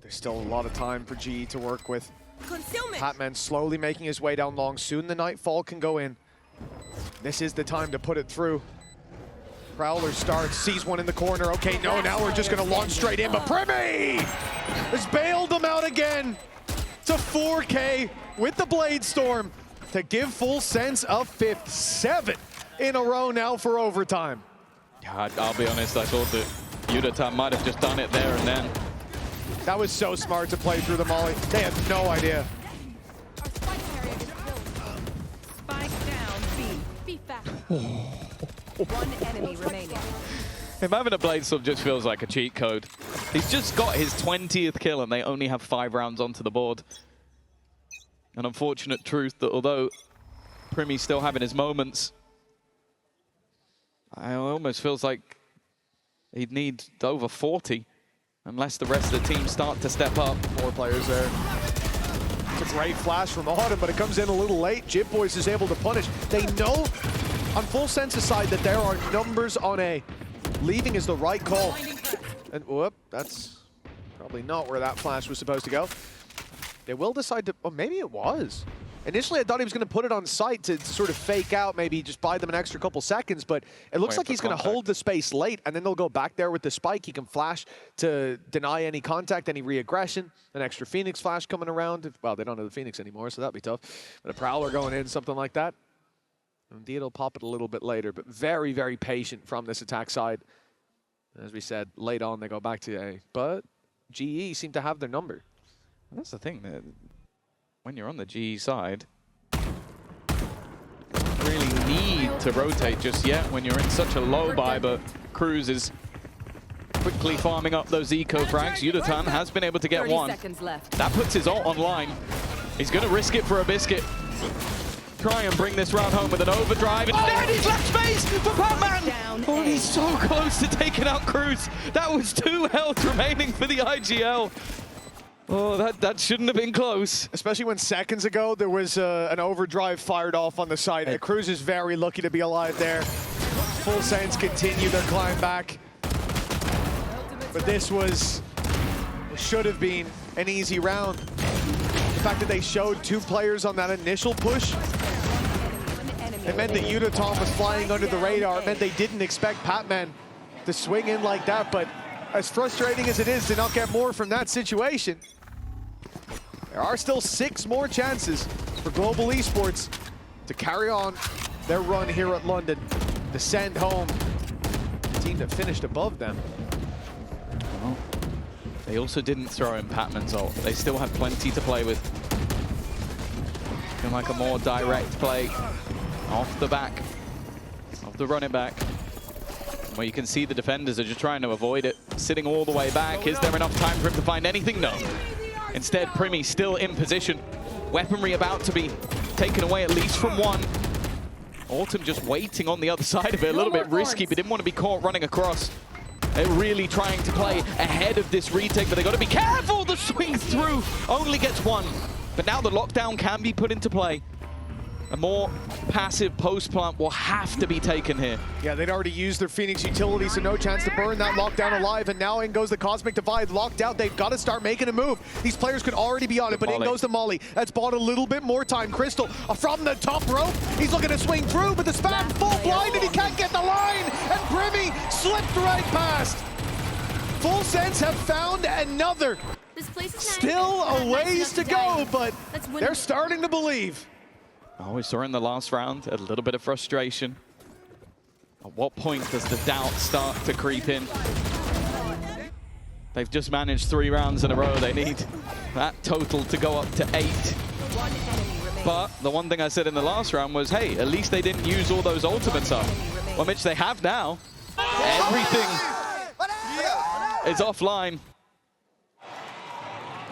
There's still a lot of time for GE to work with. Patman slowly making his way down long. Soon the Nightfall can go in. This is the time to put it through. Prowler starts, sees one in the corner. Okay, no, now we're just going to launch straight in, but Primi has bailed them out again. It's a 4K with the Bladestorm to give Full Sense a 5th. 7 in a row now for overtime. Yeah, I'll be honest, I thought that Unatan might have just done it there and then. That was so smart to play through the molly. They had no idea. Spike down, B. Back. One enemy remaining. Him having a Bladestorm just feels like a cheat code. He's just got his 20th kill and they only have 5 rounds onto the board. An unfortunate truth that although Primi's still having his moments, it almost feels like he'd need over 40 unless the rest of the team start to step up. 4 players there. It's a great flash from Autumn, but it comes in a little late. Jib Boys is able to punish. They know on Full Sense's side that there are numbers on A. Leaving is the right call. And whoop, that's probably not where that flash was supposed to go. They will decide to, oh, maybe it was. Initially, I thought he was going to put it on site to sort of fake out, maybe just buy them an extra couple seconds, but it looks like he's going to hold the space late, and then they'll go back there with the spike. He can flash to deny any contact, any re-aggression. An extra Phoenix flash coming around. Well, they don't have the Phoenix anymore, so that'd be tough. But a Prowler going in, something like that. Indeed, it'll pop it a little bit later, but very, very patient from this attack side. As we said, late on, they go back to A. But GE seem to have their number. That's the thing, that when you're on the GE side, you don't really need to rotate just yet when you're in such a low buy, but Cruz is quickly farming up those eco frags. Unatan has been able to get 1. That puts his ult online. He's going to risk it for a biscuit. try and bring this round home with an overdrive. Instead, he's left space for Batman! Oh, he's so close to taking out Cruz. That was 2 health remaining for the IGL. Oh, that shouldn't have been close. Especially when seconds ago there was an overdrive fired off on the side. Cruz is very lucky to be alive there. Full Sense continue their climb back. But this should have been an easy round. The fact that they showed 2 players on that initial push, it meant that Yudoton was flying under the radar. It meant they didn't expect Patman to swing in like that. But as frustrating as it is to not get more from that situation, there are still 6 more chances for Global Esports to carry on their run here at London, to send home the team that finished above them. Well, they also didn't throw in Patman's ult. They still have plenty to play with. Feel like a more direct play off the back of the running back, where you can see the defenders are just trying to avoid it, sitting all the way back. Is there enough time for him to find anything? No. Instead, Primi still in position. Weaponry about to be taken away, at least from one. Autumn just waiting on the other side of it, a little bit risky, but didn't want to be caught running across. They're really trying to play ahead of this retake, but they got to be careful. The swing through only gets 1. But now the lockdown can be put into play. A more passive post plant will have to be taken here. Yeah, they'd already used their Phoenix utility, so no chance to burn that lockdown alive. And now in goes the Cosmic Divide, locked out. They've got to start making a move. These players could already be on it, but in goes the Molly. That's bought a little bit more time. Crystal from the top rope. He's looking to swing through, but the spam full blind and he can't get the line. And Primi slipped right past. Full Sense have found another. This place is still a ways to go, but they're starting to believe. Oh, we saw in the last round a little bit of frustration. At what point does the doubt start to creep in? They've just managed 3 rounds in a row. They need that total to go up to 8. But the one thing I said in the last round was, hey, at least they didn't use all those ultimates up. Well, which they have now. Everything is offline.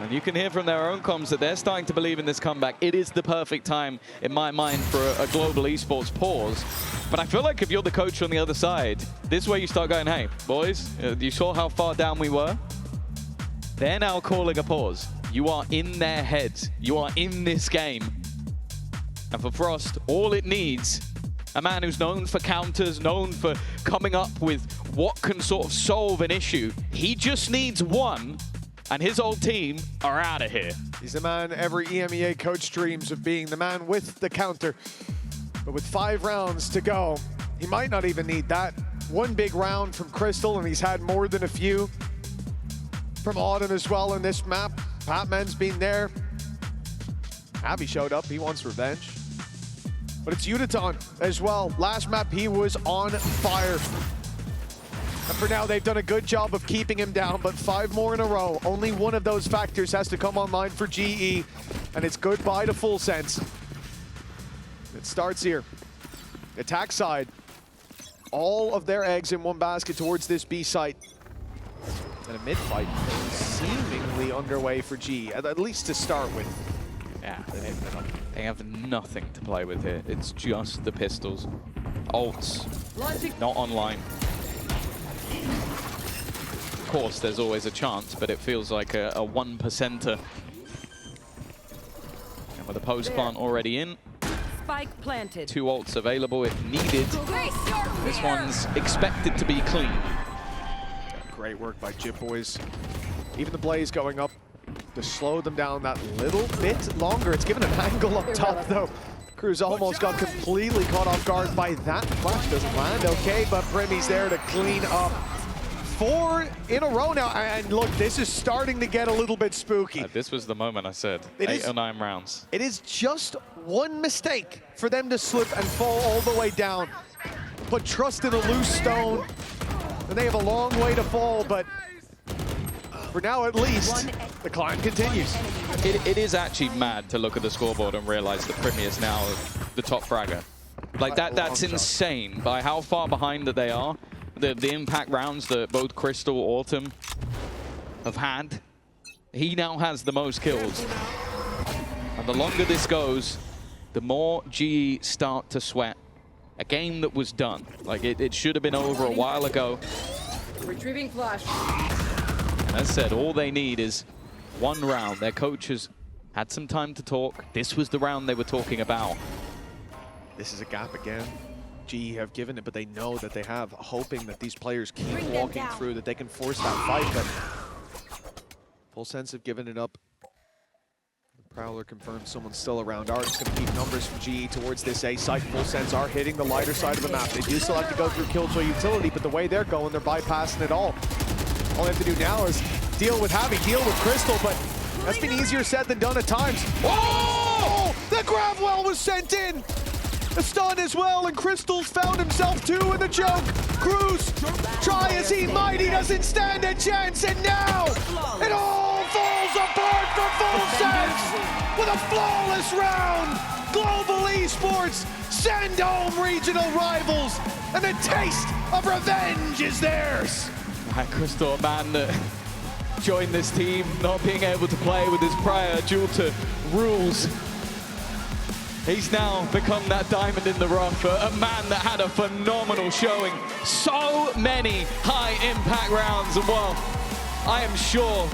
And you can hear from their own comms that they're starting to believe in this comeback. It is the perfect time, in my mind, for a global esports pause. But I feel like if you're the coach on the other side, this is where you start going, hey, boys, you saw how far down we were? They're now calling a pause. You are in their heads. You are in this game. And for Frost, all it needs, a man who's known for counters, known for coming up with what can sort of solve an issue, he just needs one. And his old team are out of here. He's the man every EMEA coach dreams of being, the man with the counter. But with 5 rounds to go, he might not even need that. 1 big round from Crystal, and he's had more than a few from Autumn as well in this map. Patman's been there. Abby showed up, he wants revenge. But it's Yudoton as well. Last map, he was on fire. And for now, they've done a good job of keeping him down, but 5 more in a row. Only one of those factors has to come online for GE, and it's goodbye to Full Sense. It starts here. Attack side. All of their eggs in one basket towards this B site. And a mid-fight seemingly underway for GE, at least to start with. Yeah, they have nothing to play with here. It's just the pistols. Ults, not online. Of course, there's always a chance, but it feels like a 1%er. And with a post plant already in, Spike planted. 2 ults available if needed. This one's expected to be clean. Great work by Jip Boys. Even the Blaze going up to slow them down that little bit longer. It's given an angle up top, though. Cruz almost got completely caught off guard by that. Flash doesn't land, okay, but Primi's there to clean up. 4 in a row now, and look, this is starting to get a little bit spooky. This was the moment I said, 8 or 9 rounds. It is just 1 mistake for them to slip and fall all the way down. Put trust in a loose stone, and they have a long way to fall, but for now at least, the climb continues. It is actually mad to look at the scoreboard and realize that Primi is now the top fragger. Like that's insane by how far behind that they are. The impact rounds that both Crystal, Autumn have had. He now has the most kills. And the longer this goes, the more GE start to sweat a game that was done. Like, it should have been over a while ago. Retrieving flash. As said, all they need is one round. Their coaches had some time to talk. This was the round they were talking about. This is a gap again. GE have given it, but they know that they have, hoping that these players keep walking through, that they can force that fight, but Full Sense have given it up. The Prowler confirms someone's still around. Art's going to keep numbers from GE towards this A site. Full Sense are hitting the lighter side of the map. They do still have to go through Killjoy utility, but the way they're going, they're bypassing it all. All they have to do now is deal with Javi, deal with Crystal, but that's been easier said than done at times. Oh! The grab well was sent in! A stun as well, and Crystal's found himself too in the choke. Cruz, try as he might, he doesn't stand a chance, and now it all falls apart for Full Sense with a flawless round. Global Esports send home regional rivals, and the taste of revenge is theirs. Crystal, a man that joined this team not being able to play with his prior due to rules. He's now become that diamond in the rough, a man that had a phenomenal showing. So many high-impact rounds, and well, I am sure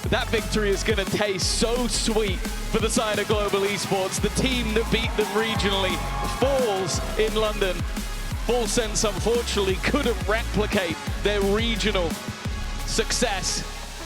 that victory is going to taste so sweet for the side of Global Esports. The team that beat them regionally falls in London. Full Sense, unfortunately, couldn't replicate their regional success.